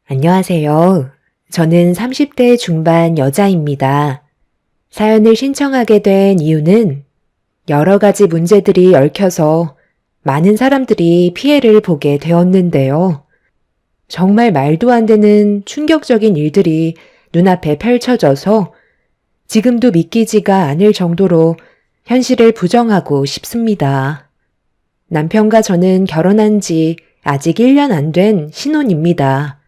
안녕하세요. 저는 30대 중반 여자입니다. 사연을 신청하게 된 이유는 여러 가지 문제들이 얽혀서 많은 사람들이 피해를 보게 되었는데요. 정말 말도 안 되는 충격적인 일들이 눈앞에 펼쳐져서 지금도 믿기지가 않을 정도로 현실을 부정하고 싶습니다. 남편과 저는 결혼한 지 아직 1년 안 된 신혼입니다.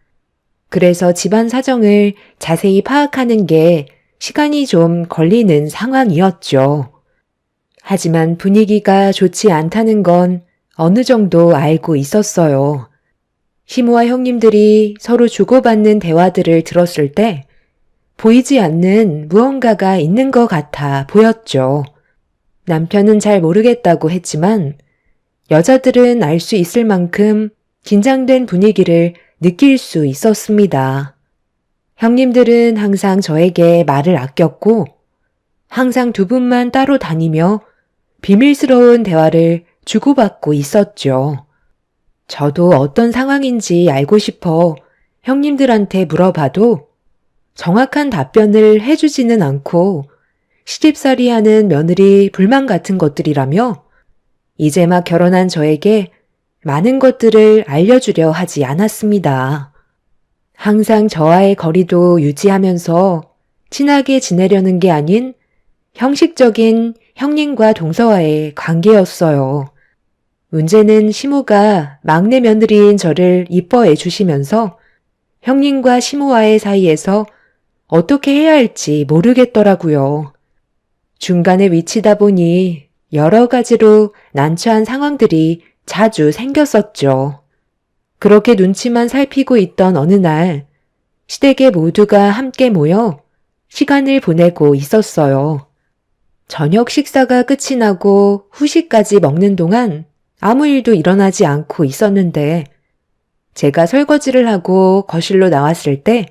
그래서 집안 사정을 자세히 파악하는 게 시간이 좀 걸리는 상황이었죠. 하지만 분위기가 좋지 않다는 건 어느 정도 알고 있었어요. 시모와 형님들이 서로 주고받는 대화들을 들었을 때 보이지 않는 무언가가 있는 것 같아 보였죠. 남편은 잘 모르겠다고 했지만 여자들은 알 수 있을 만큼 긴장된 분위기를 느낄 수 있었습니다. 형님들은 항상 저에게 말을 아꼈고 항상 두 분만 따로 다니며 비밀스러운 대화를 주고받고 있었죠. 저도 어떤 상황인지 알고 싶어 형님들한테 물어봐도 정확한 답변을 해주지는 않고 시집살이 하는 며느리 불만 같은 것들이라며 이제 막 결혼한 저에게 많은 것들을 알려주려 하지 않았습니다. 항상 저와의 거리도 유지하면서 친하게 지내려는 게 아닌 형식적인 형님과 동서와의 관계였어요. 문제는 시모가 막내 며느리인 저를 이뻐해 주시면서 형님과 시모와의 사이에서 어떻게 해야 할지 모르겠더라고요. 중간에 위치다 보니 여러 가지로 난처한 상황들이 자주 생겼었죠. 그렇게 눈치만 살피고 있던 어느 날 시댁의 모두가 함께 모여 시간을 보내고 있었어요. 저녁 식사가 끝이 나고 후식까지 먹는 동안 아무 일도 일어나지 않고 있었는데 제가 설거지를 하고 거실로 나왔을 때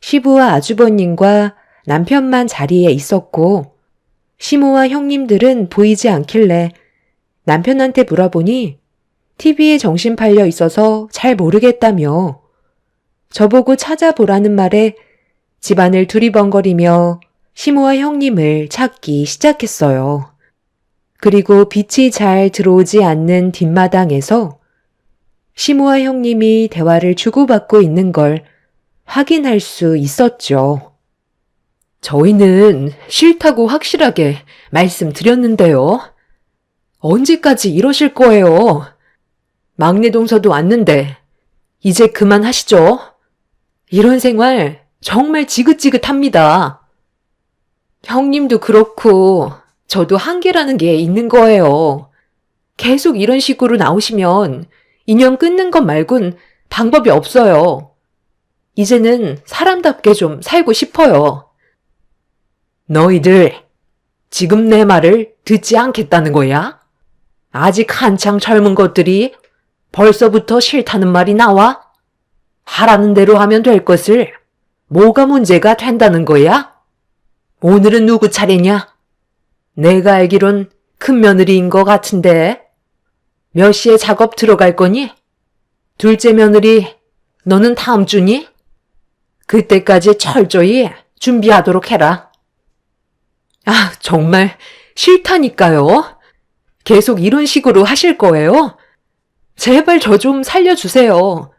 시부와 아주버님과 남편만 자리에 있었고 시모와 형님들은 보이지 않길래 남편한테 물어보니 TV에 정신 팔려 있어서 잘 모르겠다며 저보고 찾아보라는 말에 집안을 두리번거리며 시모와 형님을 찾기 시작했어요. 그리고 빛이 잘 들어오지 않는 뒷마당에서 시모와 형님이 대화를 주고받고 있는 걸 확인할 수 있었죠. 저희는 싫다고 확실하게 말씀드렸는데요. 언제까지 이러실 거예요? 막내 동서도 왔는데 이제 그만하시죠. 이런 생활 정말 지긋지긋합니다. 형님도 그렇고 저도 한계라는 게 있는 거예요. 계속 이런 식으로 나오시면 인연 끊는 것 말곤 방법이 없어요. 이제는 사람답게 좀 살고 싶어요. 너희들 지금 내 말을 듣지 않겠다는 거야? 아직 한창 젊은 것들이 벌써부터 싫다는 말이 나와? 하라는 대로 하면 될 것을 뭐가 문제가 된다는 거야? 오늘은 누구 차례냐? 내가 알기론 큰 며느리인 것 같은데. 몇 시에 작업 들어갈 거니? 둘째 며느리, 너는 다음 주니? 그때까지 철저히 준비하도록 해라. 아, 정말 싫다니까요. 계속 이런 식으로 하실 거예요? 제발 저 좀 살려주세요.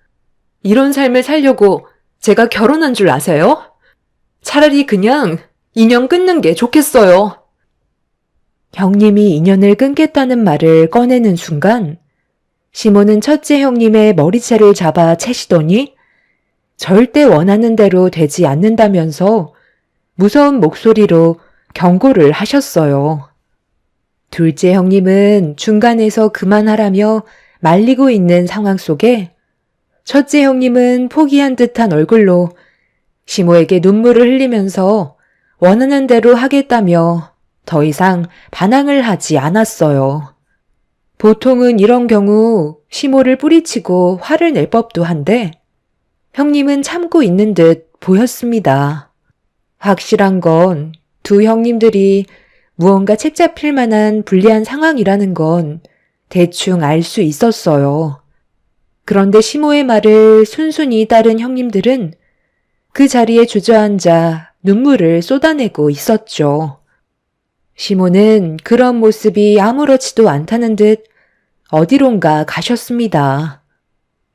이런 삶을 살려고 제가 결혼한 줄 아세요? 차라리 그냥 인연 끊는 게 좋겠어요. 형님이 인연을 끊겠다는 말을 꺼내는 순간 시모는 첫째 형님의 머리채를 잡아 채시더니 절대 원하는 대로 되지 않는다면서 무서운 목소리로 경고를 하셨어요. 둘째 형님은 중간에서 그만하라며 말리고 있는 상황 속에 첫째 형님은 포기한 듯한 얼굴로 시모에게 눈물을 흘리면서 원하는 대로 하겠다며 더 이상 반항을 하지 않았어요. 보통은 이런 경우 시모를 뿌리치고 화를 낼 법도 한데 형님은 참고 있는 듯 보였습니다. 확실한 건 두 형님들이 무언가 책잡힐 만한 불리한 상황이라는 건 대충 알 수 있었어요. 그런데 시모의 말을 순순히 따른 형님들은 그 자리에 주저앉아 눈물을 쏟아내고 있었죠. 시모는 그런 모습이 아무렇지도 않다는 듯 어디론가 가셨습니다.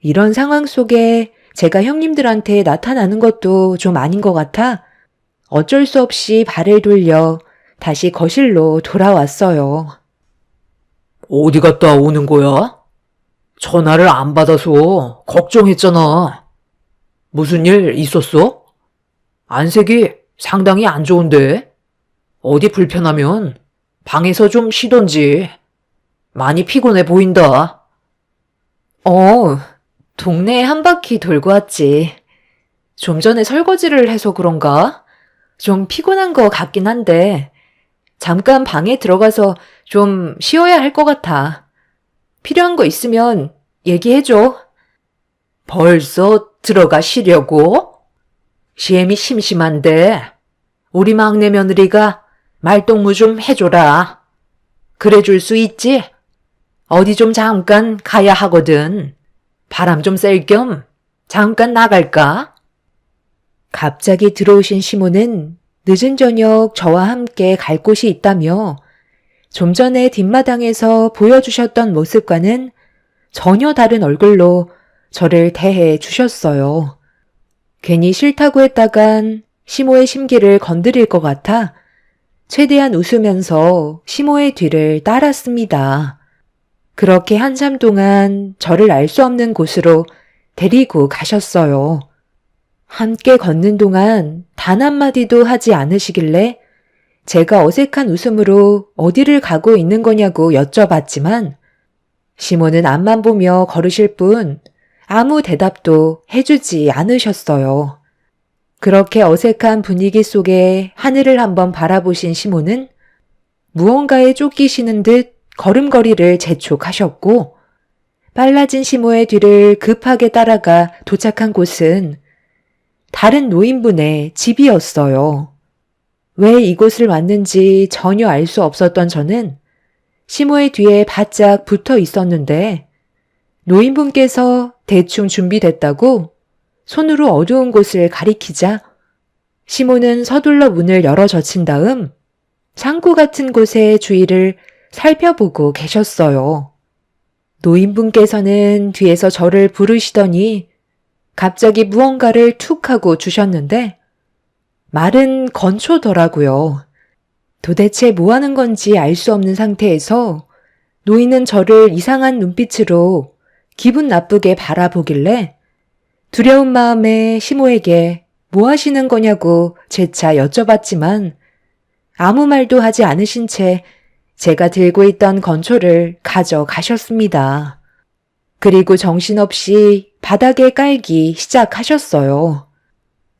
이런 상황 속에 제가 형님들한테 나타나는 것도 좀 아닌 것 같아 어쩔 수 없이 발을 돌려 다시 거실로 돌아왔어요. 어디 갔다 오는 거야? 전화를 안 받아서 걱정했잖아. 무슨 일 있었어? 안색이 상당히 안 좋은데? 어디 불편하면 방에서 좀 쉬던지. 많이 피곤해 보인다. 동네에 한 바퀴 돌고 왔지. 좀 전에 설거지를 해서 그런가? 좀 피곤한 거 같긴 한데 잠깐 방에 들어가서 좀 쉬어야 할 것 같아. 필요한 거 있으면 얘기해줘. 벌써 들어가 쉬려고? 시엠이 심심한데 우리 막내 며느리가 말동무 좀 해줘라. 그래 줄 수 있지? 어디 좀 잠깐 가야 하거든. 바람 좀 쐴 겸 잠깐 나갈까? 갑자기 들어오신 시모는 늦은 저녁 저와 함께 갈 곳이 있다며 좀 전에 뒷마당에서 보여주셨던 모습과는 전혀 다른 얼굴로 저를 대해 주셨어요. 괜히 싫다고 했다간 시모의 심기를 건드릴 것 같아 최대한 웃으면서 시모의 뒤를 따랐습니다. 그렇게 한참 동안 저를 알 수 없는 곳으로 데리고 가셨어요. 함께 걷는 동안 단 한마디도 하지 않으시길래 제가 어색한 웃음으로 어디를 가고 있는 거냐고 여쭤봤지만 시모는 앞만 보며 걸으실 뿐 아무 대답도 해주지 않으셨어요. 그렇게 어색한 분위기 속에 하늘을 한번 바라보신 시모는 무언가에 쫓기시는 듯 걸음걸이를 재촉하셨고 빨라진 시모의 뒤를 급하게 따라가 도착한 곳은 다른 노인분의 집이었어요. 왜 이곳을 왔는지 전혀 알 수 없었던 저는 시모의 뒤에 바짝 붙어 있었는데 노인분께서 대충 준비됐다고 손으로 어두운 곳을 가리키자 시모는 서둘러 문을 열어 젖힌 다음 창고 같은 곳의 주위를 살펴보고 계셨어요. 노인분께서는 뒤에서 저를 부르시더니 갑자기 무언가를 툭 하고 주셨는데 말은 건초더라고요. 도대체 뭐 하는 건지 알 수 없는 상태에서 노인은 저를 이상한 눈빛으로 기분 나쁘게 바라보길래 두려운 마음에 시모에게 뭐 하시는 거냐고 재차 여쭤봤지만 아무 말도 하지 않으신 채 제가 들고 있던 건초를 가져가셨습니다. 그리고 정신없이 바닥에 깔기 시작하셨어요.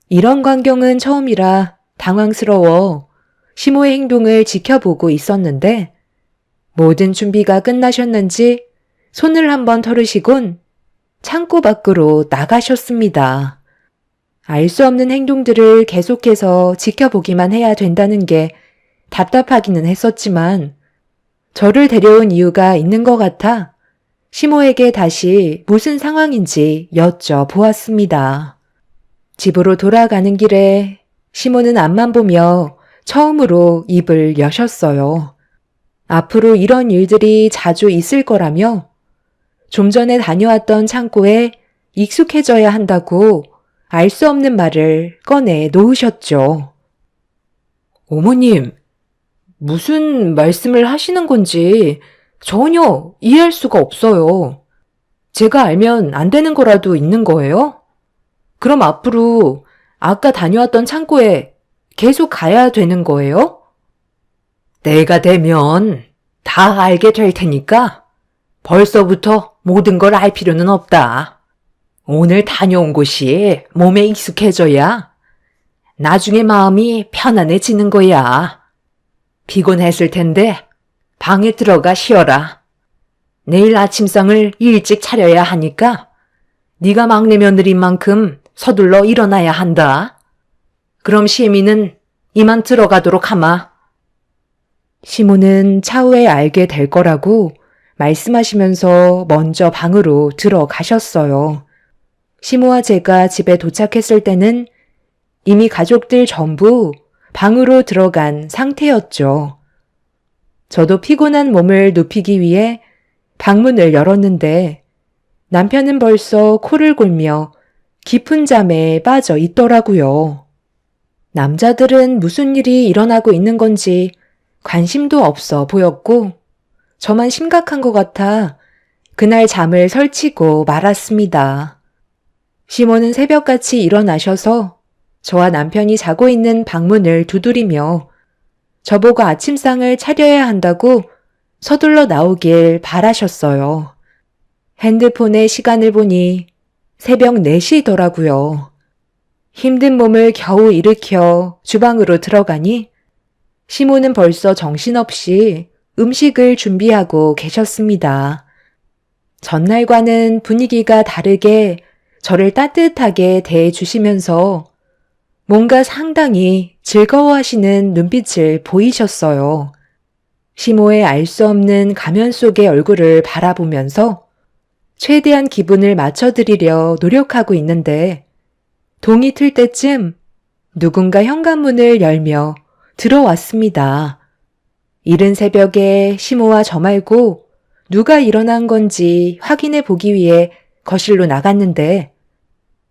이런 광경은 처음이라 당황스러워 시모의 행동을 지켜보고 있었는데 모든 준비가 끝나셨는지 손을 한번 털으시곤 창고 밖으로 나가셨습니다. 알 수 없는 행동들을 계속해서 지켜보기만 해야 된다는 게 답답하기는 했었지만 저를 데려온 이유가 있는 것 같아 시모에게 다시 무슨 상황인지 여쭤보았습니다. 집으로 돌아가는 길에 시모는 앞만 보며 처음으로 입을 여셨어요. 앞으로 이런 일들이 자주 있을 거라며 좀 전에 다녀왔던 창고에 익숙해져야 한다고 알 수 없는 말을 꺼내 놓으셨죠. 어머님, 무슨 말씀을 하시는 건지 전혀 이해할 수가 없어요. 제가 알면 안 되는 거라도 있는 거예요? 그럼 앞으로 아까 다녀왔던 창고에 계속 가야 되는 거예요? 내가 되면 다 알게 될 테니까 벌써부터 모든 걸 알 필요는 없다. 오늘 다녀온 곳이 몸에 익숙해져야 나중에 마음이 편안해지는 거야. 피곤했을 텐데 방에 들어가 쉬어라. 내일 아침상을 일찍 차려야 하니까 네가 막내 며느리인 만큼 서둘러 일어나야 한다. 그럼 시애미는 이만 들어가도록 하마. 시모는 차후에 알게 될 거라고 말씀하시면서 먼저 방으로 들어가셨어요. 시모와 제가 집에 도착했을 때는 이미 가족들 전부 방으로 들어간 상태였죠. 저도 피곤한 몸을 눕히기 위해 방문을 열었는데 남편은 벌써 코를 골며 깊은 잠에 빠져 있더라고요. 남자들은 무슨 일이 일어나고 있는 건지 관심도 없어 보였고 저만 심각한 것 같아 그날 잠을 설치고 말았습니다. 시모는 새벽같이 일어나셔서 저와 남편이 자고 있는 방문을 두드리며 저보고 아침상을 차려야 한다고 서둘러 나오길 바라셨어요. 핸드폰에 시간을 보니 새벽 4시더라고요. 힘든 몸을 겨우 일으켜 주방으로 들어가니 시모는 벌써 정신없이 음식을 준비하고 계셨습니다. 전날과는 분위기가 다르게 저를 따뜻하게 대해주시면서 뭔가 상당히 즐거워하시는 눈빛을 보이셨어요. 시모의 알 수 없는 가면 속의 얼굴을 바라보면서 최대한 기분을 맞춰드리려 노력하고 있는데 동이 틀 때쯤 누군가 현관문을 열며 들어왔습니다. 이른 새벽에 시모와 저 말고 누가 일어난 건지 확인해 보기 위해 거실로 나갔는데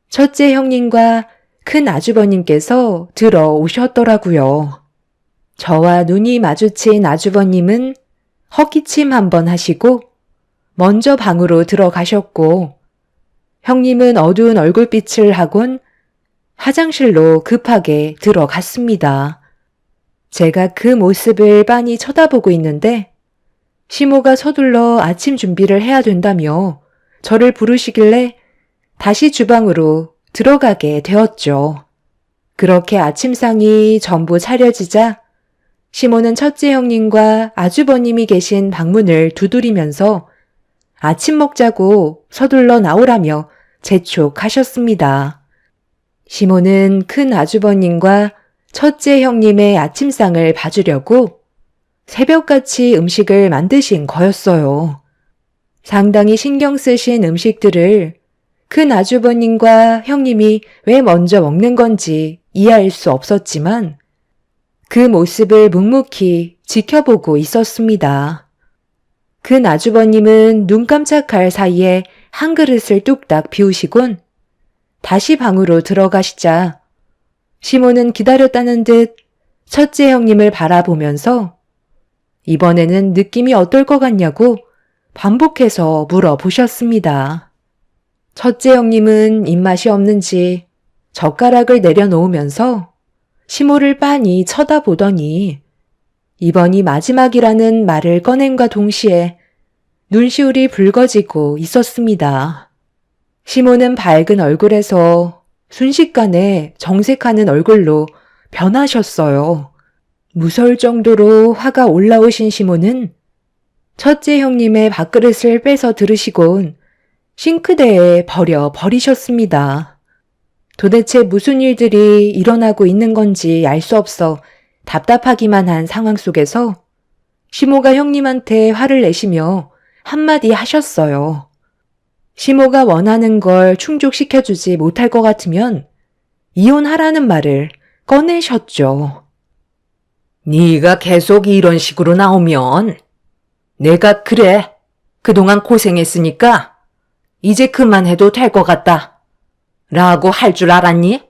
첫째 형님과 큰 아주버님께서 들어오셨더라고요. 저와 눈이 마주친 아주버님은 헛기침 한번 하시고 먼저 방으로 들어가셨고 형님은 어두운 얼굴빛을 하곤 화장실로 급하게 들어갔습니다. 제가 그 모습을 빤히 쳐다보고 있는데 시모가 서둘러 아침 준비를 해야 된다며 저를 부르시길래 다시 주방으로 들어가게 되었죠. 그렇게 아침상이 전부 차려지자 시모는 첫째 형님과 아주버님이 계신 방문을 두드리면서 아침 먹자고 서둘러 나오라며 재촉하셨습니다. 시모는 큰 아주버님과 첫째 형님의 아침상을 봐주려고 새벽같이 음식을 만드신 거였어요. 상당히 신경 쓰신 음식들을 큰 아주버님과 형님이 왜 먼저 먹는 건지 이해할 수 없었지만 그 모습을 묵묵히 지켜보고 있었습니다. 큰 아주버님은 눈 깜짝할 사이에 한 그릇을 뚝딱 비우시곤 다시 방으로 들어가시자 시모는 기다렸다는 듯 첫째 형님을 바라보면서 이번에는 느낌이 어떨 것 같냐고 반복해서 물어보셨습니다. 첫째 형님은 입맛이 없는지 젓가락을 내려놓으면서 시모를 빤히 쳐다보더니 이번이 마지막이라는 말을 꺼냄과 동시에 눈시울이 붉어지고 있었습니다. 시모는 밝은 얼굴에서 순식간에 정색하는 얼굴로 변하셨어요. 무서울 정도로 화가 올라오신 시모는 첫째 형님의 밥그릇을 빼서 들으시곤 싱크대에 버리셨습니다. 도대체 무슨 일들이 일어나고 있는 건지 알 수 없어 답답하기만 한 상황 속에서 시모가 형님한테 화를 내시며 한마디 하셨어요. 시모가 원하는 걸 충족시켜주지 못할 것 같으면 이혼하라는 말을 꺼내셨죠. 네가 계속 이런 식으로 나오면 내가 그래, 그동안 고생했으니까 이제 그만해도 될 것 같다 라고 할 줄 알았니?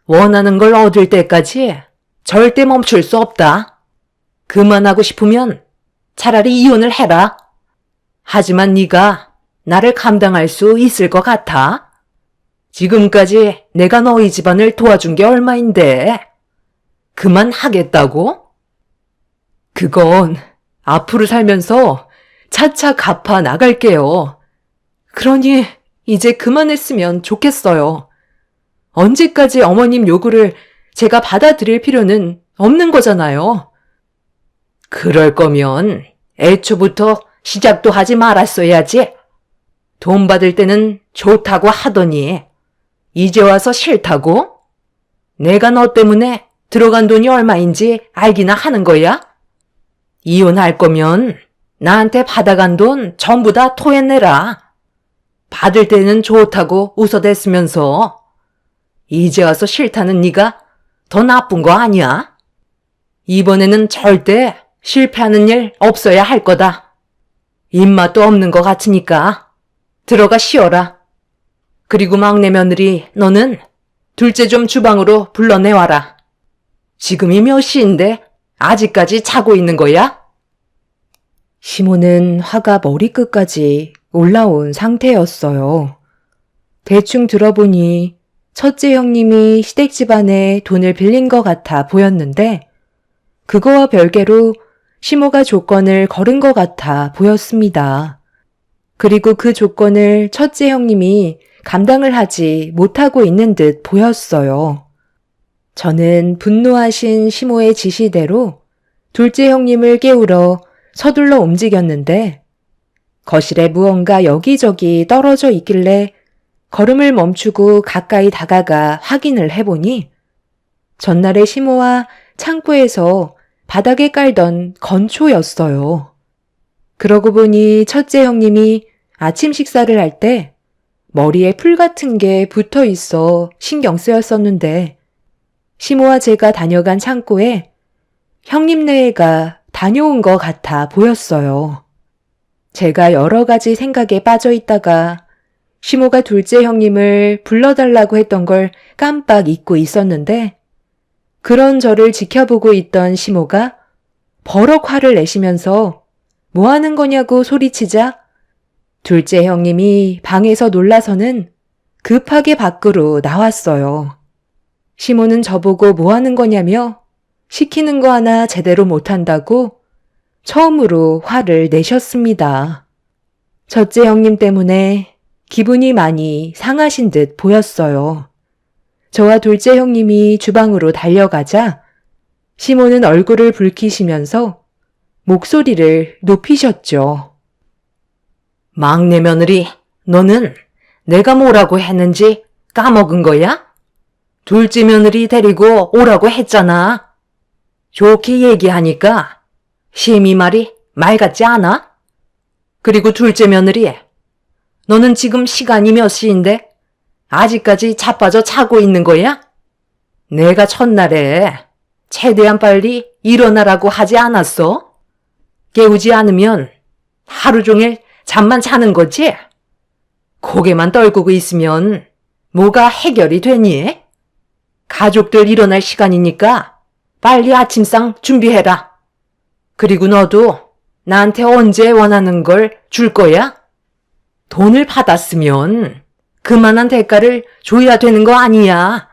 원하는 걸 얻을 때까지 절대 멈출 수 없다. 그만하고 싶으면 차라리 이혼을 해라. 하지만 네가 나를 감당할 수 있을 것 같아? 지금까지 내가 너희 집안을 도와준 게 얼마인데 그만하겠다고? 그건 앞으로 살면서 차차 갚아 나갈게요. 그러니 이제 그만했으면 좋겠어요. 언제까지 어머님 요구를 제가 받아들일 필요는 없는 거잖아요. 그럴 거면 애초부터 시작도 하지 말았어야지. 돈 받을 때는 좋다고 하더니 이제 와서 싫다고? 내가 너 때문에 들어간 돈이 얼마인지 알기나 하는 거야? 이혼할 거면 나한테 받아간 돈 전부 다 토해내라. 받을 때는 좋다고 웃어댔으면서 이제 와서 싫다는 네가 더 나쁜 거 아니야? 이번에는 절대 실패하는 일 없어야 할 거다. 입맛도 없는 것 같으니까 들어가 쉬어라. 그리고 막내 며느리 너는 둘째 좀 주방으로 불러내와라. 지금이 몇 시인데 아직까지 자고 있는 거야? 시모는 화가 머리끝까지 올라온 상태였어요. 대충 들어보니 첫째 형님이 시댁 집안에 돈을 빌린 것 같아 보였는데 그거와 별개로 시모가 조건을 걸은 것 같아 보였습니다. 그리고 그 조건을 첫째 형님이 감당을 하지 못하고 있는 듯 보였어요. 저는 분노하신 시모의 지시대로 둘째 형님을 깨우러 서둘러 움직였는데 거실에 무언가 여기저기 떨어져 있길래 걸음을 멈추고 가까이 다가가 확인을 해보니 전날에 시모와 창고에서 바닥에 깔던 건초였어요. 그러고 보니 첫째 형님이 아침 식사를 할 때 머리에 풀 같은 게 붙어 있어 신경 쓰였었는데 시모와 제가 다녀간 창고에 형님네가 다녀온 것 같아 보였어요. 제가 여러 가지 생각에 빠져 있다가 시모가 둘째 형님을 불러달라고 했던 걸 깜빡 잊고 있었는데 그런 저를 지켜보고 있던 시모가 버럭 화를 내시면서 뭐 하는 거냐고 소리치자 둘째 형님이 방에서 놀라서는 급하게 밖으로 나왔어요. 시모는 저보고 뭐 하는 거냐며 시키는 거 하나 제대로 못한다고 처음으로 화를 내셨습니다. 첫째 형님 때문에 기분이 많이 상하신 듯 보였어요. 저와 둘째 형님이 주방으로 달려가자 시모는 얼굴을 붉히시면서 목소리를 높이셨죠. 막내 며느리, 너는 내가 뭐라고 했는지 까먹은 거야? 둘째 며느리 데리고 오라고 했잖아. 좋게 얘기하니까 심이 말이 말 같지 않아? 그리고 둘째 며느리, 너는 지금 시간이 몇 시인데 아직까지 자빠져 자고 있는 거야? 내가 첫날에 최대한 빨리 일어나라고 하지 않았어? 깨우지 않으면 하루 종일 잠만 자는 거지? 고개만 떨구고 있으면 뭐가 해결이 되니? 가족들 일어날 시간이니까 빨리 아침상 준비해라. 그리고 너도 나한테 언제 원하는 걸 줄 거야? 돈을 받았으면 그만한 대가를 줘야 되는 거 아니야.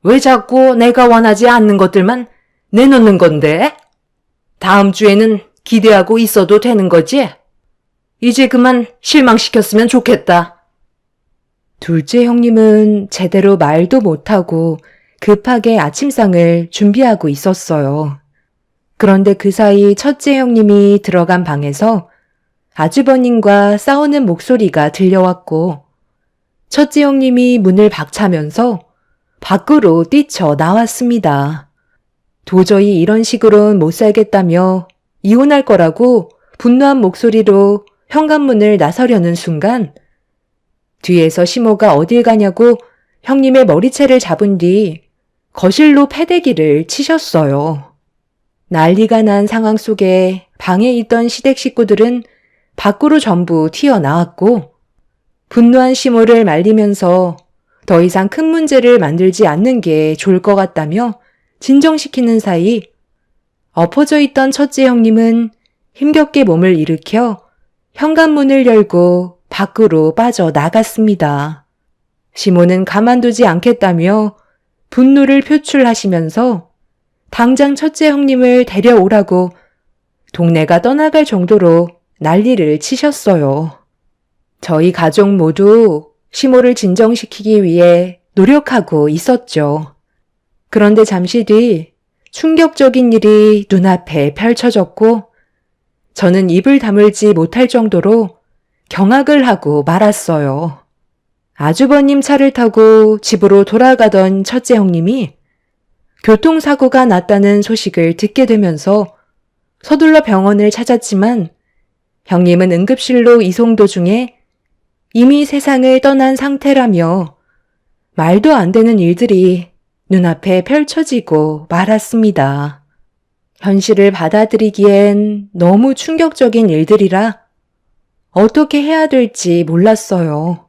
왜 자꾸 내가 원하지 않는 것들만 내놓는 건데? 다음 주에는 기대하고 있어도 되는 거지? 이제 그만 실망시켰으면 좋겠다. 둘째 형님은 제대로 말도 못하고 급하게 아침상을 준비하고 있었어요. 그런데 그 사이 첫째 형님이 들어간 방에서 아주버님과 싸우는 목소리가 들려왔고 첫째 형님이 문을 박차면서 밖으로 뛰쳐 나왔습니다. 도저히 이런 식으로는 못 살겠다며 이혼할 거라고 분노한 목소리로 현관문을 나서려는 순간 뒤에서 시모가 어딜 가냐고 형님의 머리채를 잡은 뒤 거실로 패대기를 치셨어요. 난리가 난 상황 속에 방에 있던 시댁 식구들은 밖으로 전부 튀어나왔고 분노한 시모를 말리면서 더 이상 큰 문제를 만들지 않는 게 좋을 것 같다며 진정시키는 사이 엎어져 있던 첫째 형님은 힘겹게 몸을 일으켜 현관문을 열고 밖으로 빠져나갔습니다. 시모는 가만두지 않겠다며 분노를 표출하시면서 당장 첫째 형님을 데려오라고 동네가 떠나갈 정도로 난리를 치셨어요. 저희 가족 모두 시모를 진정시키기 위해 노력하고 있었죠. 그런데 잠시 뒤 충격적인 일이 눈앞에 펼쳐졌고 저는 입을 다물지 못할 정도로 경악을 하고 말았어요. 아주버님 차를 타고 집으로 돌아가던 첫째 형님이 교통사고가 났다는 소식을 듣게 되면서 서둘러 병원을 찾았지만 형님은 응급실로 이송 도중에 이미 세상을 떠난 상태라며 말도 안 되는 일들이 눈앞에 펼쳐지고 말았습니다. 현실을 받아들이기엔 너무 충격적인 일들이라 어떻게 해야 될지 몰랐어요.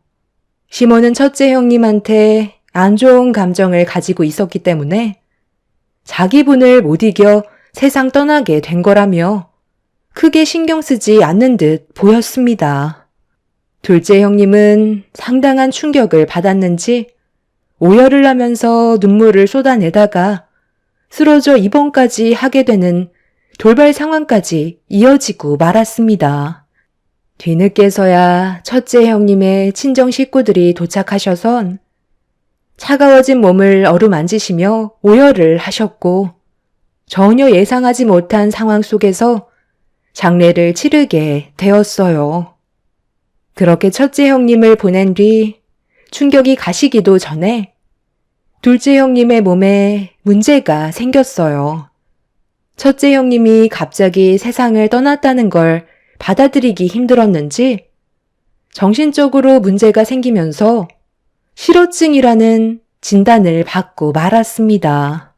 시몬은 첫째 형님한테 안 좋은 감정을 가지고 있었기 때문에 자기 분을 못 이겨 세상 떠나게 된 거라며 크게 신경 쓰지 않는 듯 보였습니다. 둘째 형님은 상당한 충격을 받았는지 오열을 하면서 눈물을 쏟아내다가 쓰러져 입원까지 하게 되는 돌발 상황까지 이어지고 말았습니다. 뒤늦게서야 첫째 형님의 친정 식구들이 도착하셔선 차가워진 몸을 어루만지시며 오열을 하셨고 전혀 예상하지 못한 상황 속에서 장례를 치르게 되었어요. 그렇게 첫째 형님을 보낸 뒤 충격이 가시기도 전에 둘째 형님의 몸에 문제가 생겼어요. 첫째 형님이 갑자기 세상을 떠났다는 걸 받아들이기 힘들었는지 정신적으로 문제가 생기면서 실어증이라는 진단을 받고 말았습니다.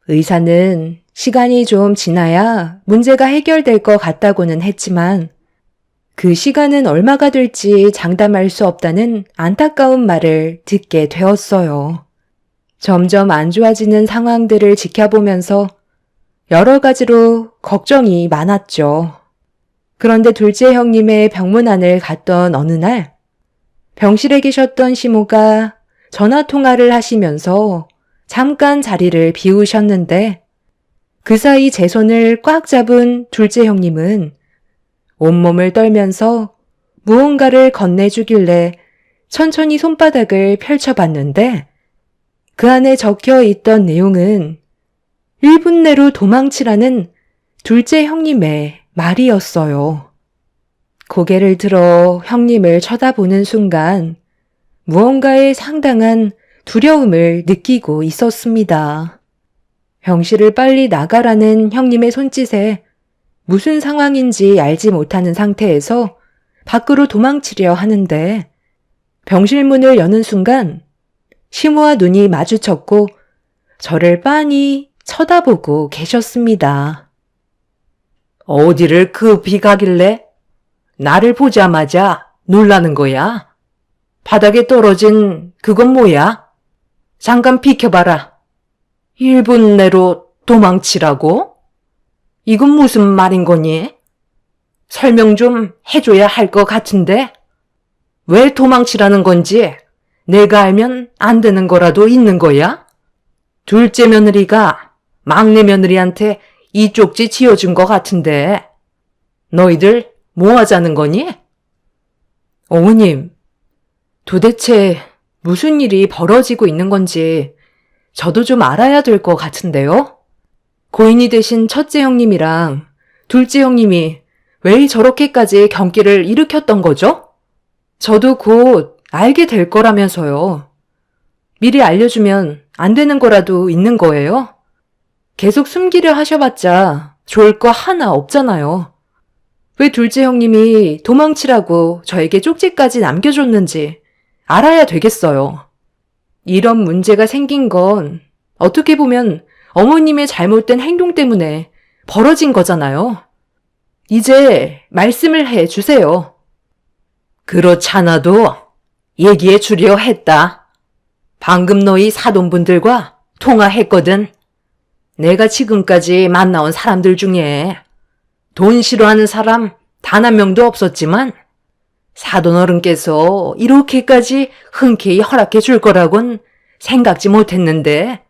의사는 시간이 좀 지나야 문제가 해결될 것 같다고는 했지만 그 시간은 얼마가 될지 장담할 수 없다는 안타까운 말을 듣게 되었어요. 점점 안 좋아지는 상황들을 지켜보면서 여러 가지로 걱정이 많았죠. 그런데 둘째 형님의 병문안을 갔던 어느 날 병실에 계셨던 시모가 전화 통화를 하시면서 잠깐 자리를 비우셨는데 그 사이 제 손을 꽉 잡은 둘째 형님은 온몸을 떨면서 무언가를 건네주길래 천천히 손바닥을 펼쳐봤는데 그 안에 적혀 있던 내용은 1분 내로 도망치라는 둘째 형님의 말이었어요. 고개를 들어 형님을 쳐다보는 순간 무언가에 상당한 두려움을 느끼고 있었습니다. 병실을 빨리 나가라는 형님의 손짓에 무슨 상황인지 알지 못하는 상태에서 밖으로 도망치려 하는데 병실 문을 여는 순간 시모와 눈이 마주쳤고 저를 빤히 쳐다보고 계셨습니다. 어디를 급히 가길래? 나를 보자마자 놀라는 거야? 바닥에 떨어진 그건 뭐야? 잠깐 비켜봐라. 1분 내로 도망치라고? 이건 무슨 말인 거니? 설명 좀 해줘야 할 것 같은데? 왜 도망치라는 건지 내가 알면 안 되는 거라도 있는 거야? 둘째 며느리가 막내 며느리한테 이 쪽지 지어준 것 같은데 너희들 뭐 하자는 거니? 어머님, 도대체 무슨 일이 벌어지고 있는 건지 저도 좀 알아야 될 것 같은데요? 고인이 되신 첫째 형님이랑 둘째 형님이 왜 저렇게까지 경기를 일으켰던 거죠? 저도 곧 알게 될 거라면서요. 미리 알려주면 안 되는 거라도 있는 거예요? 계속 숨기려 하셔봤자 좋을 거 하나 없잖아요. 왜 둘째 형님이 도망치라고 저에게 쪽지까지 남겨줬는지 알아야 되겠어요. 이런 문제가 생긴 건 어떻게 보면 어머님의 잘못된 행동 때문에 벌어진 거잖아요. 이제 말씀을 해 주세요. 그렇잖아도 얘기해 주려 했다. 방금 너희 사돈분들과 통화했거든. 내가 지금까지 만나온 사람들 중에 돈 싫어하는 사람 단 한 명도 없었지만 사돈어른께서 이렇게까지 흔쾌히 허락해 줄 거라곤 생각지 못했는데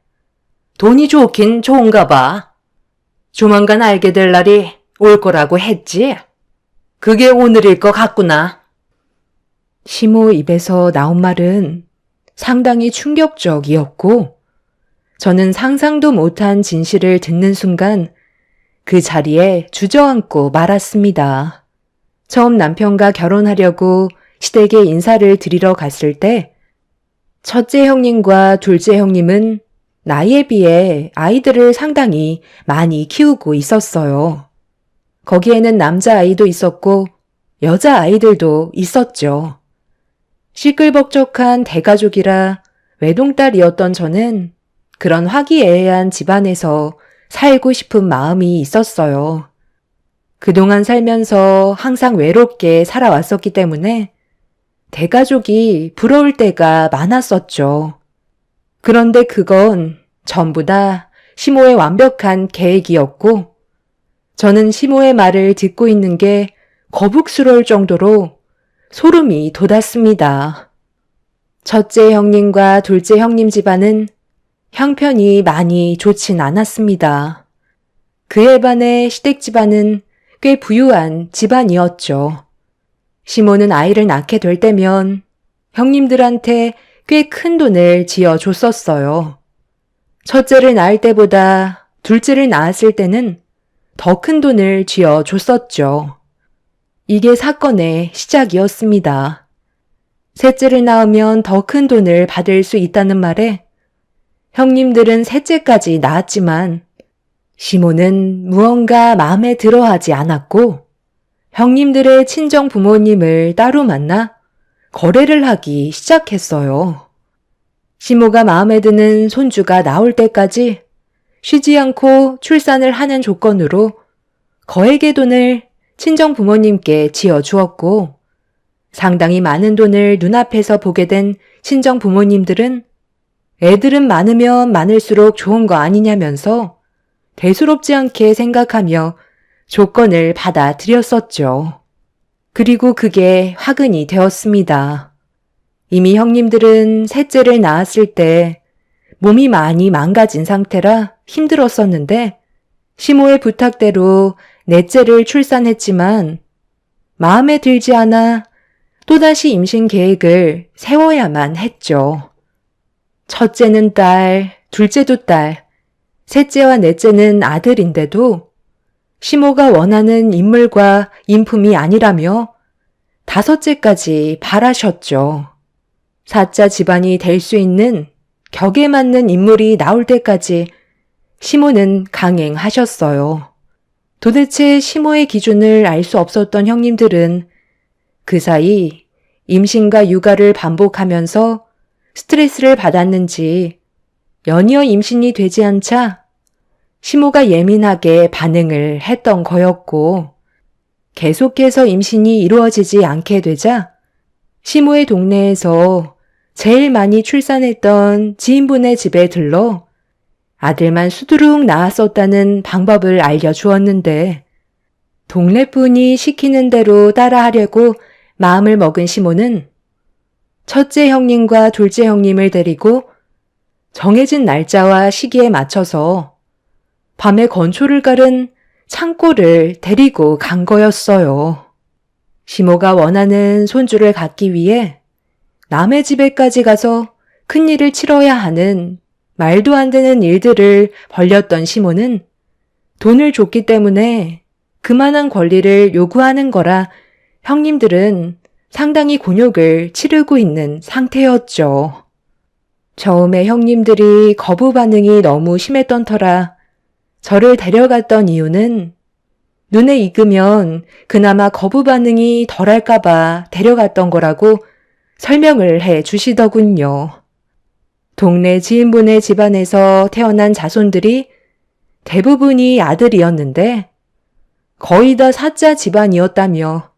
돈이 좋긴 좋은가 봐. 조만간 알게 될 날이 올 거라고 했지. 그게 오늘일 것 같구나. 시모 입에서 나온 말은 상당히 충격적이었고 저는 상상도 못한 진실을 듣는 순간 그 자리에 주저앉고 말았습니다. 처음 남편과 결혼하려고 시댁에 인사를 드리러 갔을 때 첫째 형님과 둘째 형님은 나이에 비해 아이들을 상당히 많이 키우고 있었어요. 거기에는 남자아이도 있었고 여자아이들도 있었죠. 시끌벅적한 대가족이라 외동딸이었던 저는 그런 화기애애한 집안에서 살고 싶은 마음이 있었어요. 그동안 살면서 항상 외롭게 살아왔었기 때문에 대가족이 부러울 때가 많았었죠. 그런데 그건 전부 다 시모의 완벽한 계획이었고, 저는 시모의 말을 듣고 있는 게 거북스러울 정도로 소름이 돋았습니다. 첫째 형님과 둘째 형님 집안은 형편이 많이 좋진 않았습니다. 그에 반해 시댁 집안은 꽤 부유한 집안이었죠. 시모는 아이를 낳게 될 때면 형님들한테 꽤 큰 돈을 지어줬었어요. 첫째를 낳을 때보다 둘째를 낳았을 때는 더 큰 돈을 쥐어줬었죠. 이게 사건의 시작이었습니다. 셋째를 낳으면 더 큰 돈을 받을 수 있다는 말에 형님들은 셋째까지 낳았지만 시모는 무언가 마음에 들어하지 않았고 형님들의 친정 부모님을 따로 만나 거래를 하기 시작했어요. 시모가 마음에 드는 손주가 나올 때까지 쉬지 않고 출산을 하는 조건으로 거액의 돈을 친정 부모님께 지어주었고, 상당히 많은 돈을 눈앞에서 보게 된 친정 부모님들은 애들은 많으면 많을수록 좋은 거 아니냐면서 대수롭지 않게 생각하며 조건을 받아들였었죠. 그리고 그게 화근이 되었습니다. 이미 형님들은 셋째를 낳았을 때 몸이 많이 망가진 상태라 힘들었었는데 시모의 부탁대로 넷째를 출산했지만 마음에 들지 않아 또다시 임신 계획을 세워야만 했죠. 첫째는 딸, 둘째도 딸, 셋째와 넷째는 아들인데도 시모가 원하는 인물과 인품이 아니라며 다섯째까지 바라셨죠. 사자 집안이 될 수 있는 격에 맞는 인물이 나올 때까지 시모는 강행하셨어요. 도대체 시모의 기준을 알 수 없었던 형님들은 그 사이 임신과 육아를 반복하면서 스트레스를 받았는지 연이어 임신이 되지 않자 시모가 예민하게 반응을 했던 거였고, 계속해서 임신이 이루어지지 않게 되자 시모의 동네에서 제일 많이 출산했던 지인분의 집에 들러 아들만 수두룩 낳았었다는 방법을 알려주었는데, 동네분이 시키는 대로 따라하려고 마음을 먹은 시모는 첫째 형님과 둘째 형님을 데리고 정해진 날짜와 시기에 맞춰서 밤에 건초를 깔은 창고를 데리고 간 거였어요. 시모가 원하는 손주를 갖기 위해 남의 집에까지 가서 큰일을 치러야 하는 말도 안 되는 일들을 벌였던 시모는 돈을 줬기 때문에 그만한 권리를 요구하는 거라 형님들은 상당히 곤욕을 치르고 있는 상태였죠. 처음에 형님들이 거부 반응이 너무 심했던 터라 저를 데려갔던 이유는 눈에 익으면 그나마 거부 반응이 덜할까봐 데려갔던 거라고 설명을 해 주시더군요. 동네 지인분의 집안에서 태어난 자손들이 대부분이 아들이었는데 거의 다 사자 집안이었다며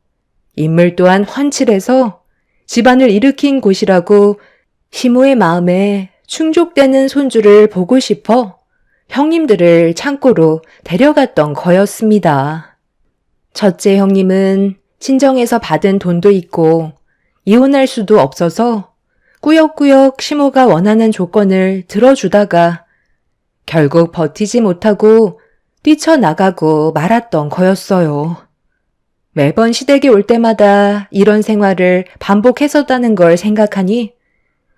인물 또한 훤칠해서 집안을 일으킨 곳이라고 시모의 마음에 충족되는 손주를 보고 싶어 형님들을 창고로 데려갔던 거였습니다. 첫째 형님은 친정에서 받은 돈도 있고 이혼할 수도 없어서 꾸역꾸역 시모가 원하는 조건을 들어주다가 결국 버티지 못하고 뛰쳐나가고 말았던 거였어요. 매번 시댁에 올 때마다 이런 생활을 반복했었다는 걸 생각하니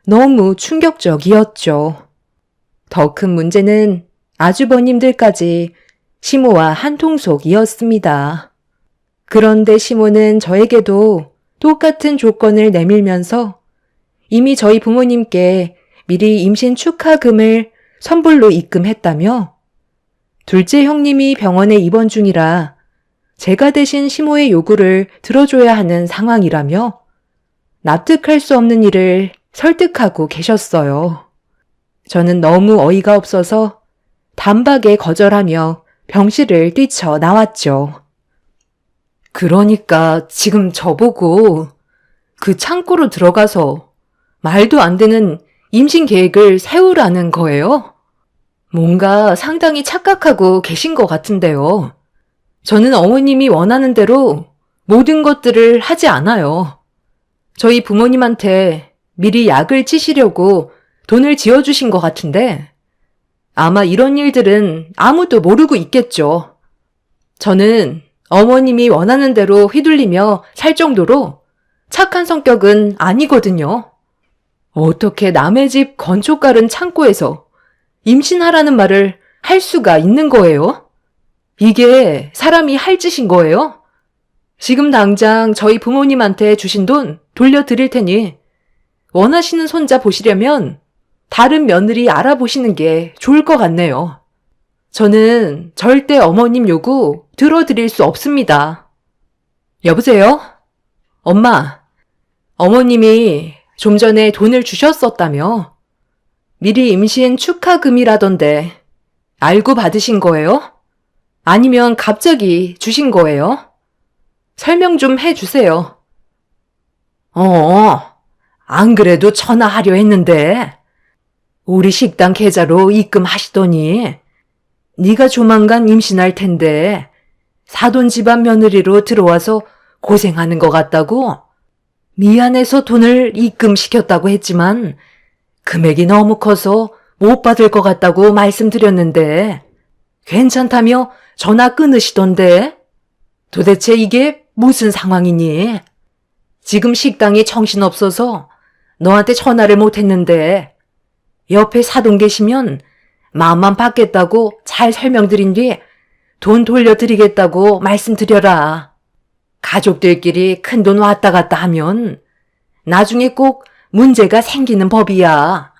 너무 충격적이었죠. 더 큰 문제는 아주버님들까지 시모와 한통속이었습니다. 그런데 시모는 저에게도 똑같은 조건을 내밀면서 이미 저희 부모님께 미리 임신 축하금을 선불로 입금했다며 둘째 형님이 병원에 입원 중이라 제가 대신 시모의 요구를 들어줘야 하는 상황이라며 납득할 수 없는 일을 설득하고 계셨어요. 저는 너무 어이가 없어서 단박에 거절하며 병실을 뛰쳐나왔죠. 그러니까 지금 저보고 그 창고로 들어가서 말도 안 되는 임신 계획을 세우라는 거예요? 뭔가 상당히 착각하고 계신 것 같은데요. 저는 어머님이 원하는 대로 모든 것들을 하지 않아요. 저희 부모님한테 미리 약을 치시려고 돈을 지어주신 것 같은데 아마 이런 일들은 아무도 모르고 있겠죠. 저는 어머님이 원하는 대로 휘둘리며 살 정도로 착한 성격은 아니거든요. 어떻게 남의 집 건축 깔은 창고에서 임신하라는 말을 할 수가 있는 거예요? 이게 사람이 할 짓인 거예요? 지금 당장 저희 부모님한테 주신 돈 돌려드릴 테니 원하시는 손자 보시려면 다른 며느리 알아보시는 게 좋을 것 같네요. 저는 절대 어머님 요구 들어드릴 수 없습니다. 여보세요? 엄마, 어머님이 좀 전에 돈을 주셨었다며? 미리 임신 축하금이라던데 알고 받으신 거예요? 아니면 갑자기 주신 거예요? 설명 좀 해주세요. 안 그래도 전화하려 했는데 우리 식당 계좌로 입금하시더니 네가 조만간 임신할 텐데 사돈 집안 며느리로 들어와서 고생하는 것 같다고 미안해서 돈을 입금시켰다고 했지만 금액이 너무 커서 못 받을 것 같다고 말씀드렸는데 괜찮다며 전화 끊으시던데 도대체 이게 무슨 상황이니? 지금 식당이 정신없어서 너한테 전화를 못했는데 옆에 사돈 계시면 마음만 받겠다고 잘 설명드린 뒤 돈 돌려드리겠다고 말씀드려라. 가족들끼리 큰돈 왔다 갔다 하면 나중에 꼭 문제가 생기는 법이야.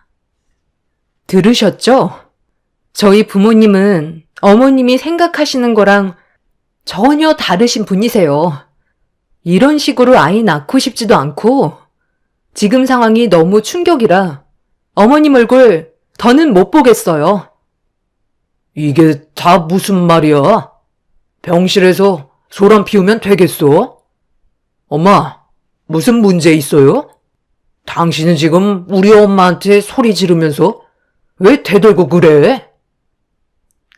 들으셨죠? 저희 부모님은 어머님이 생각하시는 거랑 전혀 다르신 분이세요. 이런 식으로 아이 낳고 싶지도 않고 지금 상황이 너무 충격이라 어머님 얼굴 더는 못 보겠어요. 이게 다 무슨 말이야? 병실에서 소란 피우면 되겠어? 엄마, 무슨 문제 있어요? 당신은 지금 우리 엄마한테 소리 지르면서 왜 대들고 그래?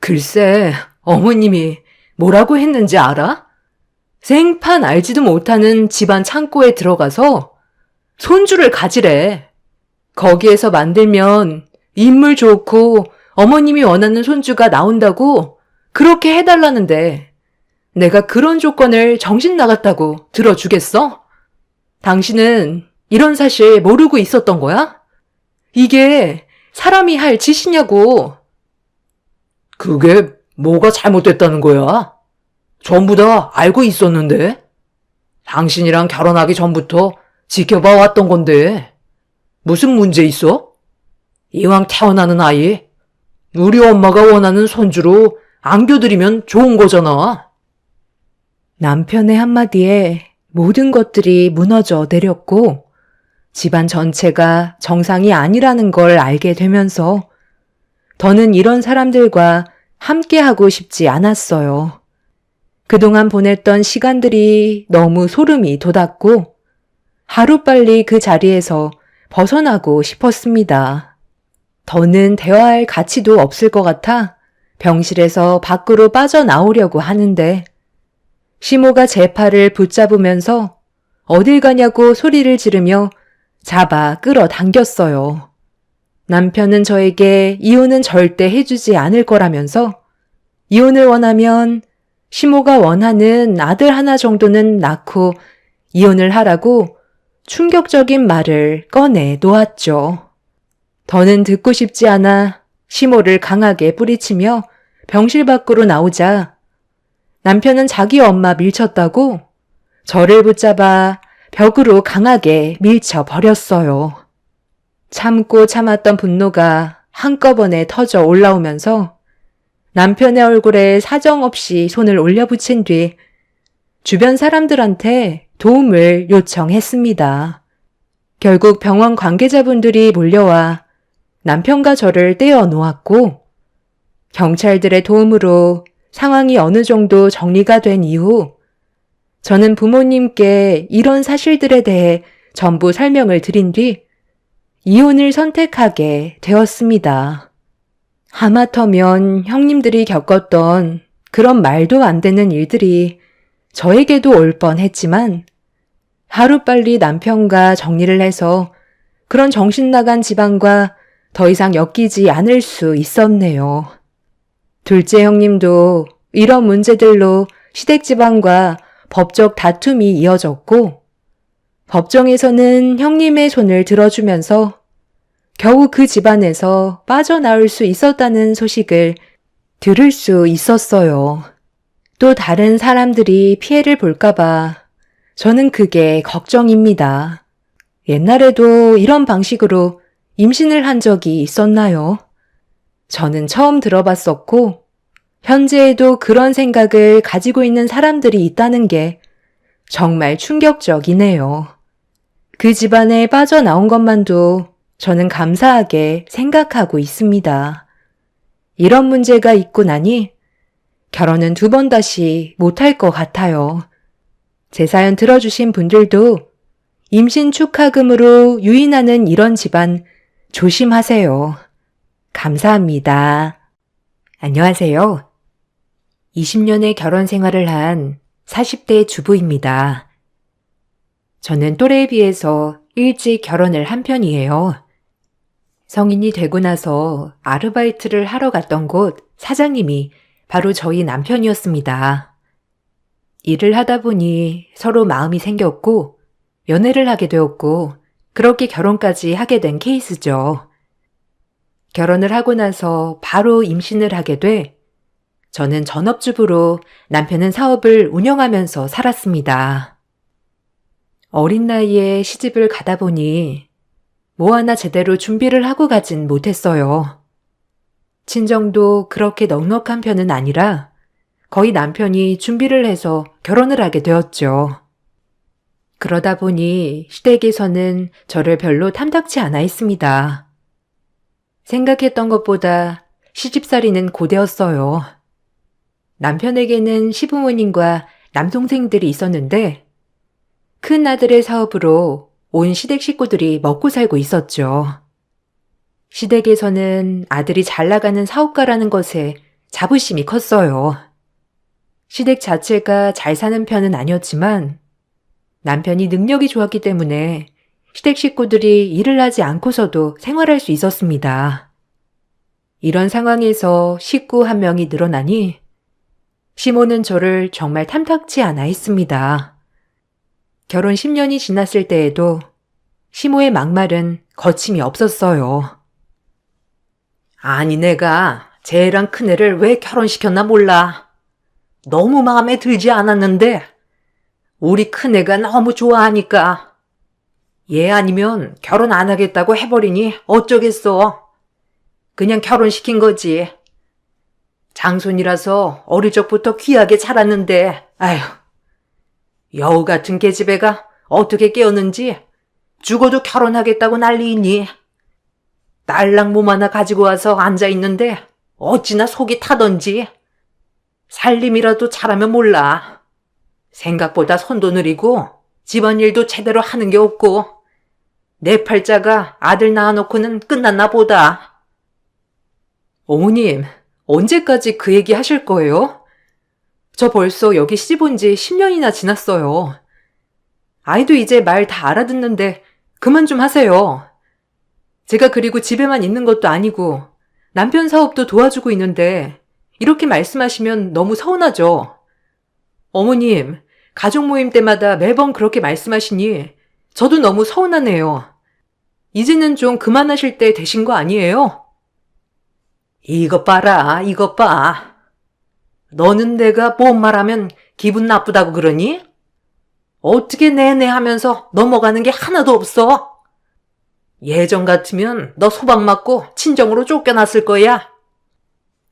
글쎄, 어머님이 뭐라고 했는지 알아? 생판 알지도 못하는 집안 창고에 들어가서 손주를 가지래. 거기에서 만들면 인물 좋고 어머님이 원하는 손주가 나온다고 그렇게 해달라는데 내가 그런 조건을 정신 나갔다고 들어주겠어? 당신은 이런 사실 모르고 있었던 거야? 이게 사람이 할 짓이냐고. 그게 뭐가 잘못됐다는 거야? 전부 다 알고 있었는데? 당신이랑 결혼하기 전부터 지켜봐 왔던 건데 무슨 문제 있어? 이왕 태어나는 아이 우리 엄마가 원하는 손주로 안겨드리면 좋은 거잖아. 남편의 한마디에 모든 것들이 무너져 내렸고 집안 전체가 정상이 아니라는 걸 알게 되면서 더는 이런 사람들과 함께하고 싶지 않았어요. 그동안 보냈던 시간들이 너무 소름이 돋았고 하루빨리 그 자리에서 벗어나고 싶었습니다. 더는 대화할 가치도 없을 것 같아 병실에서 밖으로 빠져나오려고 하는데 시모가 제 팔을 붙잡으면서 어딜 가냐고 소리를 지르며 잡아 끌어당겼어요. 남편은 저에게 이혼은 절대 해주지 않을 거라면서 이혼을 원하면 시모가 원하는 아들 하나 정도는 낳고 이혼을 하라고 충격적인 말을 꺼내 놓았죠. 더는 듣고 싶지 않아 시모를 강하게 뿌리치며 병실 밖으로 나오자 남편은 자기 엄마 밀쳤다고 저를 붙잡아 벽으로 강하게 밀쳐버렸어요. 참고 참았던 분노가 한꺼번에 터져 올라오면서 남편의 얼굴에 사정없이 손을 올려붙인 뒤 주변 사람들한테 도움을 요청했습니다. 결국 병원 관계자분들이 몰려와 남편과 저를 떼어 놓았고, 경찰들의 도움으로 상황이 어느 정도 정리가 된 이후 저는 부모님께 이런 사실들에 대해 전부 설명을 드린 뒤 이혼을 선택하게 되었습니다. 하마터면 형님들이 겪었던 그런 말도 안 되는 일들이 저에게도 올 뻔했지만 하루빨리 남편과 정리를 해서 그런 정신 나간 집안과 더 이상 엮이지 않을 수 있었네요. 둘째 형님도 이런 문제들로 시댁 집안과 법적 다툼이 이어졌고, 법정에서는 형님의 손을 들어주면서 겨우 그 집안에서 빠져나올 수 있었다는 소식을 들을 수 있었어요. 또 다른 사람들이 피해를 볼까봐 저는 그게 걱정입니다. 옛날에도 이런 방식으로 임신을 한 적이 있었나요? 저는 처음 들어봤었고, 현재에도 그런 생각을 가지고 있는 사람들이 있다는 게 정말 충격적이네요. 그 집안에 빠져나온 것만도 저는 감사하게 생각하고 있습니다. 이런 문제가 있고 나니 결혼은 2번 다시 못할 것 같아요. 제 사연 들어주신 분들도 임신 축하금으로 유인하는 이런 집안 조심하세요. 감사합니다. 안녕하세요. 20년의 결혼 생활을 한 40대 주부입니다. 저는 또래에 비해서 일찍 결혼을 한 편이에요. 성인이 되고 나서 아르바이트를 하러 갔던 곳 사장님이 바로 저희 남편이었습니다. 일을 하다 보니 서로 마음이 생겼고 연애를 하게 되었고 그렇게 결혼까지 하게 된 케이스죠. 결혼을 하고 나서 바로 임신을 하게 돼 저는 전업주부로 남편은 사업을 운영하면서 살았습니다. 어린 나이에 시집을 가다 보니 뭐 하나 제대로 준비를 하고 가진 못했어요. 친정도 그렇게 넉넉한 편은 아니라 거의 남편이 준비를 해서 결혼을 하게 되었죠. 그러다 보니 시댁에서는 저를 별로 탐탁치 않아 했습니다. 생각했던 것보다 시집살이는 고되었어요. 남편에게는 시부모님과 남동생들이 있었는데 큰 아들의 사업으로 온 시댁 식구들이 먹고 살고 있었죠. 시댁에서는 아들이 잘 나가는 사업가라는 것에 자부심이 컸어요. 시댁 자체가 잘 사는 편은 아니었지만 남편이 능력이 좋았기 때문에 시댁 식구들이 일을 하지 않고서도 생활할 수 있었습니다. 이런 상황에서 식구 한 명이 늘어나니 시모는 저를 정말 탐탁치 않아 했습니다. 결혼 10년이 지났을 때에도 시모의 막말은 거침이 없었어요. 아니 내가 쟤랑 큰애를 왜 결혼시켰나 몰라. 너무 마음에 들지 않았는데 우리 큰애가 너무 좋아하니까 얘 아니면 결혼 안 하겠다고 해버리니 어쩌겠어. 그냥 결혼시킨 거지. 장손이라서 어릴 적부터 귀하게 자랐는데 아휴 여우 같은 계집애가 어떻게 깨었는지 죽어도 결혼하겠다고 난리이니 딸랑 몸 하나 가지고 와서 앉아있는데 어찌나 속이 타던지 살림이라도 잘하면 몰라. 생각보다 손도 느리고 집안일도 제대로 하는 게 없고 내 팔자가 아들 낳아놓고는 끝났나 보다. 어머님, 언제까지 그 얘기 하실 거예요? 저 벌써 여기 시집 온 지 10년이나 지났어요. 아이도 이제 말 다 알아듣는데 그만 좀 하세요. 제가 그리고 집에만 있는 것도 아니고 남편 사업도 도와주고 있는데 이렇게 말씀하시면 너무 서운하죠. 어머님, 가족 모임 때마다 매번 그렇게 말씀하시니 저도 너무 서운하네요. 이제는 좀 그만하실 때 되신 거 아니에요? 이것 봐라, 이것 봐. 너는 내가 뭔 말하면 기분 나쁘다고 그러니? 어떻게 내내 하면서 넘어가는 게 하나도 없어? 예전 같으면 너 소박 맞고 친정으로 쫓겨났을 거야.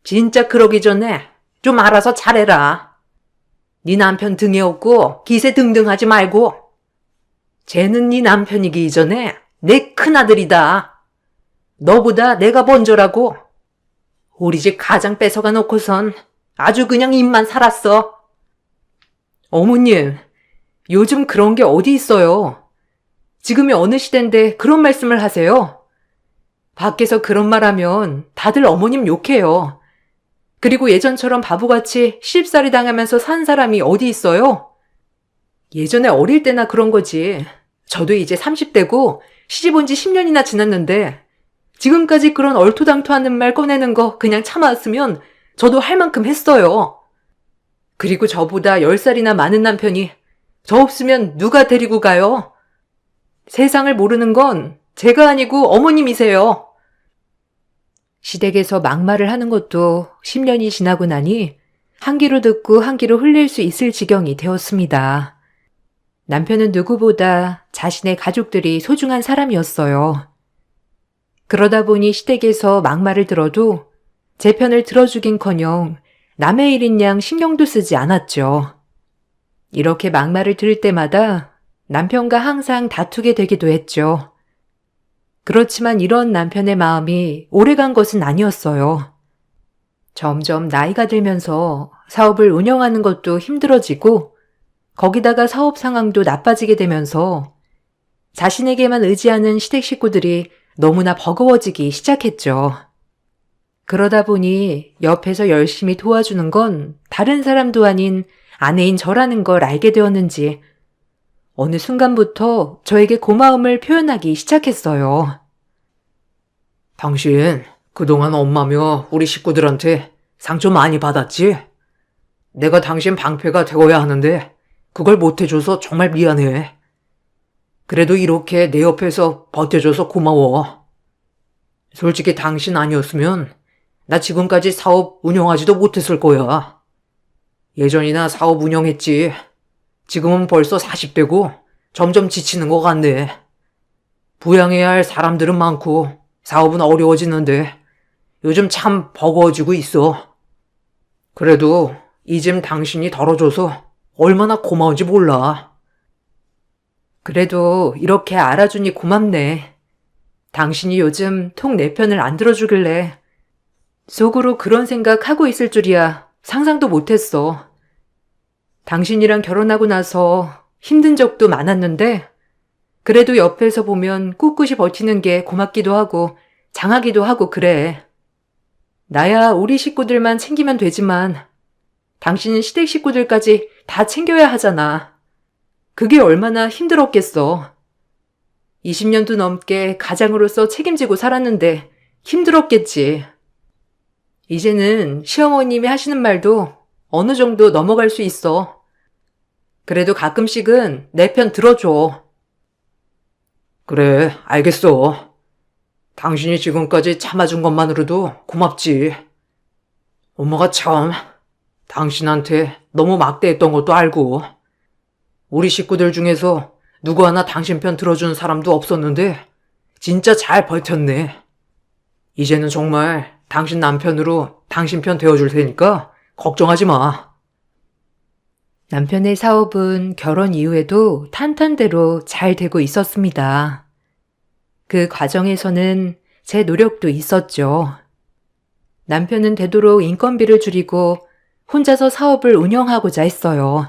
진짜 그러기 전에 좀 알아서 잘해라. 네 남편 등에 업고 기세 등등하지 말고. 쟤는 네 남편이기 이전에 내 큰아들이다. 너보다 내가 먼저라고. 우리 집 가장 뺏어가 놓고선 아주 그냥 입만 살았어. 어머님, 요즘 그런 게 어디 있어요. 지금이 어느 시대인데 그런 말씀을 하세요. 밖에서 그런 말 하면 다들 어머님 욕해요. 그리고 예전처럼 바보같이 시집살이 당하면서 산 사람이 어디 있어요? 예전에 어릴 때나 그런 거지. 저도 이제 30대고 시집 온 지 10년이나 지났는데 지금까지 그런 얼토당토하는 말 꺼내는 거 그냥 참아왔으면 저도 할 만큼 했어요. 그리고 저보다 10살이나 많은 남편이 저 없으면 누가 데리고 가요? 세상을 모르는 건 제가 아니고 어머님이세요. 시댁에서 막말을 하는 것도 10년이 지나고 나니 한 귀로 듣고 한 귀로 흘릴 수 있을 지경이 되었습니다. 남편은 누구보다 자신의 가족들이 소중한 사람이었어요. 그러다 보니 시댁에서 막말을 들어도 제 편을 들어주긴커녕 남의 일인 양 신경도 쓰지 않았죠. 이렇게 막말을 들을 때마다 남편과 항상 다투게 되기도 했죠. 그렇지만 이런 남편의 마음이 오래간 것은 아니었어요. 점점 나이가 들면서 사업을 운영하는 것도 힘들어지고 거기다가 사업 상황도 나빠지게 되면서 자신에게만 의지하는 시댁 식구들이 너무나 버거워지기 시작했죠. 그러다 보니 옆에서 열심히 도와주는 건 다른 사람도 아닌 아내인 저라는 걸 알게 되었는지 어느 순간부터 저에게 고마움을 표현하기 시작했어요. 당신 그동안 엄마며 우리 식구들한테 상처 많이 받았지? 내가 당신 방패가 되어야 하는데 그걸 못해줘서 정말 미안해. 그래도 이렇게 내 옆에서 버텨줘서 고마워. 솔직히 당신 아니었으면 나 지금까지 사업 운영하지도 못했을 거야. 예전이나 사업 운영했지. 지금은 벌써 40대고 점점 지치는 것 같네. 부양해야 할 사람들은 많고 사업은 어려워지는데 요즘 참 버거워지고 있어. 그래도 이젠 당신이 덜어줘서 얼마나 고마운지 몰라. 그래도 이렇게 알아주니 고맙네. 당신이 요즘 통 내 편을 안 들어주길래 속으로 그런 생각하고 있을 줄이야 상상도 못했어. 당신이랑 결혼하고 나서 힘든 적도 많았는데 그래도 옆에서 보면 꿋꿋이 버티는 게 고맙기도 하고 장하기도 하고 그래. 나야 우리 식구들만 챙기면 되지만 당신은 시댁 식구들까지 다 챙겨야 하잖아. 그게 얼마나 힘들었겠어. 20년도 넘게 가장으로서 책임지고 살았는데 힘들었겠지. 이제는 시어머님이 하시는 말도 어느 정도 넘어갈 수 있어. 그래도 가끔씩은 내 편 들어줘. 그래, 알겠어. 당신이 지금까지 참아준 것만으로도 고맙지. 엄마가 참 당신한테 너무 막대했던 것도 알고 우리 식구들 중에서 누구 하나 당신 편 들어주는 사람도 없었는데 진짜 잘 버텼네. 이제는 정말 당신 남편으로 당신 편 되어줄 테니까 걱정하지 마. 남편의 사업은 결혼 이후에도 탄탄대로 잘 되고 있었습니다. 그 과정에서는 제 노력도 있었죠. 남편은 되도록 인건비를 줄이고 혼자서 사업을 운영하고자 했어요.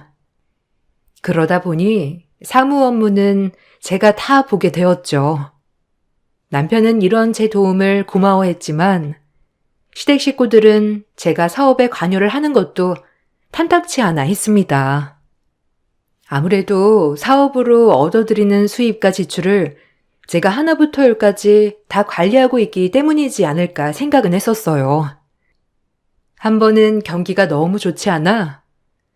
그러다 보니 사무 업무는 제가 다 보게 되었죠. 남편은 이런 제 도움을 고마워했지만 시댁 식구들은 제가 사업에 관여를 하는 것도 탐탁치 않아 했습니다. 아무래도 사업으로 얻어들이는 수입과 지출을 제가 하나부터 열까지 다 관리하고 있기 때문이지 않을까 생각은 했었어요. 한 번은 경기가 너무 좋지 않아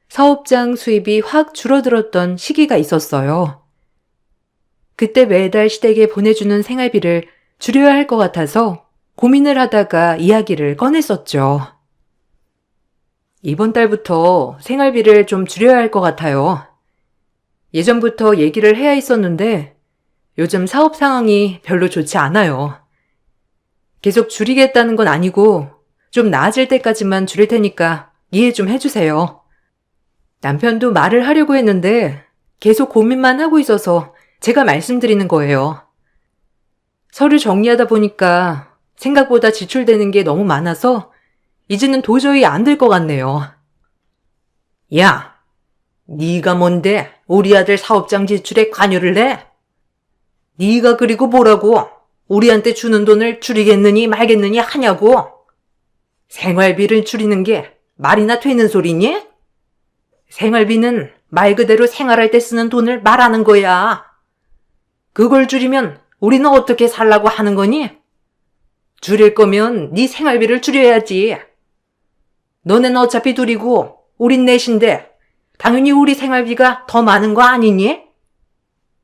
사업장 수입이 확 줄어들었던 시기가 있었어요. 그때 매달 시댁에 보내주는 생활비를 줄여야 할 것 같아서 고민을 하다가 이야기를 꺼냈었죠. 이번 달부터 생활비를 좀 줄여야 할 것 같아요. 예전부터 얘기를 해야 했었는데 요즘 사업 상황이 별로 좋지 않아요. 계속 줄이겠다는 건 아니고 좀 나아질 때까지만 줄일 테니까 이해 좀 해주세요. 남편도 말을 하려고 했는데 계속 고민만 하고 있어서 제가 말씀드리는 거예요. 서류 정리하다 보니까 생각보다 지출되는 게 너무 많아서 이제는 도저히 안 될 것 같네요. 야, 네가 뭔데 우리 아들 사업장 지출에 관여를 해? 네가 그리고 뭐라고 우리한테 주는 돈을 줄이겠느니 말겠느니 하냐고? 생활비를 줄이는 게 말이나 되는 소리니? 생활비는 말 그대로 생활할 때 쓰는 돈을 말하는 거야. 그걸 줄이면 우리는 어떻게 살라고 하는 거니? 줄일 거면 네 생활비를 줄여야지. 너네는 어차피 둘이고 우린 넷인데 당연히 우리 생활비가 더 많은 거 아니니?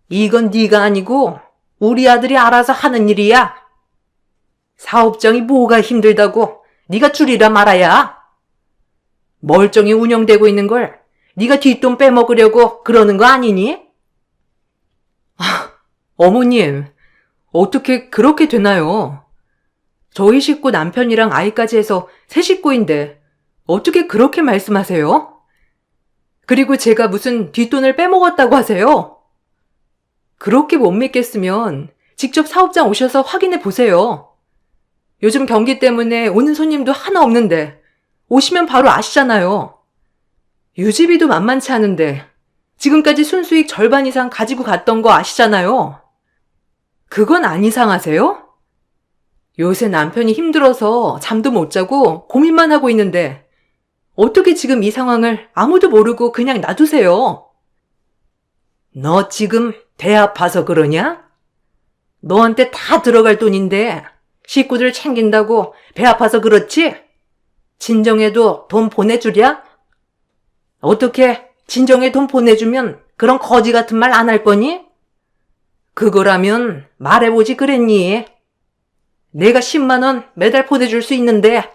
이건 네가 아니고 우리 아들이 알아서 하는 일이야. 사업장이 뭐가 힘들다고 네가 줄이라 말아야. 멀쩡히 운영되고 있는 걸 네가 뒷돈 빼먹으려고 그러는 거 아니니? 어머님, 어떻게 그렇게 되나요? 저희 식구 남편이랑 아이까지 해서 세 식구인데 어떻게 그렇게 말씀하세요? 그리고 제가 무슨 뒷돈을 빼먹었다고 하세요? 그렇게 못 믿겠으면 직접 사업장 오셔서 확인해 보세요. 요즘 경기 때문에 오는 손님도 하나 없는데 오시면 바로 아시잖아요. 유지비도 만만치 않은데 지금까지 순수익 절반 이상 가지고 갔던 거 아시잖아요. 그건 안 이상하세요? 요새 남편이 힘들어서 잠도 못 자고 고민만 하고 있는데 어떻게 지금 이 상황을 아무도 모르고 그냥 놔두세요? 너 지금 배 아파서 그러냐? 너한테 다 들어갈 돈인데 식구들 챙긴다고 배 아파서 그렇지? 진정해도 돈 보내주랴? 어떻게 진정에 돈 보내주면 그런 거지 같은 말 안 할 거니? 그거라면 말해보지 그랬니? 내가 10만 원 매달 보내줄 수 있는데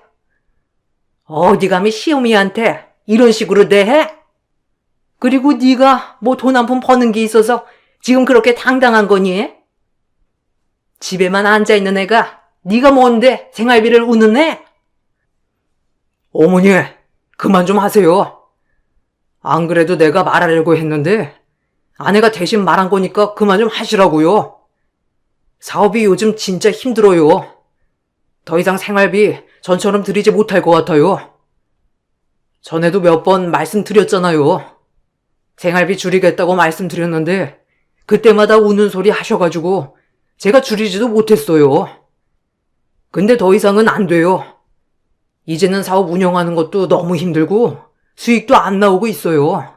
어디 감히 시어미한테 이런 식으로 대해? 그리고 네가 뭐 돈 한 푼 버는 게 있어서 지금 그렇게 당당한 거니? 집에만 앉아있는 애가 네가 뭔데 생활비를 우는 애? 어머니, 그만 좀 하세요. 안 그래도 내가 말하려고 했는데 아내가 대신 말한 거니까 그만 좀 하시라고요. 사업이 요즘 진짜 힘들어요. 더 이상 생활비 전처럼 드리지 못할 것 같아요. 전에도 몇 번 말씀드렸잖아요. 생활비 줄이겠다고 말씀드렸는데 그때마다 우는 소리 하셔가지고 제가 줄이지도 못했어요. 근데 더 이상은 안 돼요. 이제는 사업 운영하는 것도 너무 힘들고 수익도 안 나오고 있어요.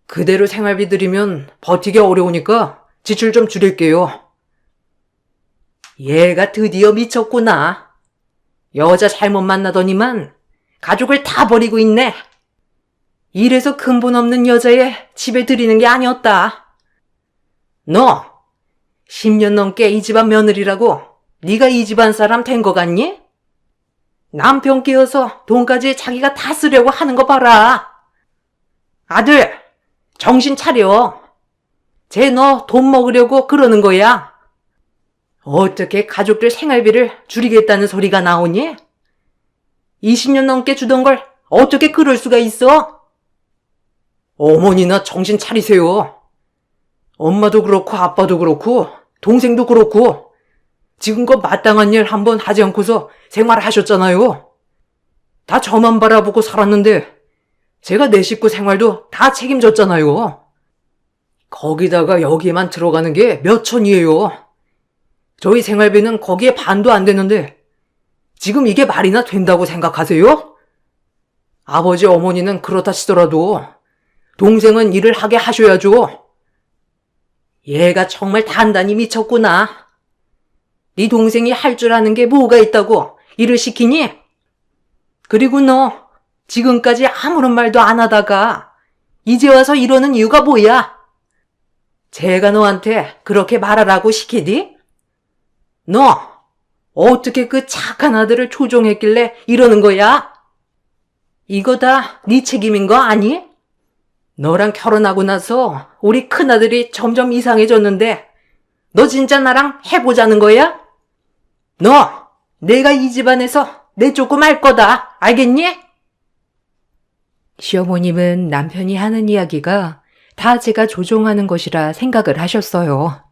그대로 생활비 드리면 버티기 어려우니까 지출 좀 줄일게요. 얘가 드디어 미쳤구나. 여자 잘못 만나더니만 가족을 다 버리고 있네. 이래서 근본 없는 여자애 집에 들이는 게 아니었다. 너 10년 넘게 이 집안 며느리라고 네가 이 집안 사람 된 거 같니? 남편 끼어서 돈까지 자기가 다 쓰려고 하는 거 봐라. 아들, 정신 차려. 쟤 너 돈 먹으려고 그러는 거야. 어떻게 가족들 생활비를 줄이겠다는 소리가 나오니? 20년 넘게 주던 걸 어떻게 그럴 수가 있어? 어머니나 정신 차리세요. 엄마도 그렇고 아빠도 그렇고 동생도 그렇고 지금껏 마땅한 일 한번 하지 않고서 생활하셨잖아요. 다 저만 바라보고 살았는데 제가 내 식구 생활도 다 책임졌잖아요. 거기다가 여기에만 들어가는 게 몇 천이에요. 저희 생활비는 거기에 반도 안 되는데 지금 이게 말이나 된다고 생각하세요? 아버지 어머니는 그렇다 치더라도 동생은 일을 하게 하셔야죠. 얘가 정말 단단히 미쳤구나. 네 동생이 할 줄 아는 게 뭐가 있다고 일을 시키니? 그리고 너 지금까지 아무런 말도 안 하다가 이제 와서 이러는 이유가 뭐야? 제가 너한테 그렇게 말하라고 시키디? 너 어떻게 그 착한 아들을 조종했길래 이러는 거야? 이거 다 네 책임인 거 아니? 너랑 결혼하고 나서 우리 큰아들이 점점 이상해졌는데 너 진짜 나랑 해보자는 거야? 너 내가 이 집안에서 내쫓고 말 거다. 알겠니? 시어머님은 남편이 하는 이야기가 다 제가 조종하는 것이라 생각을 하셨어요.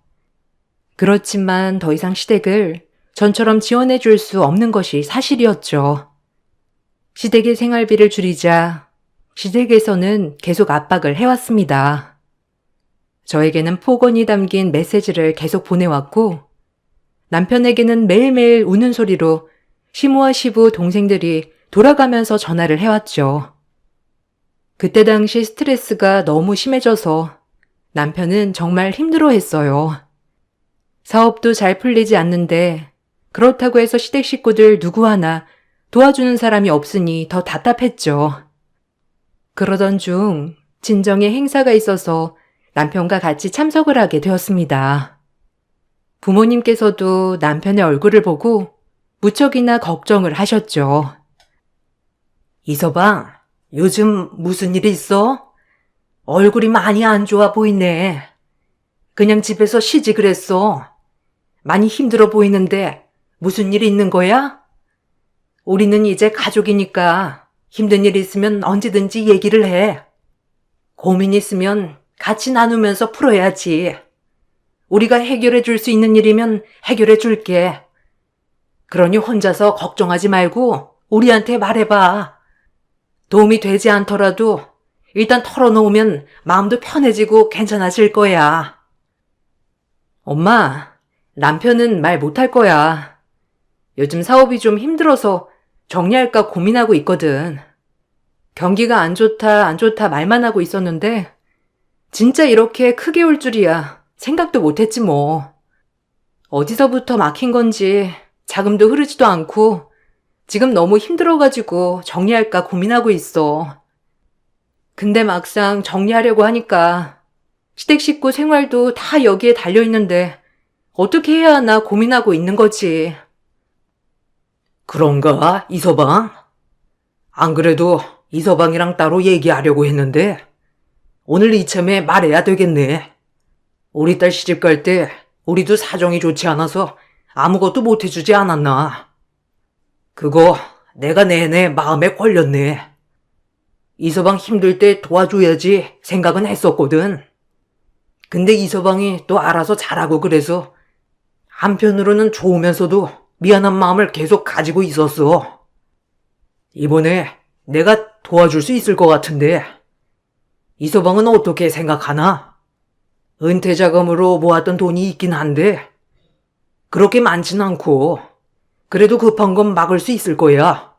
그렇지만 더 이상 시댁을 전처럼 지원해 줄 수 없는 것이 사실이었죠. 시댁의 생활비를 줄이자 시댁에서는 계속 압박을 해왔습니다. 저에게는 폭언이 담긴 메시지를 계속 보내왔고 남편에게는 매일매일 우는 소리로 시모와 시부 동생들이 돌아가면서 전화를 해왔죠. 그때 당시 스트레스가 너무 심해져서 남편은 정말 힘들어했어요. 사업도 잘 풀리지 않는데 그렇다고 해서 시댁 식구들 누구 하나 도와주는 사람이 없으니 더 답답했죠. 그러던 중 친정에 행사가 있어서 남편과 같이 참석을 하게 되었습니다. 부모님께서도 남편의 얼굴을 보고 무척이나 걱정을 하셨죠. 이서방, 요즘 무슨 일 있어? 얼굴이 많이 안 좋아 보이네. 그냥 집에서 쉬지 그랬어. 많이 힘들어 보이는데 무슨 일 있는 거야? 우리는 이제 가족이니까 힘든 일 있으면 언제든지 얘기를 해. 고민 있으면 같이 나누면서 풀어야지. 우리가 해결해 줄 수 있는 일이면 해결해 줄게. 그러니 혼자서 걱정하지 말고 우리한테 말해봐. 도움이 되지 않더라도 일단 털어놓으면 마음도 편해지고 괜찮아질 거야. 엄마, 남편은 말 못할 거야. 요즘 사업이 좀 힘들어서 정리할까 고민하고 있거든. 경기가 안 좋다 말만 하고 있었는데 진짜 이렇게 크게 올 줄이야 생각도 못했지 뭐. 어디서부터 막힌 건지 자금도 흐르지도 않고 지금 너무 힘들어가지고 정리할까 고민하고 있어. 근데 막상 정리하려고 하니까 시댁 식구 생활도 다 여기에 달려있는데 어떻게 해야 하나 고민하고 있는 거지. 그런가, 이서방? 안 그래도 이서방이랑 따로 얘기하려고 했는데 오늘 이참에 말해야 되겠네. 우리 딸 시집 갈 때 우리도 사정이 좋지 않아서 아무것도 못 해주지 않았나. 그거 내가 내내 마음에 걸렸네. 이서방 힘들 때 도와줘야지 생각은 했었거든. 근데 이서방이 또 알아서 잘하고 그래서 한편으로는 좋으면서도 미안한 마음을 계속 가지고 있었어. 이번에 내가 도와줄 수 있을 것 같은데 이서방은 어떻게 생각하나? 은퇴 자금으로 모았던 돈이 있긴 한데 그렇게 많진 않고 그래도 급한 건 막을 수 있을 거야.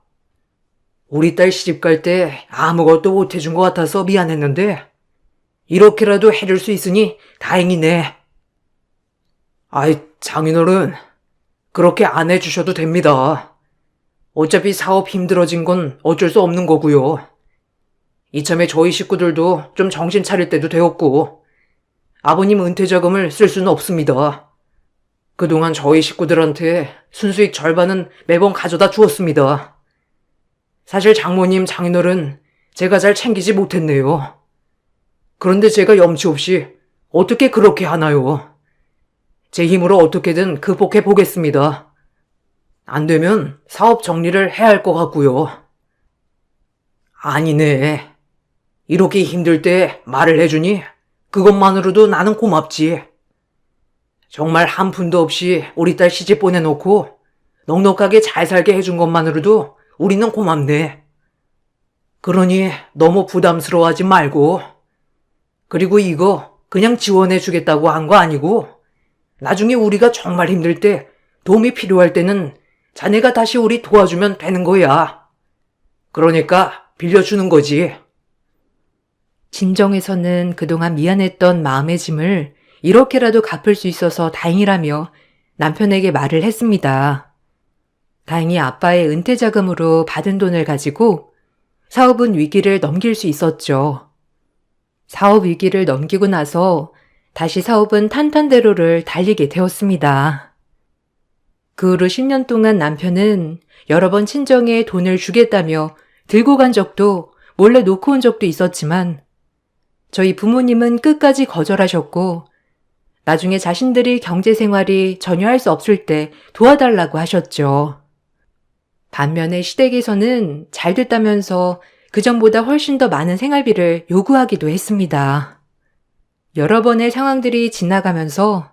우리 딸 시집 갈 때 아무것도 못 해준 것 같아서 미안했는데 이렇게라도 해줄 수 있으니 다행이네. 아이, 장인어른, 그렇게 안 해주셔도 됩니다. 어차피 사업 힘들어진 건 어쩔 수 없는 거고요. 이참에 저희 식구들도 좀 정신 차릴 때도 되었고 아버님 은퇴 자금을 쓸 수는 없습니다. 그동안 저희 식구들한테 순수익 절반은 매번 가져다 주었습니다. 사실 장모님, 장인어른 제가 잘 챙기지 못했네요. 그런데 제가 염치 없이 어떻게 그렇게 하나요? 제 힘으로 어떻게든 극복해 보겠습니다. 안 되면 사업 정리를 해야 할 것 같고요. 아니네. 이렇게 힘들 때 말을 해주니 그것만으로도 나는 고맙지. 정말 한 푼도 없이 우리 딸 시집 보내놓고 넉넉하게 잘 살게 해준 것만으로도 우리는 고맙네. 그러니 너무 부담스러워하지 말고. 그리고 이거 그냥 지원해 주겠다고 한 거 아니고 나중에 우리가 정말 힘들 때 도움이 필요할 때는 자네가 다시 우리 도와주면 되는 거야. 그러니까 빌려주는 거지. 진정에서는 그동안 미안했던 마음의 짐을 이렇게라도 갚을 수 있어서 다행이라며 남편에게 말을 했습니다. 다행히 아빠의 은퇴 자금으로 받은 돈을 가지고 사업은 위기를 넘길 수 있었죠. 사업 위기를 넘기고 나서 다시 사업은 탄탄대로를 달리게 되었습니다. 그 후로 10년 동안 남편은 여러 번 친정에 돈을 주겠다며 들고 간 적도 몰래 놓고 온 적도 있었지만 저희 부모님은 끝까지 거절하셨고 나중에 자신들이 경제생활이 전혀 할 수 없을 때 도와달라고 하셨죠. 반면에 시댁에서는 잘 됐다면서 그전보다 훨씬 더 많은 생활비를 요구하기도 했습니다. 여러 번의 상황들이 지나가면서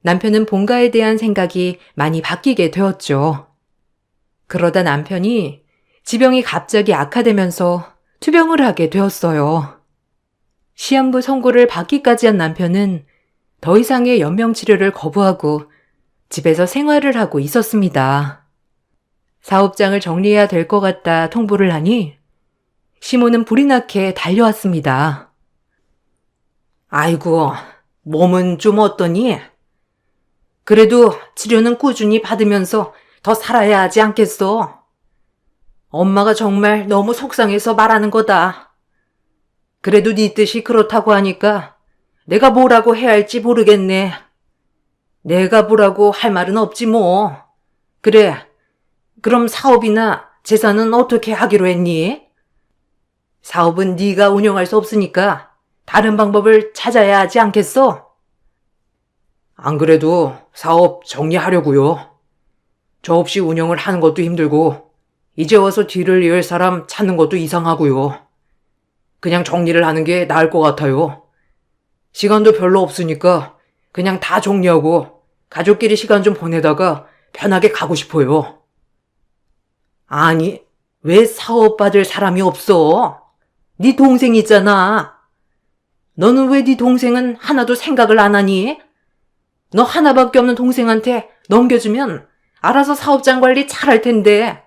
남편은 본가에 대한 생각이 많이 바뀌게 되었죠. 그러다 남편이 지병이 갑자기 악화되면서 투병을 하게 되었어요. 시한부 선고를 받기까지 한 남편은 더 이상의 연명치료를 거부하고 집에서 생활을 하고 있었습니다. 사업장을 정리해야 될 것 같다 통보를 하니 시모는 불이 나게 달려왔습니다. 아이고, 몸은 좀 어떠니? 그래도 치료는 꾸준히 받으면서 더 살아야 하지 않겠어? 엄마가 정말 너무 속상해서 말하는 거다. 그래도 네 뜻이 그렇다고 하니까 내가 뭐라고 해야 할지 모르겠네. 내가 뭐라고 할 말은 없지 뭐. 그래, 그럼 사업이나 재산은 어떻게 하기로 했니? 사업은 네가 운영할 수 없으니까 다른 방법을 찾아야 하지 않겠어? 안 그래도 사업 정리하려고요. 저 없이 운영을 하는 것도 힘들고 이제 와서 뒤를 이을 사람 찾는 것도 이상하고요. 그냥 정리를 하는 게 나을 것 같아요. 시간도 별로 없으니까 그냥 다 정리하고 가족끼리 시간 좀 보내다가 편하게 가고 싶어요. 아니, 왜 사업 받을 사람이 없어? 네 동생 있잖아. 너는 왜 네 동생은 하나도 생각을 안 하니? 너 하나밖에 없는 동생한테 넘겨주면 알아서 사업장 관리 잘할 텐데.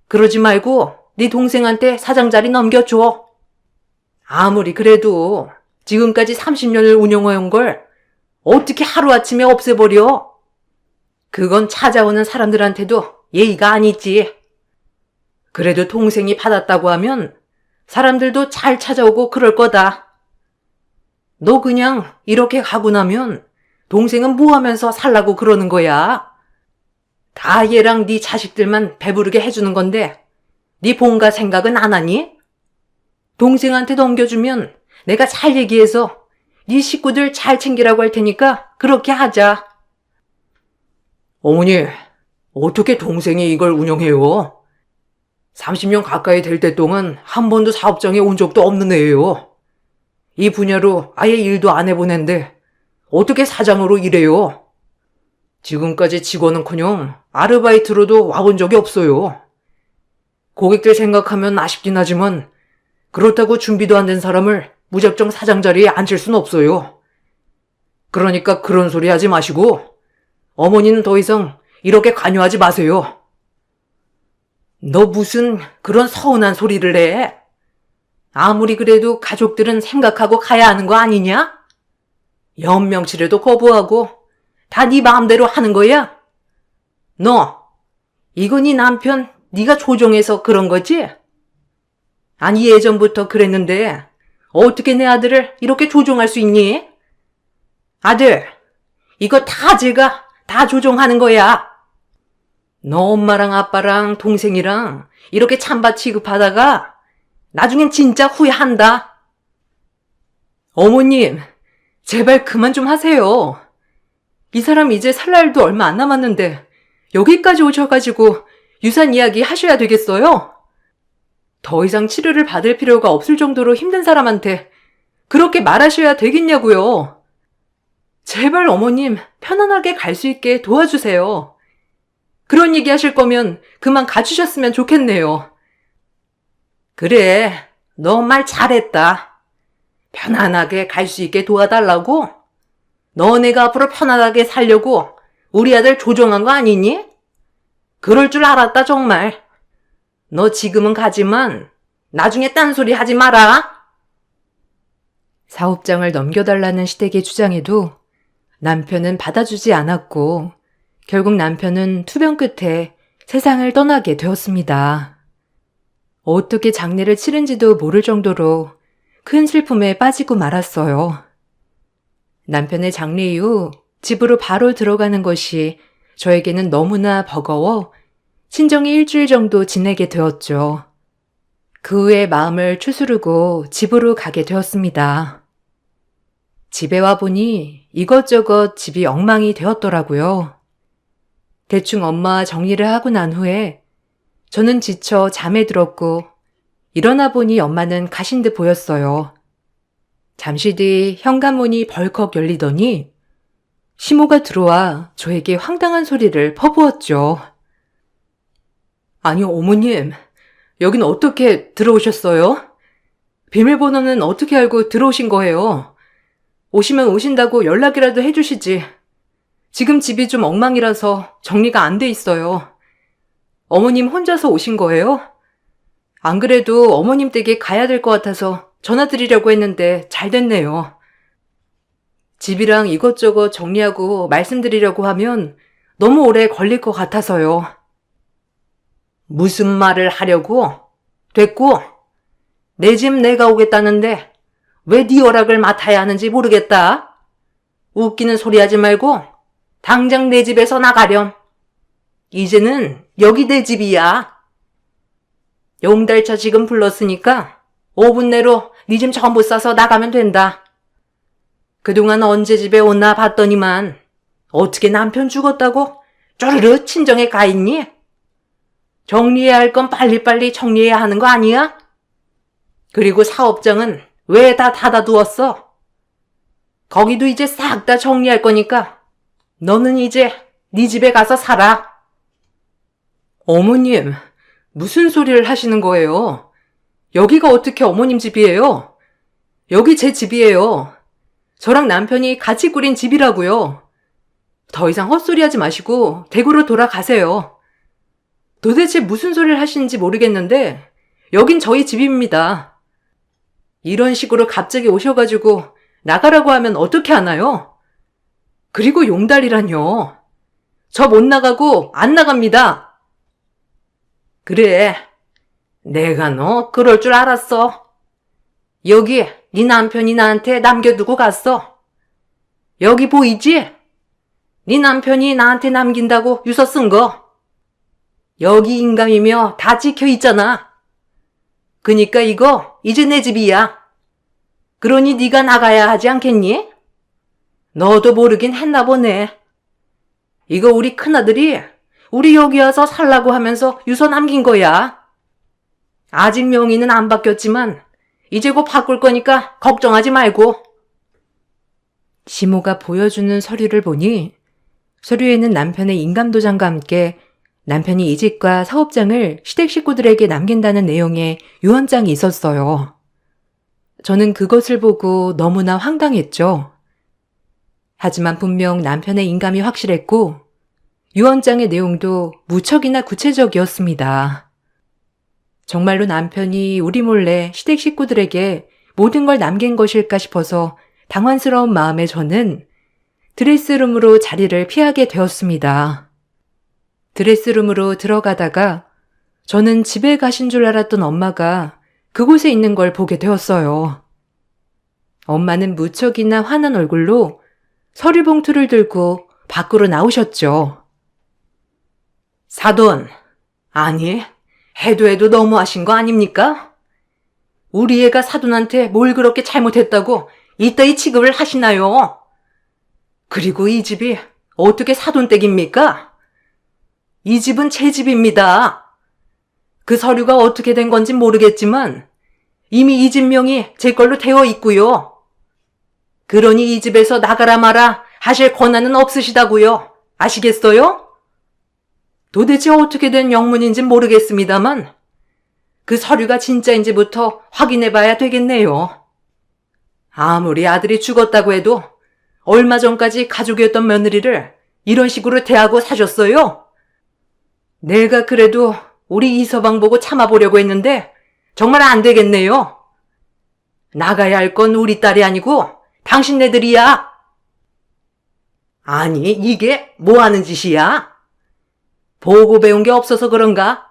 그러지 말고 네 동생한테 사장 자리 넘겨줘. 아무리 그래도 지금까지 30년을 운영해온 걸 어떻게 하루아침에 없애버려? 그건 찾아오는 사람들한테도 예의가 아니지. 그래도 동생이 받았다고 하면 사람들도 잘 찾아오고 그럴 거다. 너 그냥 이렇게 가고 나면 동생은 뭐 하면서 살라고 그러는 거야? 다 얘랑 네 자식들만 배부르게 해주는 건데 네 본가 생각은 안 하니? 동생한테 넘겨주면 내가 잘 얘기해서 네 식구들 잘 챙기라고 할 테니까 그렇게 하자. 어머니, 어떻게 동생이 이걸 운영해요? 30년 가까이 될 때 동안 한 번도 사업장에 온 적도 없는 애예요. 이 분야로 아예 일도 안 해본 앤데 어떻게 사장으로 일해요? 지금까지 직원은커녕 아르바이트로도 와본 적이 없어요. 고객들 생각하면 아쉽긴 하지만 그렇다고 준비도 안 된 사람을 무작정 사장 자리에 앉힐 순 없어요. 그러니까 그런 소리 하지 마시고 어머니는 더 이상 이렇게 관여하지 마세요. 너 무슨 그런 서운한 소리를 해? 아무리 그래도 가족들은 생각하고 가야 하는 거 아니냐? 연명치레도 거부하고 다 네 마음대로 하는 거야? 너, 이거 네 남편 네가 조종해서 그런 거지? 아니 예전부터 그랬는데 어떻게 내 아들을 이렇게 조종할 수 있니? 아들, 이거 다 제가 다 조종하는 거야. 너 엄마랑 아빠랑 동생이랑 이렇게 찬밥 취급하다가 나중엔 진짜 후회한다. 어머님, 제발 그만 좀 하세요. 이 사람 이제 살 날도 얼마 안 남았는데 여기까지 오셔가지고 유산 이야기 하셔야 되겠어요? 더 이상 치료를 받을 필요가 없을 정도로 힘든 사람한테 그렇게 말하셔야 되겠냐고요. 제발 어머님 편안하게 갈 수 있게 도와주세요. 그런 얘기 하실 거면 그만 가주셨으면 좋겠네요. 그래, 너 말 잘했다. 편안하게 갈 수 있게 도와달라고? 너네가 앞으로 편안하게 살려고 우리 아들 조종한 거 아니니? 그럴 줄 알았다 정말. 너 지금은 가지만 나중에 딴소리 하지 마라. 사업장을 넘겨달라는 시댁의 주장에도 남편은 받아주지 않았고 결국 남편은 투병 끝에 세상을 떠나게 되었습니다. 어떻게 장례를 치른지도 모를 정도로 큰 슬픔에 빠지고 말았어요. 남편의 장례 이후 집으로 바로 들어가는 것이 저에게는 너무나 버거워 친정에 일주일 정도 지내게 되었죠. 그 후에 마음을 추스르고 집으로 가게 되었습니다. 집에 와보니 이것저것 집이 엉망이 되었더라고요. 대충 엄마와 정리를 하고 난 후에 저는 지쳐 잠에 들었고 일어나 보니 엄마는 가신 듯 보였어요. 잠시 뒤 현관문이 벌컥 열리더니 시모가 들어와 저에게 황당한 소리를 퍼부었죠. 아니, 어머님, 여긴 어떻게 들어오셨어요? 비밀번호는 어떻게 알고 들어오신 거예요? 오시면 오신다고 연락이라도 해주시지. 지금 집이 좀 엉망이라서 정리가 안 돼 있어요. 어머님 혼자서 오신 거예요? 안 그래도 어머님 댁에 가야 될 것 같아서 전화 드리려고 했는데 잘 됐네요. 집이랑 이것저것 정리하고 말씀드리려고 하면 너무 오래 걸릴 것 같아서요. 무슨 말을 하려고? 됐고, 내 집 내가 오겠다는데 왜 네 허락을 맡아야 하는지 모르겠다. 웃기는 소리 하지 말고 당장 내 집에서 나가렴. 이제는 여기 내 집이야. 용달차 지금 불렀으니까 5분 내로 네 짐 전부 싸서 나가면 된다. 그동안 언제 집에 오나 봤더니만 어떻게 남편 죽었다고 쪼르르 친정에 가 있니? 정리해야 할 건 빨리빨리 정리해야 하는 거 아니야? 그리고 사업장은 왜 다 닫아두었어? 거기도 이제 싹 다 정리할 거니까 너는 이제 네 집에 가서 살아. 어머님, 무슨 소리를 하시는 거예요? 여기가 어떻게 어머님 집이에요? 여기 제 집이에요. 저랑 남편이 같이 꾸린 집이라고요. 더 이상 헛소리 하지 마시고 댁으로 돌아가세요. 도대체 무슨 소리를 하시는지 모르겠는데 여긴 저희 집입니다. 이런 식으로 갑자기 오셔가지고 나가라고 하면 어떻게 하나요? 그리고 용달이란요. 저 못 나가고 안 나갑니다. 그래, 내가 너 그럴 줄 알았어. 여기 네 남편이 나한테 남겨두고 갔어. 여기 보이지? 네 남편이 나한테 남긴다고 유서 쓴 거. 여기 인감이며 다 찍혀 있잖아. 그니까 이거 이제 내 집이야. 그러니 네가 나가야 하지 않겠니? 너도 모르긴 했나 보네. 이거 우리 큰아들이 우리 여기 와서 살라고 하면서 유서 남긴 거야. 아직 명의는 안 바뀌었지만 이제 곧 바꿀 거니까 걱정하지 말고. 시모가 보여주는 서류를 보니 서류에는 남편의 인감도장과 함께 남편이 이 집과 사업장을 시댁 식구들에게 남긴다는 내용의 유언장이 있었어요. 저는 그것을 보고 너무나 황당했죠. 하지만 분명 남편의 인감이 확실했고 유언장의 내용도 무척이나 구체적이었습니다. 정말로 남편이 우리 몰래 시댁 식구들에게 모든 걸 남긴 것일까 싶어서 당황스러운 마음에 저는 드레스룸으로 자리를 피하게 되었습니다. 드레스룸으로 들어가다가 저는 집에 가신 줄 알았던 엄마가 그곳에 있는 걸 보게 되었어요. 엄마는 무척이나 화난 얼굴로 서류 봉투를 들고 밖으로 나오셨죠. 사돈, 아니, 해도 너무하신 거 아닙니까? 우리 애가 사돈한테 뭘 그렇게 잘못했다고 이따위 취급을 하시나요? 그리고 이 집이 어떻게 사돈 댁입니까? 이 집은 제 집입니다. 그 서류가 어떻게 된 건진 모르겠지만 이미 이 집 명이 제 걸로 되어 있고요. 그러니 이 집에서 나가라 마라 하실 권한은 없으시다고요. 아시겠어요? 도대체 어떻게 된 영문인진 모르겠습니다만 그 서류가 진짜인지부터 확인해 봐야 되겠네요. 아무리 아들이 죽었다고 해도 얼마 전까지 가족이었던 며느리를 이런 식으로 대하고 사셨어요? 내가 그래도 우리 이서방 보고 참아보려고 했는데 정말 안 되겠네요. 나가야 할 건 우리 딸이 아니고 당신네들이야. 아니, 이게 뭐 하는 짓이야? 보고 배운 게 없어서 그런가?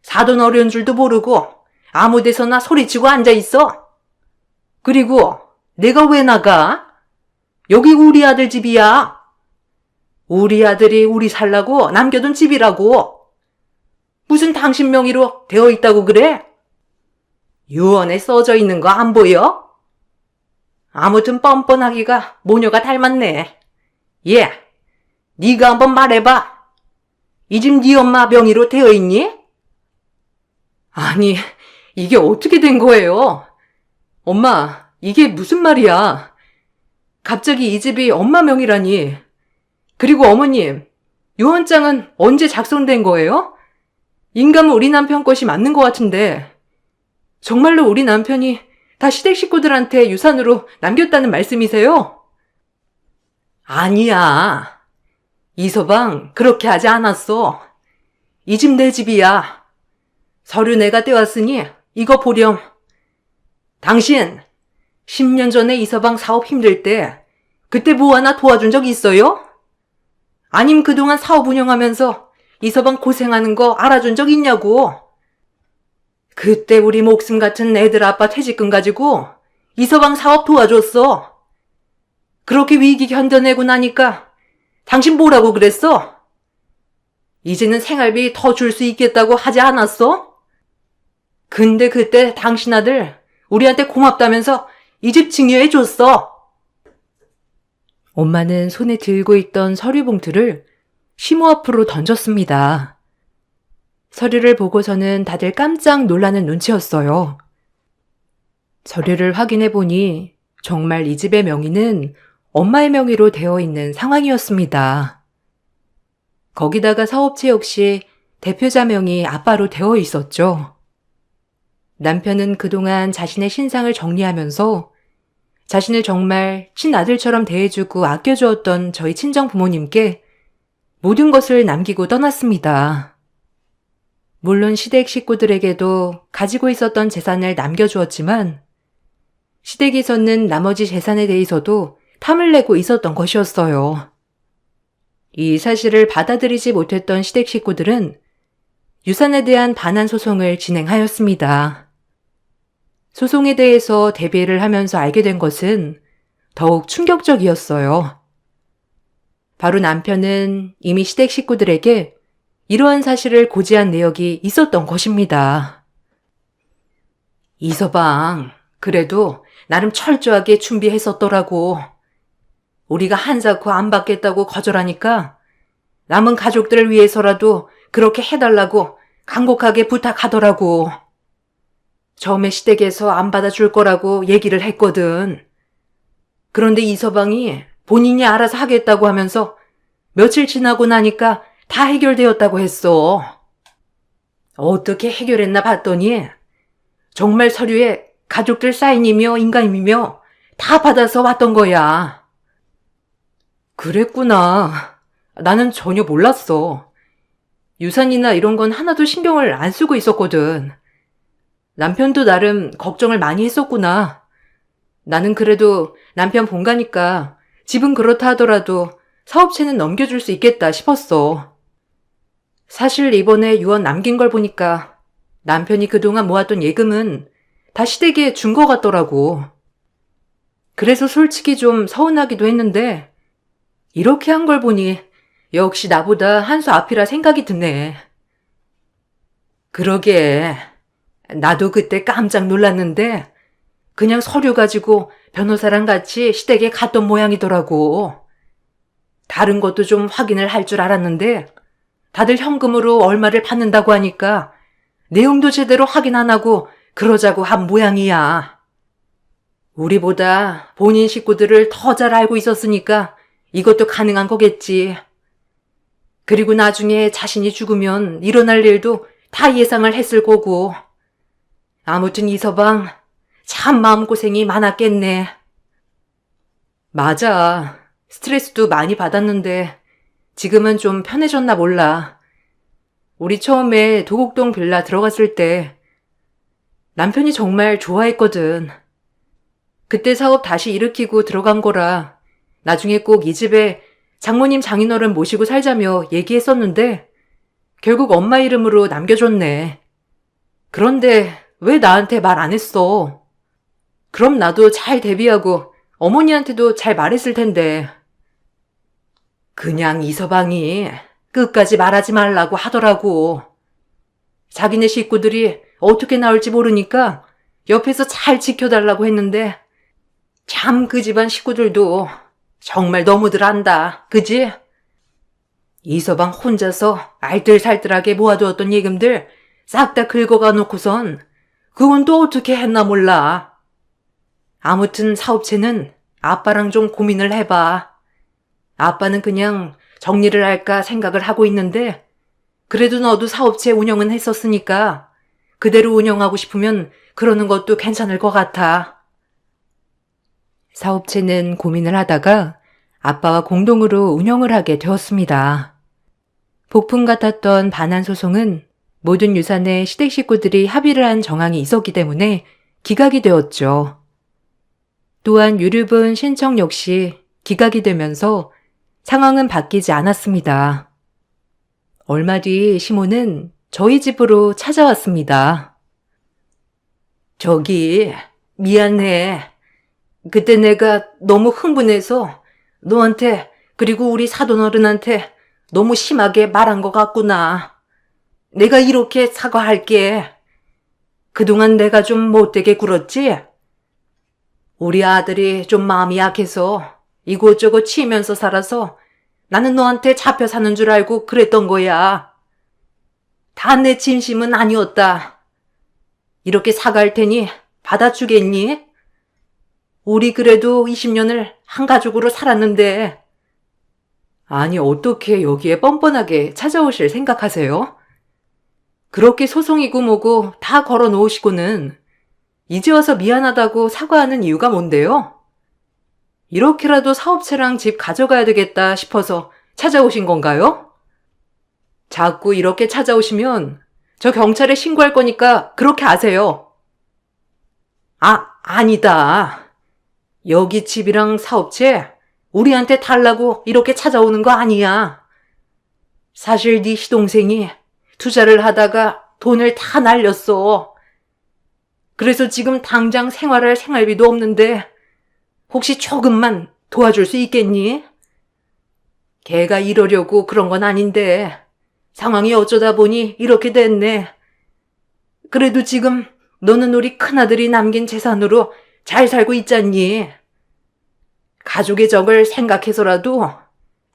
사돈 어려운 줄도 모르고 아무 데서나 소리치고 앉아있어. 그리고 내가 왜 나가? 여기 우리 아들 집이야. 우리 아들이 우리 살라고 남겨둔 집이라고. 무슨 당신 명의로 되어 있다고 그래? 유언에 써져 있는 거 안 보여? 아무튼 뻔뻔하기가 모녀가 닮았네. 예, 네가 한번 말해봐. 이 집 네 엄마 명의로 되어 있니? 아니, 이게 어떻게 된 거예요? 엄마, 이게 무슨 말이야? 갑자기 이 집이 엄마 명의라니. 그리고 어머님, 유언장은 언제 작성된 거예요? 인감은 우리 남편 것이 맞는 것 같은데 정말로 우리 남편이 다 시댁 식구들한테 유산으로 남겼다는 말씀이세요? 아니야. 이서방 그렇게 하지 않았어. 이 집 내 집이야. 서류 내가 떼왔으니 이거 보렴. 당신 10년 전에 이서방 사업 힘들 때 그때 뭐 하나 도와준 적 있어요? 아님 그동안 사업 운영하면서 이서방 고생하는 거 알아준 적 있냐고. 그때 우리 목숨 같은 애들 아빠 퇴직금 가지고 이서방 사업 도와줬어. 그렇게 위기 견뎌내고 나니까 당신 뭐라고 그랬어? 이제는 생활비 더 줄 수 있겠다고 하지 않았어? 근데 그때 당신 아들 우리한테 고맙다면서 이 집 증여해줬어. 엄마는 손에 들고 있던 서류 봉투를 시모 앞으로 던졌습니다. 서류를 보고서는 다들 깜짝 놀라는 눈치였어요. 서류를 확인해 보니 정말 이 집의 명의는 엄마의 명의로 되어 있는 상황이었습니다. 거기다가 사업체 역시 대표자 명의 아빠로 되어 있었죠. 남편은 그동안 자신의 신상을 정리하면서 자신을 정말 친아들처럼 대해주고 아껴주었던 저희 친정 부모님께 모든 것을 남기고 떠났습니다. 물론 시댁 식구들에게도 가지고 있었던 재산을 남겨주었지만 시댁에서는 나머지 재산에 대해서도 탐을 내고 있었던 것이었어요. 이 사실을 받아들이지 못했던 시댁 식구들은 유산에 대한 반환 소송을 진행하였습니다. 소송에 대해서 대비를 하면서 알게 된 것은 더욱 충격적이었어요. 바로 남편은 이미 시댁 식구들에게 이러한 사실을 고지한 내역이 있었던 것입니다. 이서방, 그래도 나름 철저하게 준비했었더라고. 우리가 한사코 안 받겠다고 거절하니까 남은 가족들을 위해서라도 그렇게 해달라고 간곡하게 부탁하더라고. 처음에 시댁에서 안 받아줄 거라고 얘기를 했거든. 그런데 이서방이 본인이 알아서 하겠다고 하면서 며칠 지나고 나니까 다 해결되었다고 했어. 어떻게 해결했나 봤더니 정말 서류에 가족들 사인이며 인감이며 다 받아서 왔던 거야. 그랬구나. 나는 전혀 몰랐어. 유산이나 이런 건 하나도 신경을 안 쓰고 있었거든. 남편도 나름 걱정을 많이 했었구나. 나는 그래도 남편 본가니까 집은 그렇다 하더라도 사업체는 넘겨줄 수 있겠다 싶었어. 사실 이번에 유언 남긴 걸 보니까 남편이 그동안 모았던 예금은 다 시댁에 준 것 같더라고. 그래서 솔직히 좀 서운하기도 했는데 이렇게 한 걸 보니 역시 나보다 한 수 앞이라 생각이 드네. 그러게. 나도 그때 깜짝 놀랐는데 그냥 서류 가지고 변호사랑 같이 시댁에 갔던 모양이더라고. 다른 것도 좀 확인을 할 줄 알았는데 다들 현금으로 얼마를 받는다고 하니까 내용도 제대로 확인 안 하고 그러자고 한 모양이야. 우리보다 본인 식구들을 더 잘 알고 있었으니까 이것도 가능한 거겠지. 그리고 나중에 자신이 죽으면 일어날 일도 다 예상을 했을 거고. 아무튼 이서방 참 마음고생이 많았겠네. 맞아. 스트레스도 많이 받았는데 지금은 좀 편해졌나 몰라. 우리 처음에 도곡동 빌라 들어갔을 때 남편이 정말 좋아했거든. 그때 사업 다시 일으키고 들어간 거라 나중에 꼭 이 집에 장모님 장인어른 모시고 살자며 얘기했었는데 결국 엄마 이름으로 남겨줬네. 그런데 왜 나한테 말 안 했어? 그럼 나도 잘 대비하고 어머니한테도 잘 말했을 텐데. 그냥 이서방이 끝까지 말하지 말라고 하더라고. 자기네 식구들이 어떻게 나올지 모르니까 옆에서 잘 지켜달라고 했는데 참 그 집안 식구들도 정말 너무들 한다. 그지? 이서방 혼자서 알뜰살뜰하게 모아두었던 예금들 싹 다 긁어가 놓고선 그건 또 어떻게 했나 몰라. 아무튼 사업체는 아빠랑 좀 고민을 해봐. 아빠는 그냥 정리를 할까 생각을 하고 있는데 그래도 너도 사업체 운영은 했었으니까 그대로 운영하고 싶으면 그러는 것도 괜찮을 것 같아. 사업체는 고민을 하다가 아빠와 공동으로 운영을 하게 되었습니다. 폭풍 같았던 반환 소송은 모든 유산의 시댁 식구들이 합의를 한 정황이 있었기 때문에 기각이 되었죠. 또한 유류분 신청 역시 기각이 되면서 상황은 바뀌지 않았습니다. 얼마 뒤 시모는 저희 집으로 찾아왔습니다. 저기, 미안해. 그때 내가 너무 흥분해서 너한테 그리고 우리 사돈어른한테 너무 심하게 말한 것 같구나. 내가 이렇게 사과할게. 그동안 내가 좀 못되게 굴었지? 우리 아들이 좀 마음이 약해서 이곳저곳 치이면서 살아서 나는 너한테 잡혀 사는 줄 알고 그랬던 거야. 다 내 진심은 아니었다. 이렇게 사과할 테니 받아주겠니? 우리 그래도 20년을 한 가족으로 살았는데. 아니, 어떻게 여기에 뻔뻔하게 찾아오실 생각하세요? 그렇게 소송이고 뭐고 다 걸어 놓으시고는 이제 와서 미안하다고 사과하는 이유가 뭔데요? 이렇게라도 사업체랑 집 가져가야 되겠다 싶어서 찾아오신 건가요? 자꾸 이렇게 찾아오시면 저 경찰에 신고할 거니까 그렇게 아세요. 아니다. 여기 집이랑 사업체 우리한테 달라고 이렇게 찾아오는 거 아니야. 사실 네 시동생이 투자를 하다가 돈을 다 날렸어. 그래서 지금 당장 생활할 생활비도 없는데 혹시 조금만 도와줄 수 있겠니? 걔가 이러려고 그런 건 아닌데 상황이 어쩌다 보니 이렇게 됐네. 그래도 지금 너는 우리 큰아들이 남긴 재산으로 잘 살고 있잖니. 가족의 적을 생각해서라도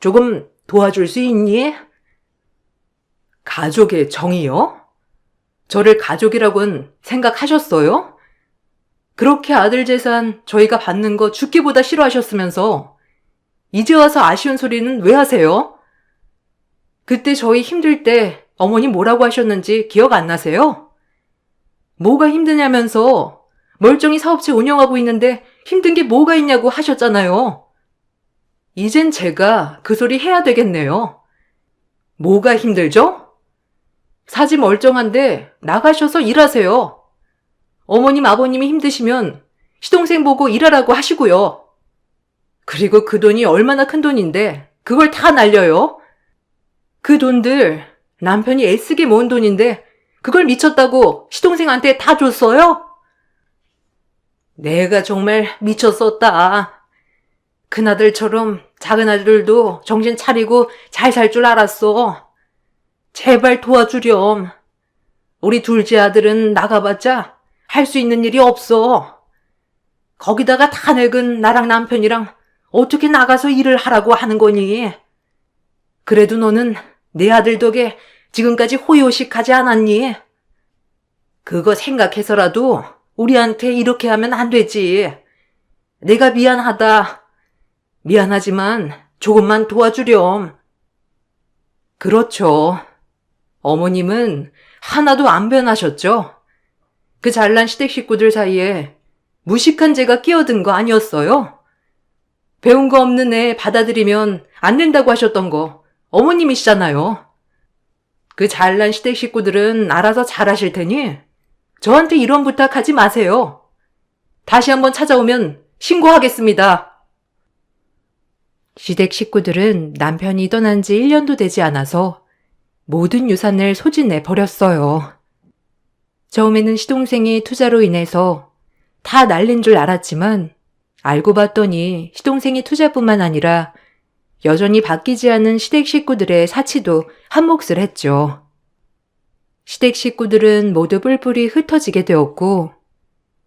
조금 도와줄 수 있니? 가족의 정이요? 저를 가족이라고는 생각하셨어요? 그렇게 아들 재산 저희가 받는 거 죽기보다 싫어하셨으면서 이제 와서 아쉬운 소리는 왜 하세요? 그때 저희 힘들 때 어머니 뭐라고 하셨는지 기억 안 나세요? 뭐가 힘드냐면서 멀쩡히 사업체 운영하고 있는데 힘든 게 뭐가 있냐고 하셨잖아요. 이젠 제가 그 소리 해야 되겠네요. 뭐가 힘들죠? 사지 멀쩡한데 나가셔서 일하세요. 어머님, 아버님이 힘드시면 시동생 보고 일하라고 하시고요. 그리고 그 돈이 얼마나 큰 돈인데 그걸 다 날려요? 그 돈들 남편이 애쓰게 모은 돈인데 그걸 미쳤다고 시동생한테 다 줬어요? 내가 정말 미쳤었다. 큰아들처럼 작은아들도 정신 차리고 잘 살 줄 알았어. 제발 도와주렴. 우리 둘째 아들은 나가봤자 할 수 있는 일이 없어. 거기다가 다 늙은 나랑 남편이랑 어떻게 나가서 일을 하라고 하는 거니? 그래도 너는 내 아들 덕에 지금까지 호의호식하지 않았니? 그거 생각해서라도 우리한테 이렇게 하면 안 되지. 내가 미안하다. 미안하지만 조금만 도와주렴. 그렇죠. 어머님은 하나도 안 변하셨죠? 그 잘난 시댁 식구들 사이에 무식한 죄가 끼어든 거 아니었어요? 배운 거 없는 애 받아들이면 안 된다고 하셨던 거 어머님이시잖아요. 그 잘난 시댁 식구들은 알아서 잘하실 테니 저한테 이런 부탁하지 마세요. 다시 한번 찾아오면 신고하겠습니다. 시댁 식구들은 남편이 떠난 지 1년도 되지 않아서 모든 유산을 소진해 버렸어요. 처음에는 시동생이 투자로 인해서 다 날린 줄 알았지만 알고 봤더니 시동생이 투자뿐만 아니라 여전히 바뀌지 않은 시댁 식구들의 사치도 한몫을 했죠. 시댁 식구들은 모두 뿔뿔이 흩어지게 되었고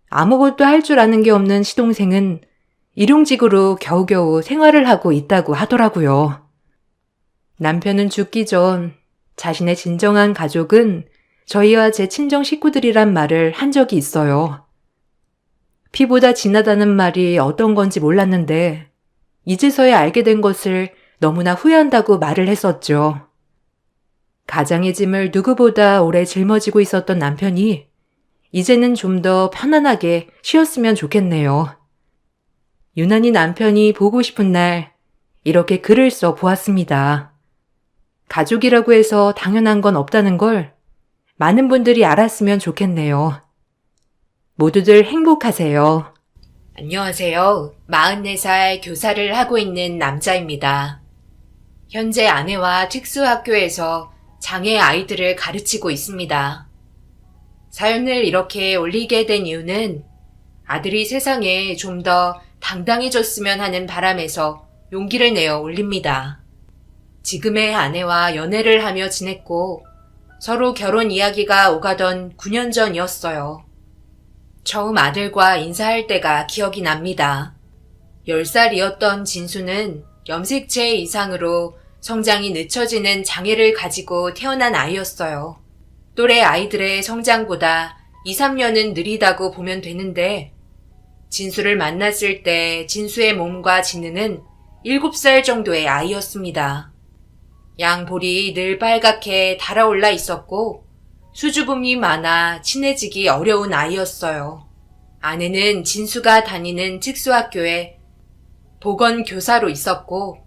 아무것도 할 줄 아는 게 없는 시동생은 일용직으로 겨우겨우 생활을 하고 있다고 하더라고요. 남편은 죽기 전 자신의 진정한 가족은 저희와 제 친정 식구들이란 말을 한 적이 있어요. 피보다 진하다는 말이 어떤 건지 몰랐는데 이제서야 알게 된 것을 너무나 후회한다고 말을 했었죠. 가장의 짐을 누구보다 오래 짊어지고 있었던 남편이 이제는 좀 더 편안하게 쉬었으면 좋겠네요. 유난히 남편이 보고 싶은 날 이렇게 글을 써 보았습니다. 가족이라고 해서 당연한 건 없다는 걸 많은 분들이 알았으면 좋겠네요. 모두들 행복하세요. 안녕하세요. 44살 교사를 하고 있는 남자입니다. 현재 아내와 특수학교에서 장애 아이들을 가르치고 있습니다. 사연을 이렇게 올리게 된 이유는 아들이 세상에 좀 더 당당해졌으면 하는 바람에서 용기를 내어 올립니다. 지금의 아내와 연애를 하며 지냈고 서로 결혼 이야기가 오가던 9년 전이었어요. 처음 아들과 인사할 때가 기억이 납니다. 10살이었던 진수는 염색체 이상으로 성장이 늦춰지는 장애를 가지고 태어난 아이였어요. 또래 아이들의 성장보다 2, 3년은 느리다고 보면 되는데 진수를 만났을 때 진수의 몸과 지능은 7살 정도의 아이였습니다. 양볼이 늘 빨갛게 달아올라 있었고 수줍음이 많아 친해지기 어려운 아이였어요. 아내는 진수가 다니는 특수학교에 보건교사로 있었고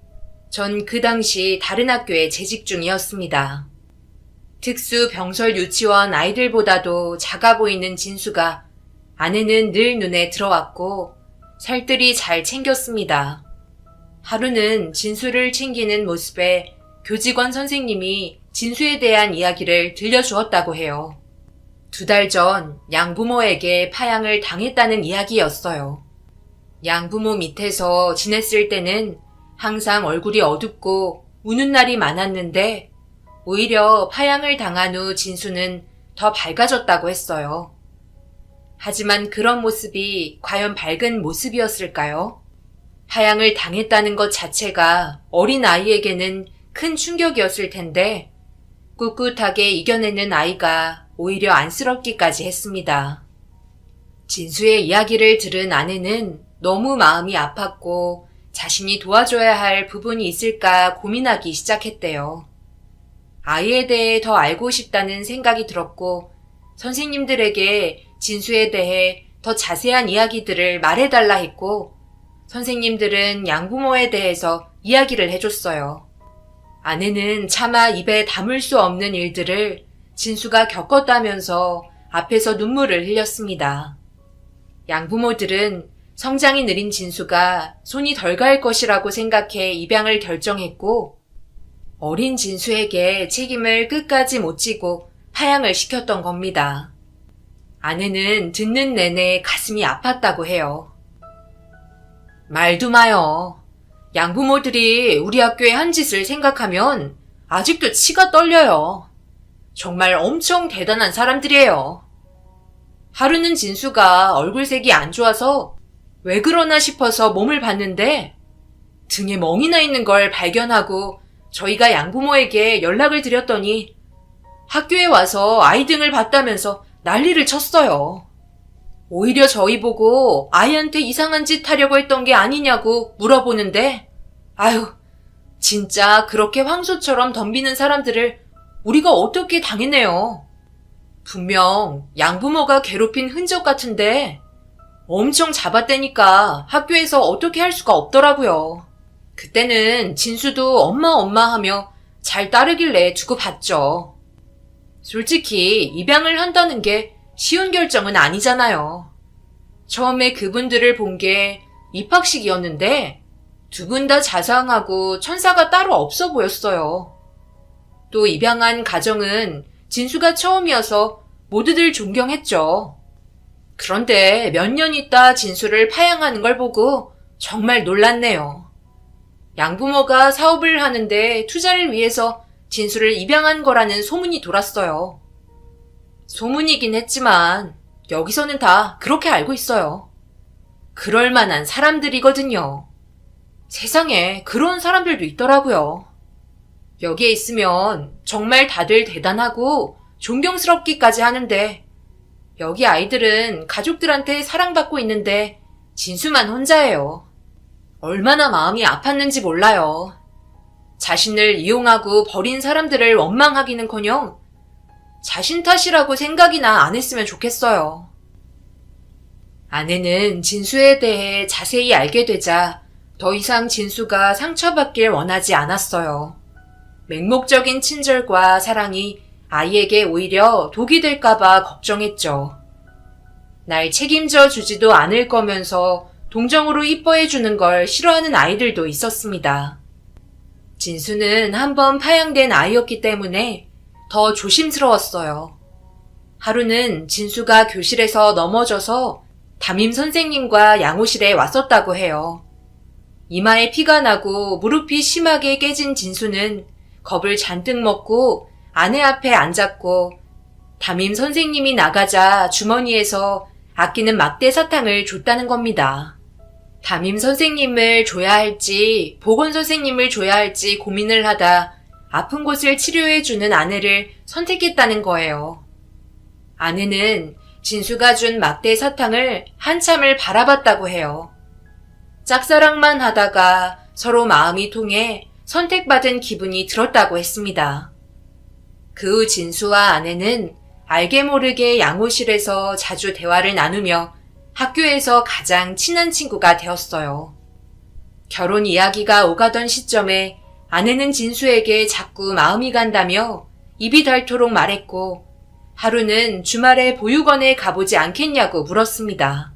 전 그 당시 다른 학교에 재직 중이었습니다. 특수병설 유치원 아이들보다도 작아 보이는 진수가 아내는 늘 눈에 들어왔고 살뜰히 잘 챙겼습니다. 하루는 진수를 챙기는 모습에 교직원 선생님이 진수에 대한 이야기를 들려주었다고 해요. 2달 전 양부모에게 파양을 당했다는 이야기였어요. 양부모 밑에서 지냈을 때는 항상 얼굴이 어둡고 우는 날이 많았는데 오히려 파양을 당한 후 진수는 더 밝아졌다고 했어요. 하지만 그런 모습이 과연 밝은 모습이었을까요? 파양을 당했다는 것 자체가 어린 아이에게는 큰 충격이었을 텐데 꿋꿋하게 이겨내는 아이가 오히려 안쓰럽기까지 했습니다. 진수의 이야기를 들은 아내는 너무 마음이 아팠고 자신이 도와줘야 할 부분이 있을까 고민하기 시작했대요. 아이에 대해 더 알고 싶다는 생각이 들었고 선생님들에게 진수에 대해 더 자세한 이야기들을 말해달라 했고 선생님들은 양부모에 대해서 이야기를 해줬어요. 아내는 차마 입에 담을 수 없는 일들을 진수가 겪었다면서 앞에서 눈물을 흘렸습니다. 양부모들은 성장이 느린 진수가 손이 덜 갈 것이라고 생각해 입양을 결정했고 어린 진수에게 책임을 끝까지 못 지고 파양을 시켰던 겁니다. 아내는 듣는 내내 가슴이 아팠다고 해요. 말도 마요. 양부모들이 우리 학교의 한 짓을 생각하면 아직도 치가 떨려요. 정말 엄청 대단한 사람들이에요. 하루는 진수가 얼굴색이 안 좋아서 왜 그러나 싶어서 몸을 봤는데 등에 멍이 나 있는 걸 발견하고 저희가 양부모에게 연락을 드렸더니 학교에 와서 아이 등을 봤다면서 난리를 쳤어요. 오히려 저희 보고 아이한테 이상한 짓 하려고 했던 게 아니냐고 물어보는데 아유, 진짜 그렇게 황소처럼 덤비는 사람들을 우리가 어떻게 당해내요. 분명 양부모가 괴롭힌 흔적 같은데 엄청 잡아대니까 학교에서 어떻게 할 수가 없더라고요. 그때는 진수도 엄마 하며 잘 따르길래 두고 봤죠. 솔직히 입양을 한다는 게 쉬운 결정은 아니잖아요. 처음에 그분들을 본 게 입학식이었는데 두 분 다 자상하고 천사가 따로 없어 보였어요. 또 입양한 가정은 진수가 처음이어서 모두들 존경했죠. 그런데 몇 년 있다 진수를 파양하는 걸 보고 정말 놀랐네요. 양부모가 사업을 하는데 투자를 위해서 진수를 입양한 거라는 소문이 돌았어요. 소문이긴 했지만 여기서는 다 그렇게 알고 있어요. 그럴 만한 사람들이거든요. 세상에 그런 사람들도 있더라고요. 여기에 있으면 정말 다들 대단하고 존경스럽기까지 하는데 여기 아이들은 가족들한테 사랑받고 있는데 진수만 혼자예요. 얼마나 마음이 아팠는지 몰라요. 자신을 이용하고 버린 사람들을 원망하기는커녕 자신 탓이라고 생각이나 안 했으면 좋겠어요. 아내는 진수에 대해 자세히 알게 되자 더 이상 진수가 상처받길 원하지 않았어요. 맹목적인 친절과 사랑이 아이에게 오히려 독이 될까봐 걱정했죠. 날 책임져 주지도 않을 거면서 동정으로 이뻐해 주는 걸 싫어하는 아이들도 있었습니다. 진수는 한번 파양된 아이였기 때문에 더 조심스러웠어요. 하루는 진수가 교실에서 넘어져서 담임 선생님과 양호실에 왔었다고 해요. 이마에 피가 나고 무릎이 심하게 깨진 진수는 겁을 잔뜩 먹고 아내 앞에 앉았고 담임 선생님이 나가자 주머니에서 아끼는 막대 사탕을 줬다는 겁니다. 담임 선생님을 줘야 할지 보건 선생님을 줘야 할지 고민을 하다 아픈 곳을 치료해주는 아내를 선택했다는 거예요. 아내는 진수가 준 막대 사탕을 한참을 바라봤다고 해요. 짝사랑만 하다가 서로 마음이 통해 선택받은 기분이 들었다고 했습니다. 그 후 진수와 아내는 알게 모르게 양호실에서 자주 대화를 나누며 학교에서 가장 친한 친구가 되었어요. 결혼 이야기가 오가던 시점에 아내는 진수에게 자꾸 마음이 간다며 입이 닳도록 말했고 하루는 주말에 보육원에 가보지 않겠냐고 물었습니다.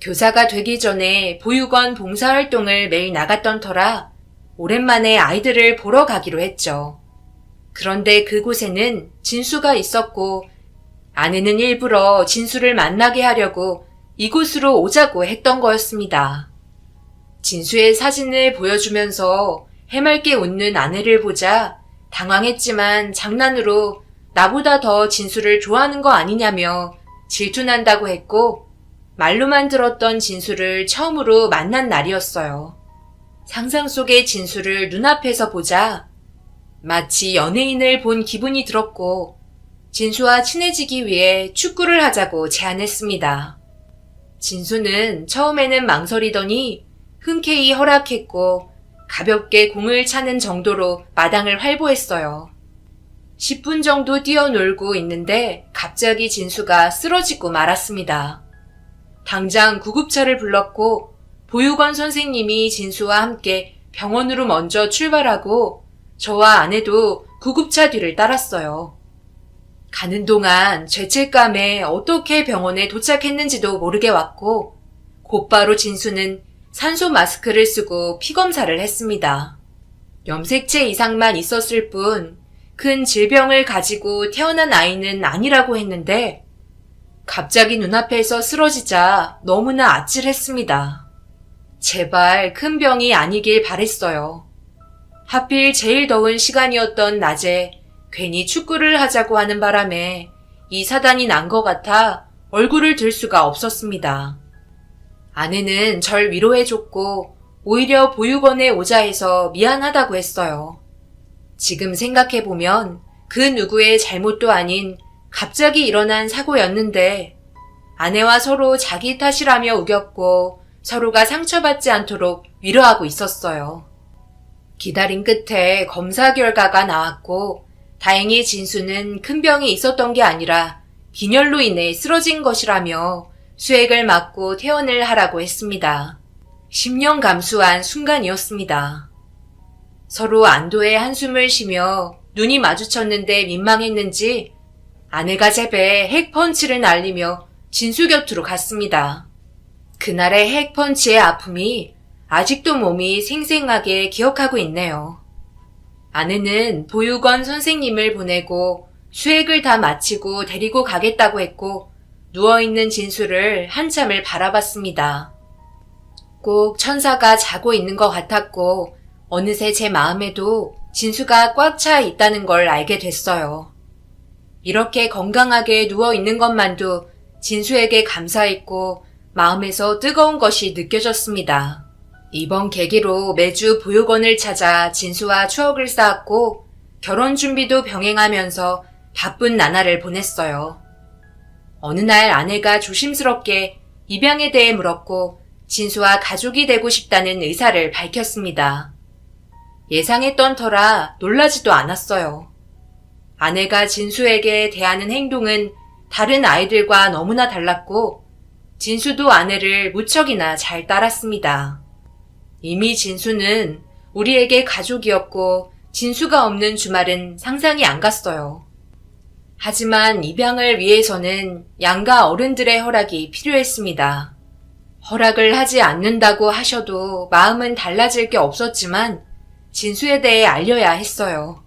교사가 되기 전에 보육원 봉사활동을 매일 나갔던 터라 오랜만에 아이들을 보러 가기로 했죠. 그런데 그곳에는 진수가 있었고 아내는 일부러 진수를 만나게 하려고 이곳으로 오자고 했던 거였습니다. 진수의 사진을 보여주면서 해맑게 웃는 아내를 보자 당황했지만 장난으로 나보다 더 진수를 좋아하는 거 아니냐며 질투난다고 했고 말로만 들었던 진수를 처음으로 만난 날이었어요. 상상 속의 진수를 눈앞에서 보자 마치 연예인을 본 기분이 들었고 진수와 친해지기 위해 축구를 하자고 제안했습니다. 진수는 처음에는 망설이더니 흔쾌히 허락했고 가볍게 공을 차는 정도로 마당을 활보했어요. 10분 정도 뛰어놀고 있는데 갑자기 진수가 쓰러지고 말았습니다. 당장 구급차를 불렀고 보육원 선생님이 진수와 함께 병원으로 먼저 출발하고 저와 아내도 구급차 뒤를 따랐어요. 가는 동안 죄책감에 어떻게 병원에 도착했는지도 모르게 왔고 곧바로 진수는 산소 마스크를 쓰고 피검사를 했습니다. 염색체 이상만 있었을 뿐 큰 질병을 가지고 태어난 아이는 아니라고 했는데 갑자기 눈앞에서 쓰러지자 너무나 아찔했습니다. 제발 큰 병이 아니길 바랬어요. 하필 제일 더운 시간이었던 낮에 괜히 축구를 하자고 하는 바람에 이 사단이 난 것 같아 얼굴을 들 수가 없었습니다. 아내는 절 위로해줬고 오히려 보육원에 오자 해서 미안하다고 했어요. 지금 생각해보면 그 누구의 잘못도 아닌 갑자기 일어난 사고였는데 아내와 서로 자기 탓이라며 우겼고 서로가 상처받지 않도록 위로하고 있었어요. 기다린 끝에 검사 결과가 나왔고 다행히 진수는 큰 병이 있었던 게 아니라 빈혈로 인해 쓰러진 것이라며 수액을 맞고 퇴원을 하라고 했습니다. 10년 감수한 순간이었습니다. 서로 안도의 한숨을 쉬며 눈이 마주쳤는데 민망했는지 아내가 제배에 핵펀치를 날리며 진수 곁으로 갔습니다. 그날의 핵펀치의 아픔이 아직도 몸이 생생하게 기억하고 있네요. 아내는 보육원 선생님을 보내고 수액을 다 마치고 데리고 가겠다고 했고 누워있는 진수를 한참을 바라봤습니다. 꼭 천사가 자고 있는 것 같았고 어느새 제 마음에도 진수가 꽉 차 있다는 걸 알게 됐어요. 이렇게 건강하게 누워있는 것만도 진수에게 감사했고 마음에서 뜨거운 것이 느껴졌습니다. 이번 계기로 매주 보육원을 찾아 진수와 추억을 쌓았고 결혼 준비도 병행하면서 바쁜 나날을 보냈어요. 어느 날 아내가 조심스럽게 입양에 대해 물었고 진수와 가족이 되고 싶다는 의사를 밝혔습니다. 예상했던 터라 놀라지도 않았어요. 아내가 진수에게 대하는 행동은 다른 아이들과 너무나 달랐고 진수도 아내를 무척이나 잘 따랐습니다. 이미 진수는 우리에게 가족이었고 진수가 없는 주말은 상상이 안 갔어요. 하지만 입양을 위해서는 양가 어른들의 허락이 필요했습니다. 허락을 하지 않는다고 하셔도 마음은 달라질 게 없었지만 진수에 대해 알려야 했어요.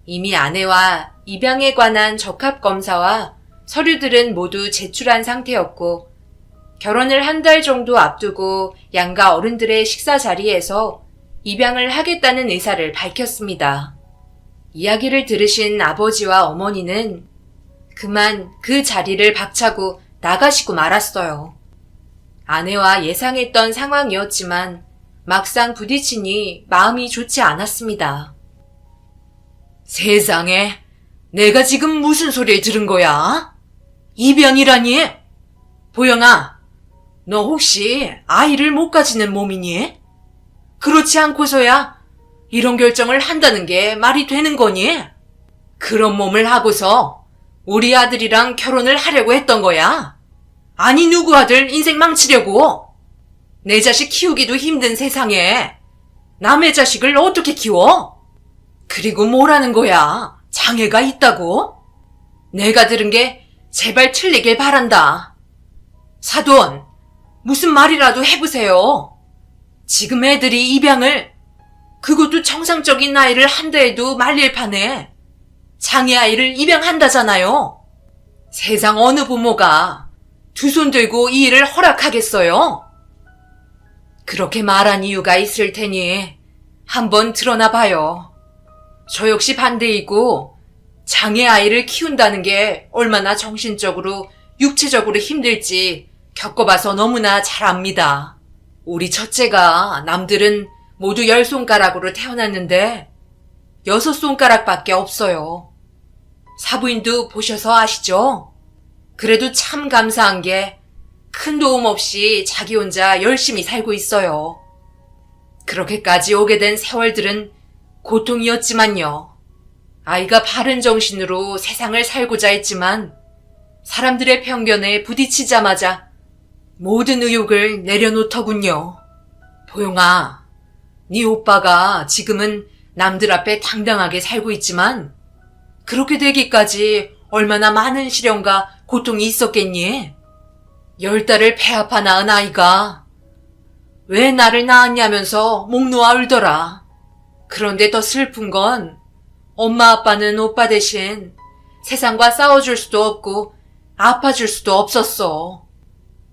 이미 아내와 입양에 관한 적합검사와 서류들은 모두 제출한 상태였고 결혼을 한 달 정도 앞두고 양가 어른들의 식사 자리에서 입양을 하겠다는 의사를 밝혔습니다. 이야기를 들으신 아버지와 어머니는 그만 그 자리를 박차고 나가시고 말았어요. 아내와 예상했던 상황이었지만 막상 부딪히니 마음이 좋지 않았습니다. 세상에, 내가 지금 무슨 소리를 들은 거야? 입양이라니? 보영아, 너 혹시 아이를 못 가지는 몸이니? 그렇지 않고서야 이런 결정을 한다는 게 말이 되는 거니? 그런 몸을 하고서 우리 아들이랑 결혼을 하려고 했던 거야? 아니 누구 아들 인생 망치려고? 내 자식 키우기도 힘든 세상에 남의 자식을 어떻게 키워? 그리고 뭐라는 거야? 장애가 있다고? 내가 들은 게 제발 틀리길 바란다. 사돈, 무슨 말이라도 해보세요. 지금 애들이 입양을, 그것도 정상적인 나이를 한다 해도 말릴 판에 장애 아이를 입양한다잖아요. 세상 어느 부모가 두 손 들고 이 일을 허락하겠어요? 그렇게 말한 이유가 있을 테니 한번 드러나 봐요. 저 역시 반대이고 장애 아이를 키운다는 게 얼마나 정신적으로 육체적으로 힘들지 겪어봐서 너무나 잘 압니다. 우리 첫째가 남들은 모두 10손가락으로 태어났는데 6손가락밖에 없어요. 사부인도 보셔서 아시죠? 그래도 참 감사한 게 큰 도움 없이 자기 혼자 열심히 살고 있어요. 그렇게까지 오게 된 세월들은 고통이었지만요. 아이가 바른 정신으로 세상을 살고자 했지만 사람들의 편견에 부딪히자마자 모든 의욕을 내려놓더군요. 보영아, 네 오빠가 지금은 남들 앞에 당당하게 살고 있지만 그렇게 되기까지 얼마나 많은 시련과 고통이 있었겠니? 10달을 배 아파 낳은 아이가 왜 나를 낳았냐면서 목 놓아 울더라. 그런데 더 슬픈 건 엄마 아빠는 오빠 대신 세상과 싸워줄 수도 없고 아파줄 수도 없었어.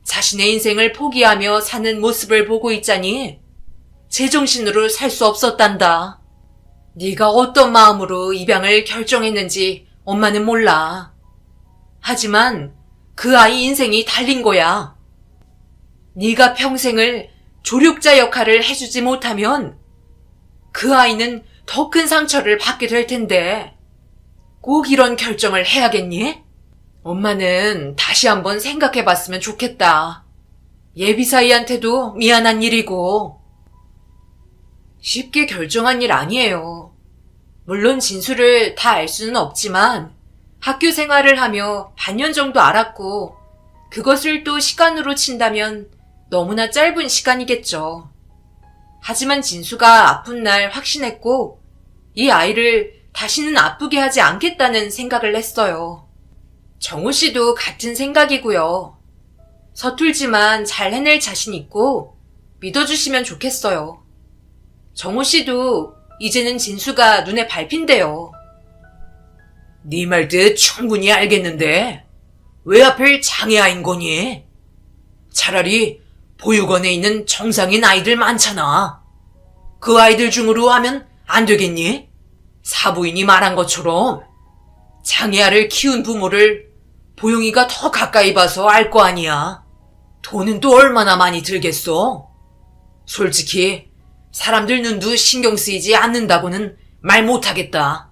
자신의 인생을 포기하며 사는 모습을 보고 있자니 제정신으로 살 수 없었단다. 네가 어떤 마음으로 입양을 결정했는지 엄마는 몰라. 하지만 그 아이 인생이 달린 거야. 네가 평생을 조력자 역할을 해주지 못하면 그 아이는 더 큰 상처를 받게 될 텐데 꼭 이런 결정을 해야겠니? 엄마는 다시 한번 생각해봤으면 좋겠다. 예비사이한테도 미안한 일이고. 쉽게 결정한 일 아니에요. 물론 진수를 다 알 수는 없지만 학교 생활을 하며 반년 정도 알았고 그것을 또 시간으로 친다면 너무나 짧은 시간이겠죠. 하지만 진수가 아픈 날 확신했고 이 아이를 다시는 아프게 하지 않겠다는 생각을 했어요. 정우 씨도 같은 생각이고요. 서툴지만 잘 해낼 자신 있고 믿어주시면 좋겠어요. 정우 씨도 이제는 진수가 눈에 밟힌대요. 네 말 뜻 충분히 알겠는데 왜 하필 장애아인 거니? 차라리 보육원에 있는 정상인 아이들 많잖아. 그 아이들 중으로 하면 안 되겠니? 사부인이 말한 것처럼 장애아를 키운 부모를 보영이가 더 가까이 봐서 알 거 아니야. 돈은 또 얼마나 많이 들겠어? 솔직히 사람들 눈도 신경 쓰이지 않는다고는 말 못하겠다.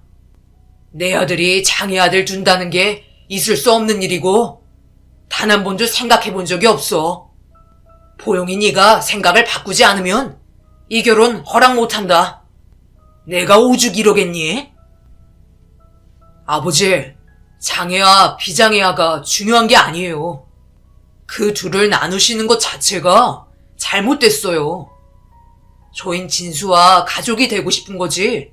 내 아들이 장애 아들 둔다는 게 있을 수 없는 일이고 단 한 번도 생각해 본 적이 없어. 보영이 네가 생각을 바꾸지 않으면 이 결혼 허락 못한다. 내가 오죽 이러겠니? 아버지, 장애아, 비장애아가 중요한 게 아니에요. 그 둘을 나누시는 것 자체가 잘못됐어요. 저흰 진수와 가족이 되고 싶은 거지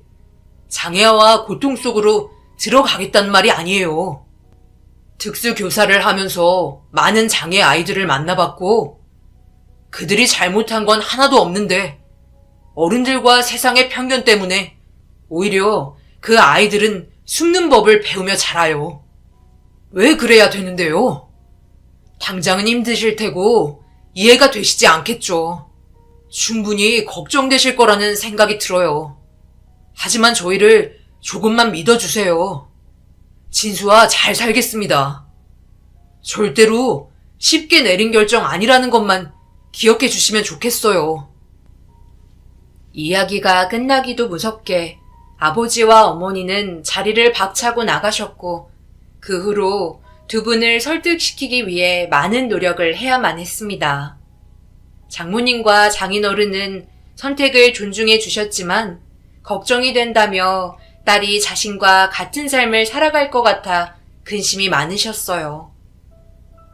장애아와 고통 속으로 들어가겠다는 말이 아니에요. 특수교사를 하면서 많은 장애 아이들을 만나봤고 그들이 잘못한 건 하나도 없는데 어른들과 세상의 편견 때문에 오히려 그 아이들은 숨는 법을 배우며 자라요. 왜 그래야 되는데요? 당장은 힘드실 테고 이해가 되시지 않겠죠. 충분히 걱정되실 거라는 생각이 들어요. 하지만 저희를 조금만 믿어주세요. 진수와 잘 살겠습니다. 절대로 쉽게 내린 결정 아니라는 것만 기억해 주시면 좋겠어요. 이야기가 끝나기도 무섭게 아버지와 어머니는 자리를 박차고 나가셨고 그 후로 두 분을 설득시키기 위해 많은 노력을 해야만 했습니다. 장모님과 장인어른은 선택을 존중해 주셨지만 걱정이 된다며 딸이 자신과 같은 삶을 살아갈 것 같아 근심이 많으셨어요.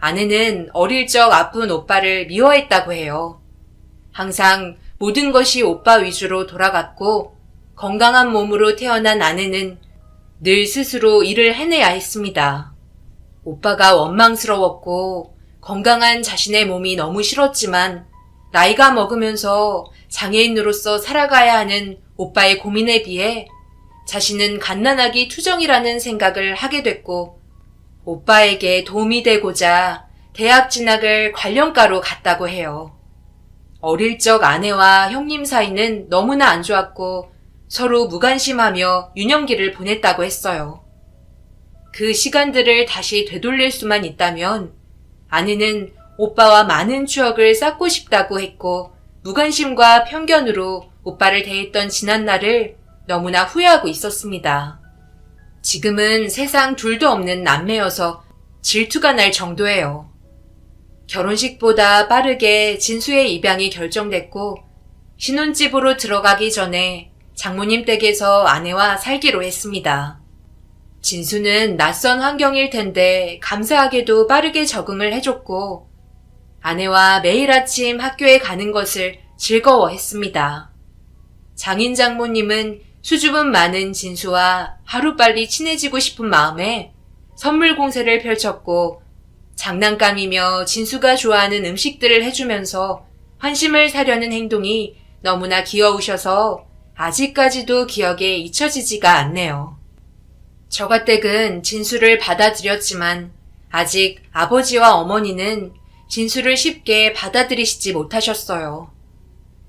아내는 어릴 적 아픈 오빠를 미워했다고 해요. 항상 모든 것이 오빠 위주로 돌아갔고 건강한 몸으로 태어난 아내는 늘 스스로 일을 해내야 했습니다. 오빠가 원망스러웠고 건강한 자신의 몸이 너무 싫었지만 나이가 먹으면서 장애인으로서 살아가야 하는 오빠의 고민에 비해 자신은 갓난아기 투정이라는 생각을 하게 됐고 오빠에게 도움이 되고자 대학 진학을 관련과로 갔다고 해요. 어릴 적 아내와 형님 사이는 너무나 안 좋았고 서로 무관심하며 유년기를 보냈다고 했어요. 그 시간들을 다시 되돌릴 수만 있다면 아내는 오빠와 많은 추억을 쌓고 싶다고 했고 무관심과 편견으로 오빠를 대했던 지난날을 너무나 후회하고 있었습니다. 지금은 세상 둘도 없는 남매여서 질투가 날 정도예요. 결혼식보다 빠르게 진수의 입양이 결정됐고 신혼집으로 들어가기 전에 장모님 댁에서 아내와 살기로 했습니다. 진수는 낯선 환경일 텐데 감사하게도 빠르게 적응을 해줬고 아내와 매일 아침 학교에 가는 것을 즐거워했습니다. 장인 장모님은 수줍음 많은 진수와 하루빨리 친해지고 싶은 마음에 선물 공세를 펼쳤고 장난감이며 진수가 좋아하는 음식들을 해주면서 환심을 사려는 행동이 너무나 귀여우셔서 아직까지도 기억에 잊혀지지가 않네요. 저가댁은 진수를 받아들였지만 아직 아버지와 어머니는 진수를 쉽게 받아들이시지 못하셨어요.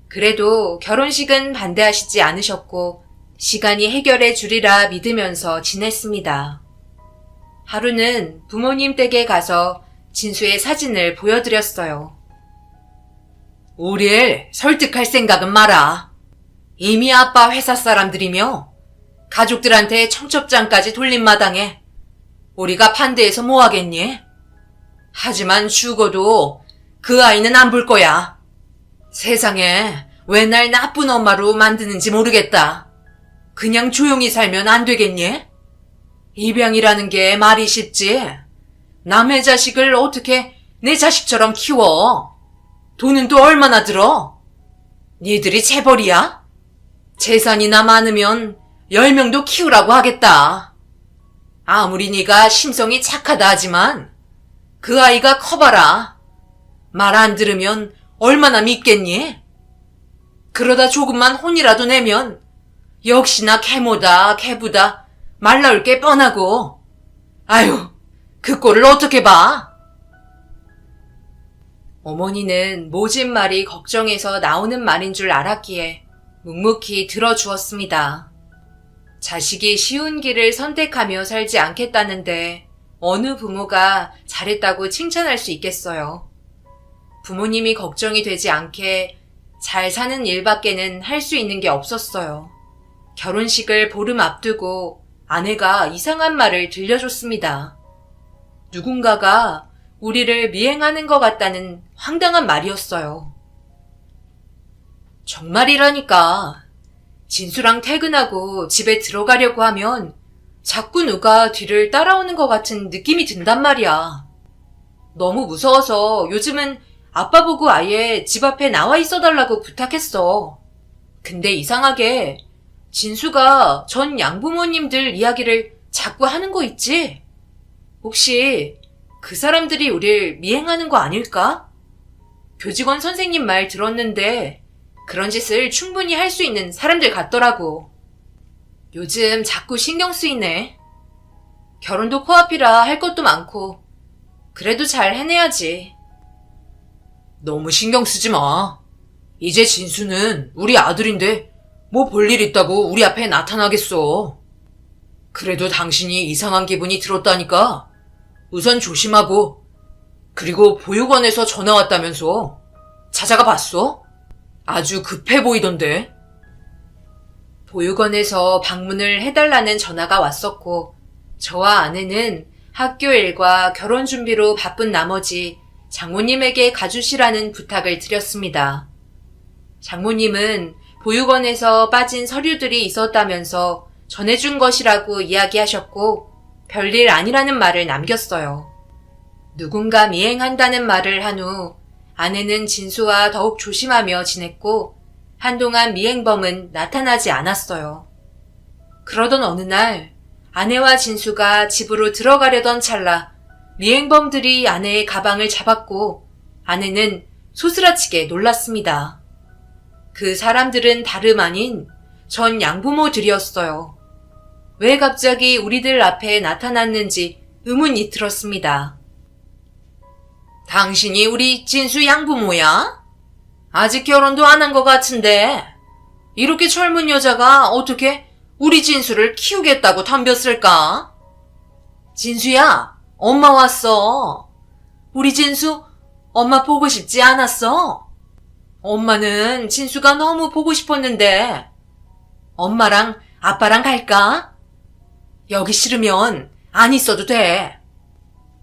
그래도 결혼식은 반대하시지 않으셨고 시간이 해결해 주리라 믿으면서 지냈습니다. 하루는 부모님 댁에 가서 진수의 사진을 보여드렸어요. 우리를 설득할 생각은 마라. 이미 아빠 회사 사람들이며 가족들한테 청첩장까지 돌린 마당에 우리가 반대해서 뭐 하겠니? 하지만 죽어도 그 아이는 안 볼 거야. 세상에 왜 날 나쁜 엄마로 만드는지 모르겠다. 그냥 조용히 살면 안 되겠니? 입양이라는 게 말이 쉽지. 남의 자식을 어떻게 내 자식처럼 키워? 돈은 또 얼마나 들어? 니들이 재벌이야? 재산이나 많으면 10명도 키우라고 하겠다. 아무리 네가 심성이 착하다 하지만 그 아이가 커봐라. 말 안 들으면 얼마나 믿겠니? 그러다 조금만 혼이라도 내면 역시나 개모다 개부다 말 나올 게 뻔하고. 아유, 그 꼴을 어떻게 봐? 어머니는 모진 말이 걱정해서 나오는 말인 줄 알았기에 묵묵히 들어주었습니다. 자식이 쉬운 길을 선택하며 살지 않겠다는데 어느 부모가 잘했다고 칭찬할 수 있겠어요. 부모님이 걱정이 되지 않게 잘 사는 일밖에는 할 수 있는 게 없었어요. 결혼식을 보름 앞두고 아내가 이상한 말을 들려줬습니다. 누군가가 우리를 미행하는 것 같다는 황당한 말이었어요. 정말이라니까. 진수랑 퇴근하고 집에 들어가려고 하면 자꾸 누가 뒤를 따라오는 것 같은 느낌이 든단 말이야. 너무 무서워서 요즘은 아빠 보고 아예 집 앞에 나와 있어달라고 부탁했어. 근데 이상하게 진수가 전 양부모님들 이야기를 자꾸 하는 거 있지? 혹시 그 사람들이 우릴 미행하는 거 아닐까? 교직원 선생님 말 들었는데 그런 짓을 충분히 할 수 있는 사람들 같더라고. 요즘 자꾸 신경 쓰이네. 결혼도 코앞이라 할 것도 많고 그래도 잘 해내야지. 너무 신경 쓰지 마. 이제 진수는 우리 아들인데 뭐 볼일 있다고 우리 앞에 나타나겠어. 그래도 당신이 이상한 기분이 들었다니까 우선 조심하고, 그리고 보육원에서 전화 왔다면서 찾아가 봤어? 아주 급해 보이던데. 보육원에서 방문을 해달라는 전화가 왔었고 저와 아내는 학교 일과 결혼 준비로 바쁜 나머지 장모님에게 가주시라는 부탁을 드렸습니다. 장모님은 보육원에서 빠진 서류들이 있었다면서 전해준 것이라고 이야기하셨고 별일 아니라는 말을 남겼어요. 누군가 미행한다는 말을 한 후 아내는 진수와 더욱 조심하며 지냈고 한동안 미행범은 나타나지 않았어요. 그러던 어느 날 아내와 진수가 집으로 들어가려던 찰나 미행범들이 아내의 가방을 잡았고 아내는 소스라치게 놀랐습니다. 그 사람들은 다름 아닌 전 양부모들이었어요. 왜 갑자기 우리들 앞에 나타났는지 의문이 들었습니다. 당신이 우리 진수 양부모야? 아직 결혼도 안 한 것 같은데 이렇게 젊은 여자가 어떻게 우리 진수를 키우겠다고 덤볐을까? 진수야, 엄마 왔어. 우리 진수 엄마 보고 싶지 않았어? 엄마는 진수가 너무 보고 싶었는데 엄마랑 아빠랑 갈까? 여기 싫으면 안 있어도 돼.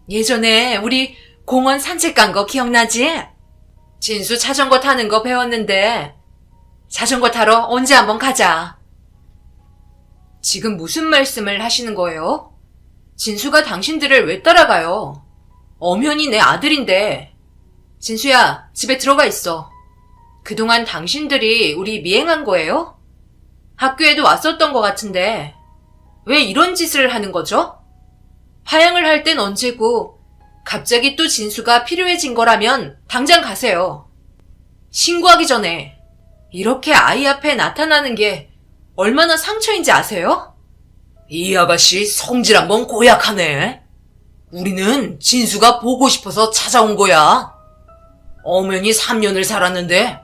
예전에 우리 공원 산책 간 거 기억나지? 진수 자전거 타는 거 배웠는데 자전거 타러 언제 한번 가자. 지금 무슨 말씀을 하시는 거예요? 진수가 당신들을 왜 따라가요? 엄연히 내 아들인데. 진수야, 집에 들어가 있어. 그동안 당신들이 우리 미행한 거예요? 학교에도 왔었던 것 같은데 왜 이런 짓을 하는 거죠? 화양을 할 땐 언제고 갑자기 또 진수가 필요해진 거라면 당장 가세요. 신고하기 전에 이렇게 아이 앞에 나타나는 게 얼마나 상처인지 아세요? 이 아가씨 성질 한번 고약하네. 우리는 진수가 보고 싶어서 찾아온 거야. 엄연히 3년을 살았는데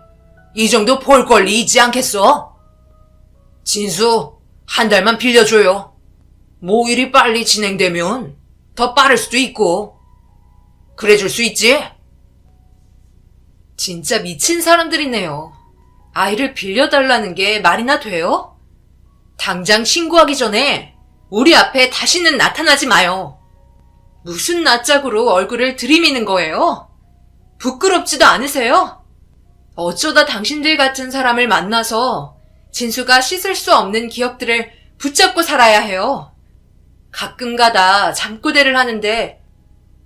이 정도 볼 권리 있지 않겠어? 진수, 한 달만 빌려줘요. 뭐 일이 빨리 진행되면 더 빠를 수도 있고. 그래 줄 수 있지? 진짜 미친 사람들이네요. 아이를 빌려달라는 게 말이나 돼요? 당장 신고하기 전에 우리 앞에 다시는 나타나지 마요. 무슨 낯짝으로 얼굴을 들이미는 거예요? 부끄럽지도 않으세요? 어쩌다 당신들 같은 사람을 만나서 진수가 씻을 수 없는 기억들을 붙잡고 살아야 해요. 가끔가다 잠꼬대를 하는데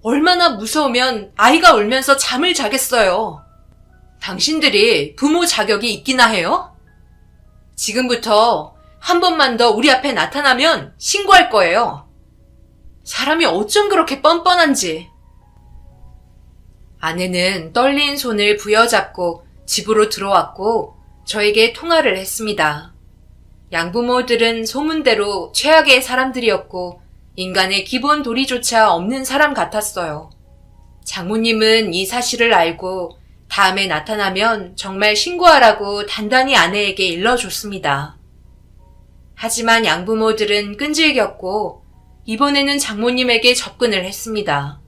얼마나 무서우면 아이가 울면서 잠을 자겠어요. 당신들이 부모 자격이 있기나 해요? 지금부터 한 번만 더 우리 앞에 나타나면 신고할 거예요. 사람이 어쩜 그렇게 뻔뻔한지. 아내는 떨린 손을 부여잡고 집으로 들어왔고 저에게 통화를 했습니다. 양부모들은 소문대로 최악의 사람들이었고 인간의 기본 도리조차 없는 사람 같았어요. 장모님은 이 사실을 알고 다음에 나타나면 정말 신고하라고 단단히 아내에게 일러줬습니다. 하지만 양부모들은 끈질겼고 이번에는 장모님에게 접근을 했습니다.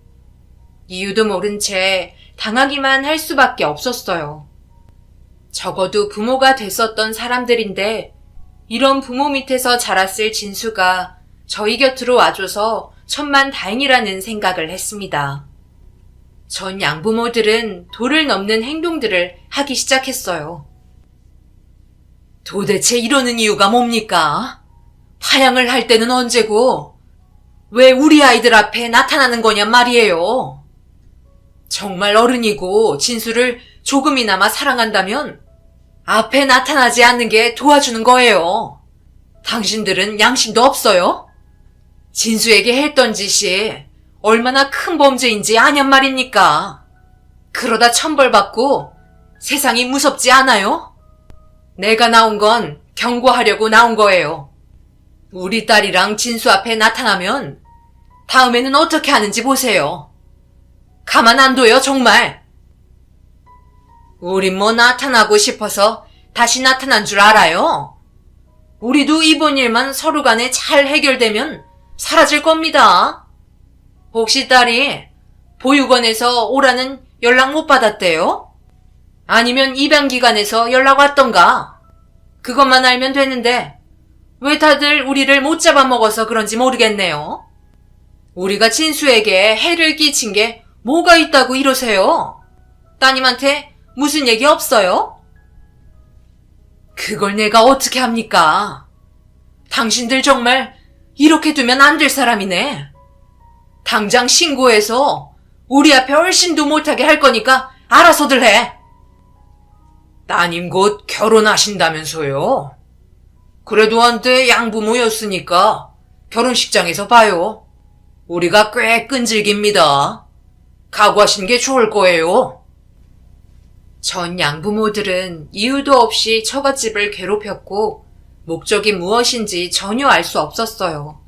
이유도 모른 채 당하기만 할 수밖에 없었어요. 적어도 부모가 됐었던 사람들인데 이런 부모 밑에서 자랐을 진수가 저희 곁으로 와줘서 천만 다행이라는 생각을 했습니다. 전 양부모들은 도를 넘는 행동들을 하기 시작했어요. 도대체 이러는 이유가 뭡니까? 파양을 할 때는 언제고 왜 우리 아이들 앞에 나타나는 거냔 말이에요. 정말 어른이고 진수를 조금이나마 사랑한다면 앞에 나타나지 않는 게 도와주는 거예요. 당신들은 양심도 없어요? 진수에게 했던 짓이 얼마나 큰 범죄인지 아냔 말입니까? 그러다 천벌받고 세상이 무섭지 않아요? 내가 나온 건 경고하려고 나온 거예요. 우리 딸이랑 진수 앞에 나타나면 다음에는 어떻게 하는지 보세요. 가만 안 둬요, 정말. 우린 뭐 나타나고 싶어서 다시 나타난 줄 알아요? 우리도 이번 일만 서로 간에 잘 해결되면 사라질 겁니다. 혹시 딸이 보육원에서 오라는 연락 못 받았대요? 아니면 입양기관에서 연락 왔던가? 그것만 알면 되는데 왜 다들 우리를 못 잡아먹어서 그런지 모르겠네요. 우리가 진수에게 해를 끼친 게 뭐가 있다고 이러세요? 따님한테 무슨 얘기 없어요? 그걸 내가 어떻게 합니까? 당신들 정말 이렇게 두면 안 될 사람이네. 당장 신고해서 우리 앞에 얼씬도 못하게 할 거니까 알아서들 해. 따님 곧 결혼하신다면서요? 그래도 한때 양부모였으니까 결혼식장에서 봐요. 우리가 꽤 끈질깁니다. 각오하신 게 좋을 거예요. 전 양부모들은 이유도 없이 처갓집을 괴롭혔고 목적이 무엇인지 전혀 알 수 없었어요.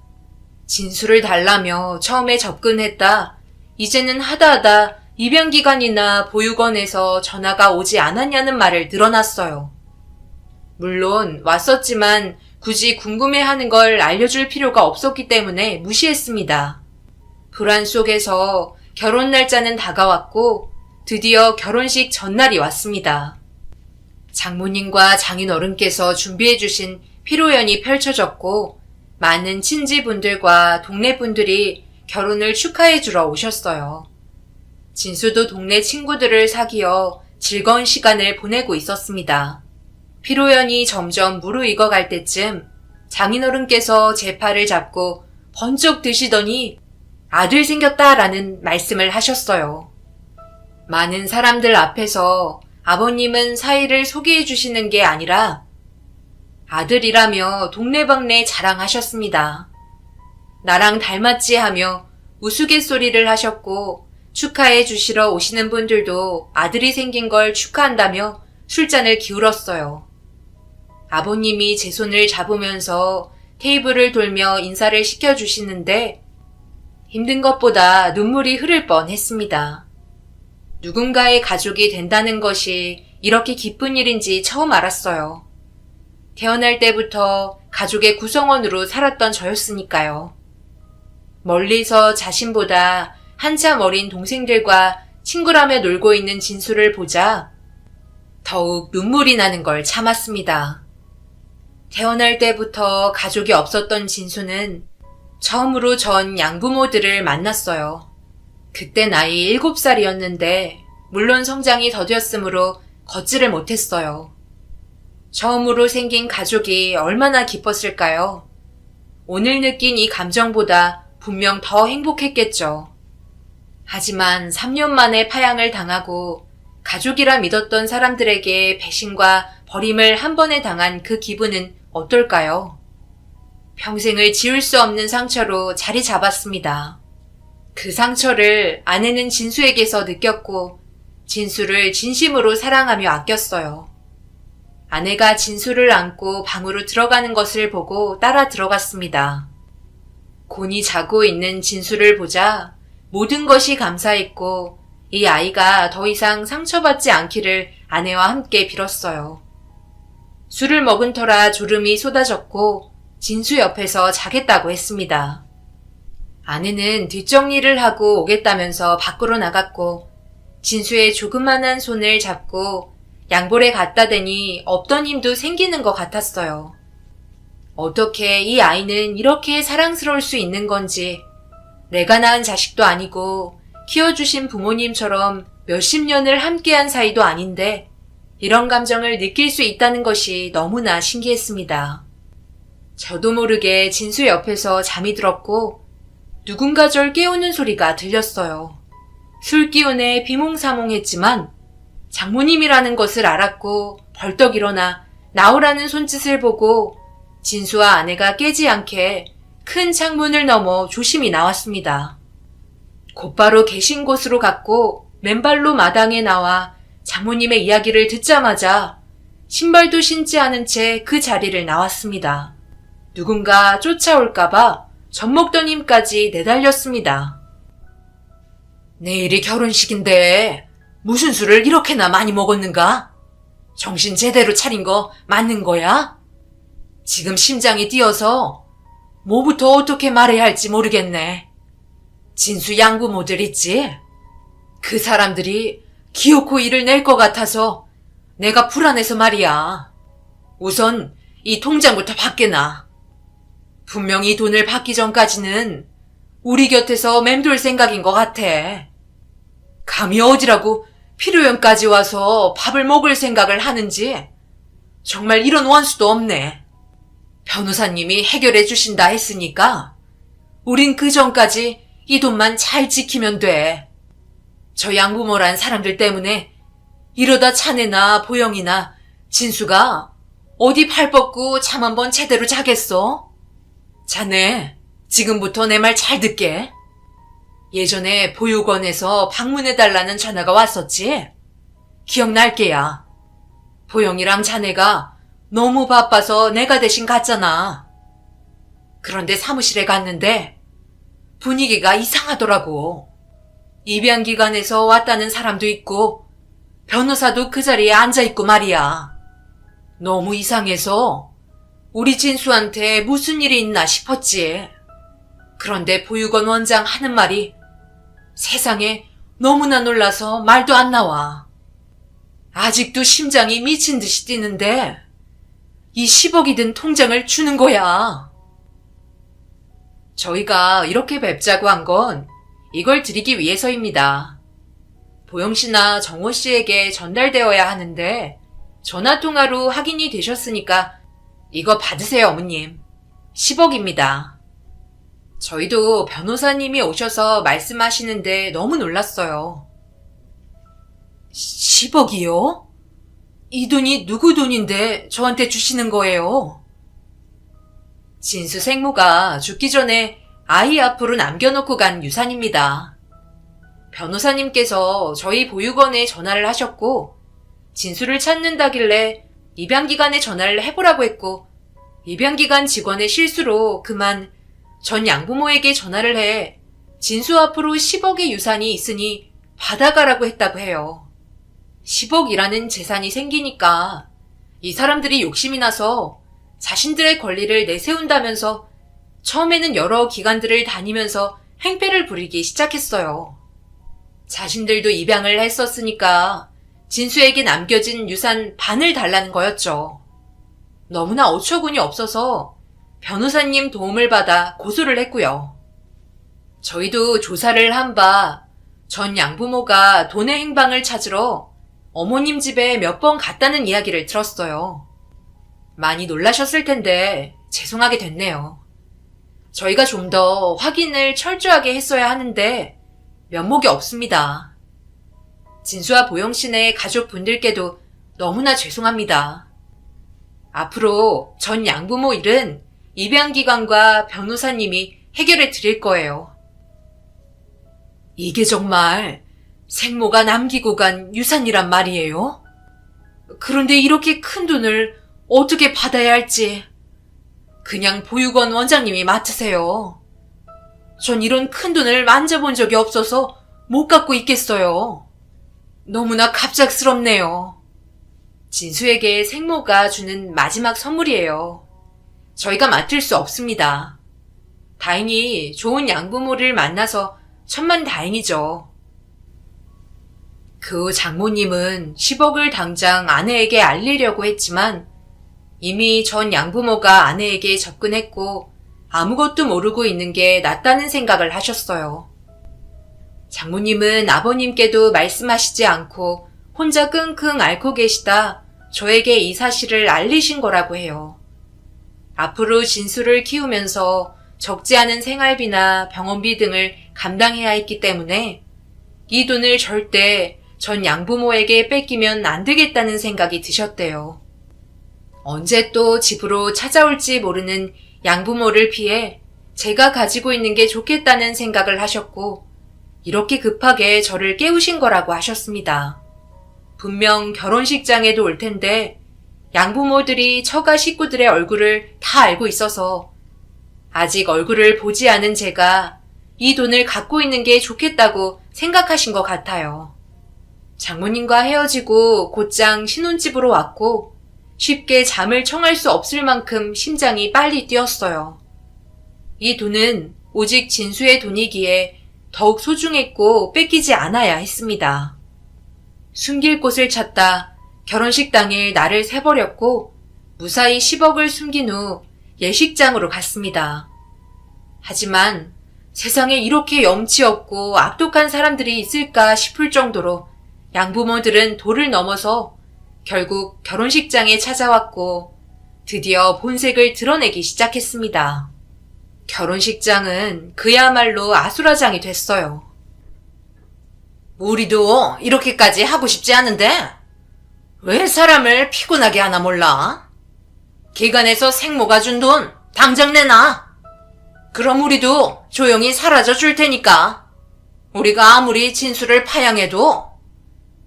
진수를 달라며 처음에 접근했다. 이제는 하다하다 입양기관이나 보육원에서 전화가 오지 않았냐는 말을 늘어놨어요. 물론 왔었지만 굳이 궁금해하는 걸 알려줄 필요가 없었기 때문에 무시했습니다. 불안 속에서 결혼 날짜는 다가왔고 드디어 결혼식 전날이 왔습니다. 장모님과 장인어른께서 준비해주신 피로연이 펼쳐졌고 많은 친지분들과 동네분들이 결혼을 축하해주러 오셨어요. 진수도 동네 친구들을 사귀어 즐거운 시간을 보내고 있었습니다. 피로연이 점점 무르익어갈 때쯤 장인어른께서 제 팔을 잡고 번쩍 드시더니 아들 생겼다라는 말씀을 하셨어요. 많은 사람들 앞에서 아버님은 사이를 소개해 주시는 게 아니라 아들이라며 동네방네 자랑하셨습니다. 나랑 닮았지 하며 우스갯소리를 하셨고 축하해 주시러 오시는 분들도 아들이 생긴 걸 축하한다며 술잔을 기울었어요. 아버님이 제 손을 잡으면서 테이블을 돌며 인사를 시켜주시는데 힘든 것보다 눈물이 흐를 뻔했습니다. 누군가의 가족이 된다는 것이 이렇게 기쁜 일인지 처음 알았어요. 태어날 때부터 가족의 구성원으로 살았던 저였으니까요. 멀리서 자신보다 한참 어린 동생들과 친구라며 놀고 있는 진수를 보자 더욱 눈물이 나는 걸 참았습니다. 태어날 때부터 가족이 없었던 진수는 처음으로 전 양부모들을 만났어요. 그때 나이 7살이었는데 물론 성장이 더뎠으므로 걷지를 못했어요. 처음으로 생긴 가족이 얼마나 기뻤을까요? 오늘 느낀 이 감정보다 분명 더 행복했겠죠. 하지만 3년 만에 파양을 당하고 가족이라 믿었던 사람들에게 배신과 버림을 한 번에 당한 그 기분은 어떨까요? 평생을 지울 수 없는 상처로 자리 잡았습니다. 그 상처를 아내는 진수에게서 느꼈고 진수를 진심으로 사랑하며 아꼈어요. 아내가 진수를 안고 방으로 들어가는 것을 보고 따라 들어갔습니다. 곤히 자고 있는 진수를 보자 모든 것이 감사했고 이 아이가 더 이상 상처받지 않기를 아내와 함께 빌었어요. 술을 먹은 터라 졸음이 쏟아졌고 진수 옆에서 자겠다고 했습니다. 아내는 뒷정리를 하고 오겠다면서 밖으로 나갔고 진수의 조그만한 손을 잡고 양볼에 갖다 대니 없던 힘도 생기는 것 같았어요. 어떻게 이 아이는 이렇게 사랑스러울 수 있는 건지, 내가 낳은 자식도 아니고 키워주신 부모님처럼 몇십 년을 함께한 사이도 아닌데 이런 감정을 느낄 수 있다는 것이 너무나 신기했습니다. 저도 모르게 진수 옆에서 잠이 들었고 누군가 절 깨우는 소리가 들렸어요. 술 기운에 비몽사몽했지만 장모님이라는 것을 알았고 벌떡 일어나 나오라는 손짓을 보고 진수와 아내가 깨지 않게 큰 창문을 넘어 조심히 나왔습니다. 곧바로 계신 곳으로 갔고 맨발로 마당에 나와 장모님의 이야기를 듣자마자 신발도 신지 않은 채 그 자리를 나왔습니다. 누군가 쫓아올까봐 젖먹던 힘까지 내달렸습니다. 내일이 결혼식인데 무슨 술을 이렇게나 많이 먹었는가? 정신 제대로 차린 거 맞는 거야? 지금 심장이 뛰어서 뭐부터 어떻게 말해야 할지 모르겠네. 진수 양부모들 있지? 그 사람들이 기어코 일을 낼 것 같아서 내가 불안해서 말이야. 우선 이 통장부터 받게나. 분명히 돈을 받기 전까지는 우리 곁에서 맴돌 생각인 것 같아. 감히 어디라고 필요형까지 와서 밥을 먹을 생각을 하는지 정말 이런 원수도 없네. 변호사님이 해결해 주신다 했으니까 우린 그 전까지 이 돈만 잘 지키면 돼. 저 양부모란 사람들 때문에 이러다 자네나 보영이나 진수가 어디 팔 뻗고 잠 한번 제대로 자겠어? 자네 지금부터 내 말 잘 듣게. 예전에 보육원에서 방문해달라는 전화가 왔었지? 기억날 게야. 보영이랑 자네가 너무 바빠서 내가 대신 갔잖아. 그런데 사무실에 갔는데 분위기가 이상하더라고. 입양기관에서 왔다는 사람도 있고 변호사도 그 자리에 앉아있고 말이야. 너무 이상해서 우리 진수한테 무슨 일이 있나 싶었지. 그런데 보육원 원장 하는 말이 세상에 너무나 놀라서 말도 안 나와. 아직도 심장이 미친 듯이 뛰는데 이 10억이 든 통장을 주는 거야. 저희가 이렇게 뵙자고 한 건 이걸 드리기 위해서입니다. 보영 씨나 정호 씨에게 전달되어야 하는데 전화통화로 확인이 되셨으니까 이거 받으세요, 어머님. 10억입니다. 저희도 변호사님이 오셔서 말씀하시는데 너무 놀랐어요. 10억이요? 이 돈이 누구 돈인데 저한테 주시는 거예요? 진수 생모가 죽기 전에 아이 앞으로 남겨놓고 간 유산입니다. 변호사님께서 저희 보육원에 전화를 하셨고 진수를 찾는다길래 입양기관에 전화를 해보라고 했고 입양기관 직원의 실수로 그만 전 양부모에게 전화를 해 진수 앞으로 10억의 유산이 있으니 받아가라고 했다고 해요. 10억이라는 재산이 생기니까 이 사람들이 욕심이 나서 자신들의 권리를 내세운다면서 처음에는 여러 기관들을 다니면서 행패를 부리기 시작했어요. 자신들도 입양을 했었으니까 진수에게 남겨진 유산 반을 달라는 거였죠. 너무나 어처구니 없어서 변호사님 도움을 받아 고소를 했고요. 저희도 조사를 한 바 전 양부모가 돈의 행방을 찾으러 어머님 집에 몇 번 갔다는 이야기를 들었어요. 많이 놀라셨을 텐데 죄송하게 됐네요. 저희가 좀 더 확인을 철저하게 했어야 하는데 면목이 없습니다. 진수와 보영씨네 가족분들께도 너무나 죄송합니다. 앞으로 전 양부모 일은 입양기관과 변호사님이 해결해 드릴 거예요. 이게 정말 생모가 남기고 간 유산이란 말이에요? 그런데 이렇게 큰 돈을 어떻게 받아야 할지 그냥 보육원 원장님이 맡으세요. 전 이런 큰 돈을 만져본 적이 없어서 못 갖고 있겠어요. 너무나 갑작스럽네요. 진수에게 생모가 주는 마지막 선물이에요. 저희가 맡을 수 없습니다. 다행히 좋은 양부모를 만나서 천만다행이죠. 그 장모님은 10억을 당장 아내에게 알리려고 했지만 이미 전 양부모가 아내에게 접근했고 아무것도 모르고 있는 게 낫다는 생각을 하셨어요. 장모님은 아버님께도 말씀하시지 않고 혼자 끙끙 앓고 계시다 저에게 이 사실을 알리신 거라고 해요. 앞으로 진수를 키우면서 적지 않은 생활비나 병원비 등을 감당해야 했기 때문에 이 돈을 절대 전 양부모에게 뺏기면 안 되겠다는 생각이 드셨대요. 언제 또 집으로 찾아올지 모르는 양부모를 피해 제가 가지고 있는 게 좋겠다는 생각을 하셨고 이렇게 급하게 저를 깨우신 거라고 하셨습니다. 분명 결혼식장에도 올 텐데 양부모들이 처가 식구들의 얼굴을 다 알고 있어서 아직 얼굴을 보지 않은 제가 이 돈을 갖고 있는 게 좋겠다고 생각하신 것 같아요. 장모님과 헤어지고 곧장 신혼집으로 왔고 쉽게 잠을 청할 수 없을 만큼 심장이 빨리 뛰었어요. 이 돈은 오직 진수의 돈이기에 더욱 소중했고 뺏기지 않아야 했습니다. 숨길 곳을 찾다 결혼식 당일 나를 새버렸고 무사히 10억을 숨긴 후 예식장으로 갔습니다. 하지만 세상에 이렇게 염치 없고 악독한 사람들이 있을까 싶을 정도로 양부모들은 도를 넘어서 결국 결혼식장에 찾아왔고 드디어 본색을 드러내기 시작했습니다. 결혼식장은 그야말로 아수라장이 됐어요. 우리도 이렇게까지 하고 싶지 않은데 왜 사람을 피곤하게 하나 몰라? 기관에서 생모가 준 돈 당장 내놔. 그럼 우리도 조용히 사라져 줄 테니까. 우리가 아무리 진수를 파양해도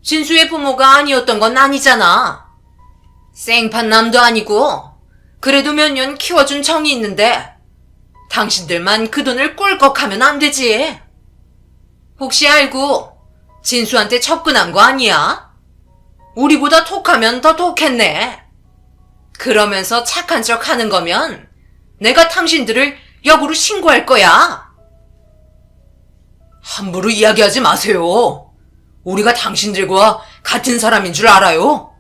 진수의 부모가 아니었던 건 아니잖아. 생판남도 아니고 그래도 몇 년 키워준 정이 있는데 당신들만 그 돈을 꿀꺽하면 안 되지. 혹시 알고 진수한테 접근한 거 아니야? 우리보다 톡하면 더 톡했네. 그러면서 착한 척 하는 거면 내가 당신들을 역으로 신고할 거야. 함부로 이야기하지 마세요. 우리가 당신들과 같은 사람인 줄 알아요?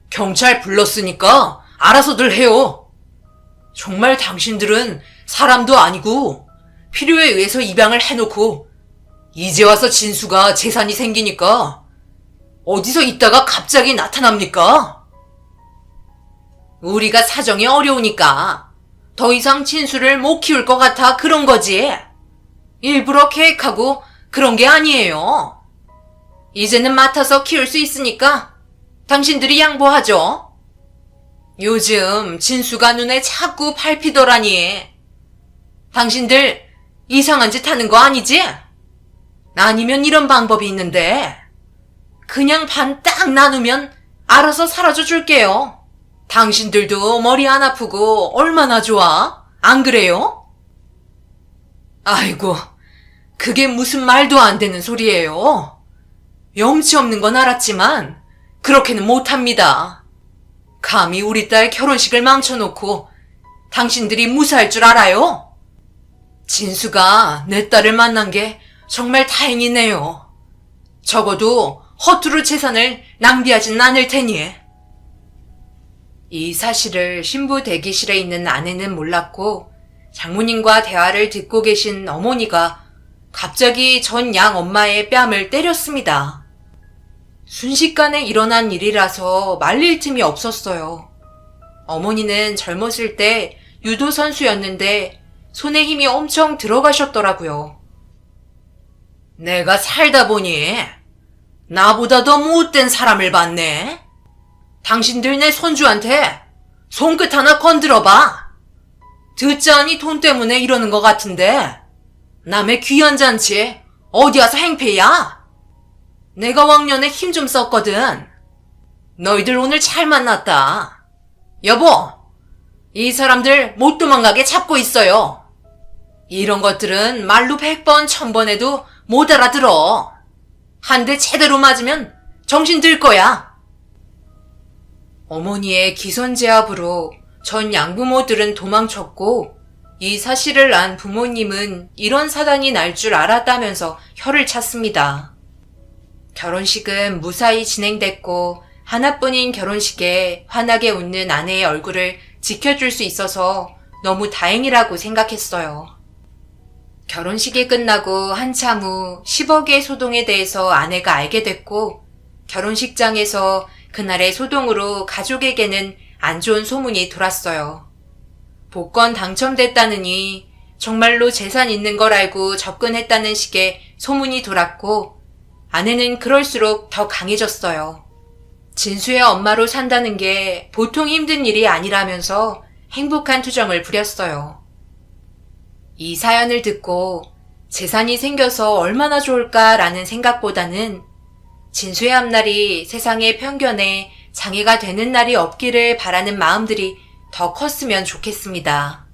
경찰 불렀으니까 알아서들 해요. 정말 당신들은 사람도 아니고 필요에 의해서 입양을 해놓고 이제 와서 진수가 재산이 생기니까 어디서 있다가 갑자기 나타납니까? 우리가 사정이 어려우니까 더 이상 진수를 못 키울 것 같아 그런 거지. 일부러 계획하고 그런 게 아니에요. 이제는 맡아서 키울 수 있으니까 당신들이 양보하죠. 요즘 진수가 눈에 자꾸 밟히더라니. 당신들 이상한 짓 하는 거 아니지? 아니면 이런 방법이 있는데 그냥 반 딱 나누면 알아서 사라져 줄게요. 당신들도 머리 안 아프고 얼마나 좋아? 안 그래요? 아이고, 그게 무슨 말도 안 되는 소리예요. 염치 없는 건 알았지만 그렇게는 못합니다. 감히 우리 딸 결혼식을 망쳐놓고 당신들이 무사할 줄 알아요? 진수가 내 딸을 만난 게 정말 다행이네요. 적어도 허투루 재산을 낭비하진 않을 테니. 이 사실을 신부 대기실에 있는 아내는 몰랐고 장모님과 대화를 듣고 계신 어머니가 갑자기 전 양 엄마의 뺨을 때렸습니다. 순식간에 일어난 일이라서 말릴 틈이 없었어요. 어머니는 젊었을 때 유도 선수였는데 손에 힘이 엄청 들어가셨더라고요. 내가 살다 보니 나보다 더 못된 사람을 봤네. 당신들 내 손주한테 손끝 하나 건드려봐. 듣자니 돈 때문에 이러는 것 같은데 남의 귀한 잔치 어디 와서 행패야? 내가 왕년에 힘 좀 썼거든. 너희들 오늘 잘 만났다. 여보, 이 사람들 못 도망가게 잡고 있어요. 이런 것들은 말로 100번 1000번 해도 못 알아들어. 한 대 제대로 맞으면 정신 들 거야. 어머니의 기선제압으로 전 양부모들은 도망쳤고 이 사실을 안 부모님은 이런 사단이 날 줄 알았다면서 혀를 찼습니다. 결혼식은 무사히 진행됐고 하나뿐인 결혼식에 환하게 웃는 아내의 얼굴을 지켜줄 수 있어서 너무 다행이라고 생각했어요. 결혼식이 끝나고 한참 후 10억의 소동에 대해서 아내가 알게 됐고, 결혼식장에서 그날의 소동으로 가족에게는 안 좋은 소문이 돌았어요. 복권 당첨됐다느니 정말로 재산 있는 걸 알고 접근했다는 식의 소문이 돌았고, 아내는 그럴수록 더 강해졌어요. 진수의 엄마로 산다는 게 보통 힘든 일이 아니라면서 행복한 투정을 부렸어요. 이 사연을 듣고 재산이 생겨서 얼마나 좋을까라는 생각보다는 진수의 앞날이 세상의 편견에 장애가 되는 날이 없기를 바라는 마음들이 더 컸으면 좋겠습니다.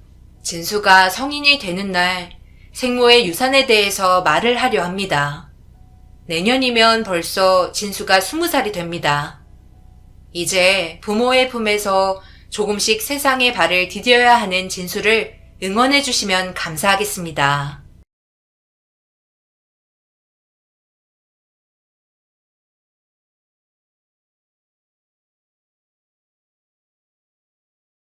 진수가 성인이 되는 날 생모의 유산에 대해서 말을 하려 합니다. 내년이면 벌써 진수가 20살이 됩니다. 이제 부모의 품에서 조금씩 세상의 발을 디뎌야 하는 진수를 응원해 주시면 감사하겠습니다.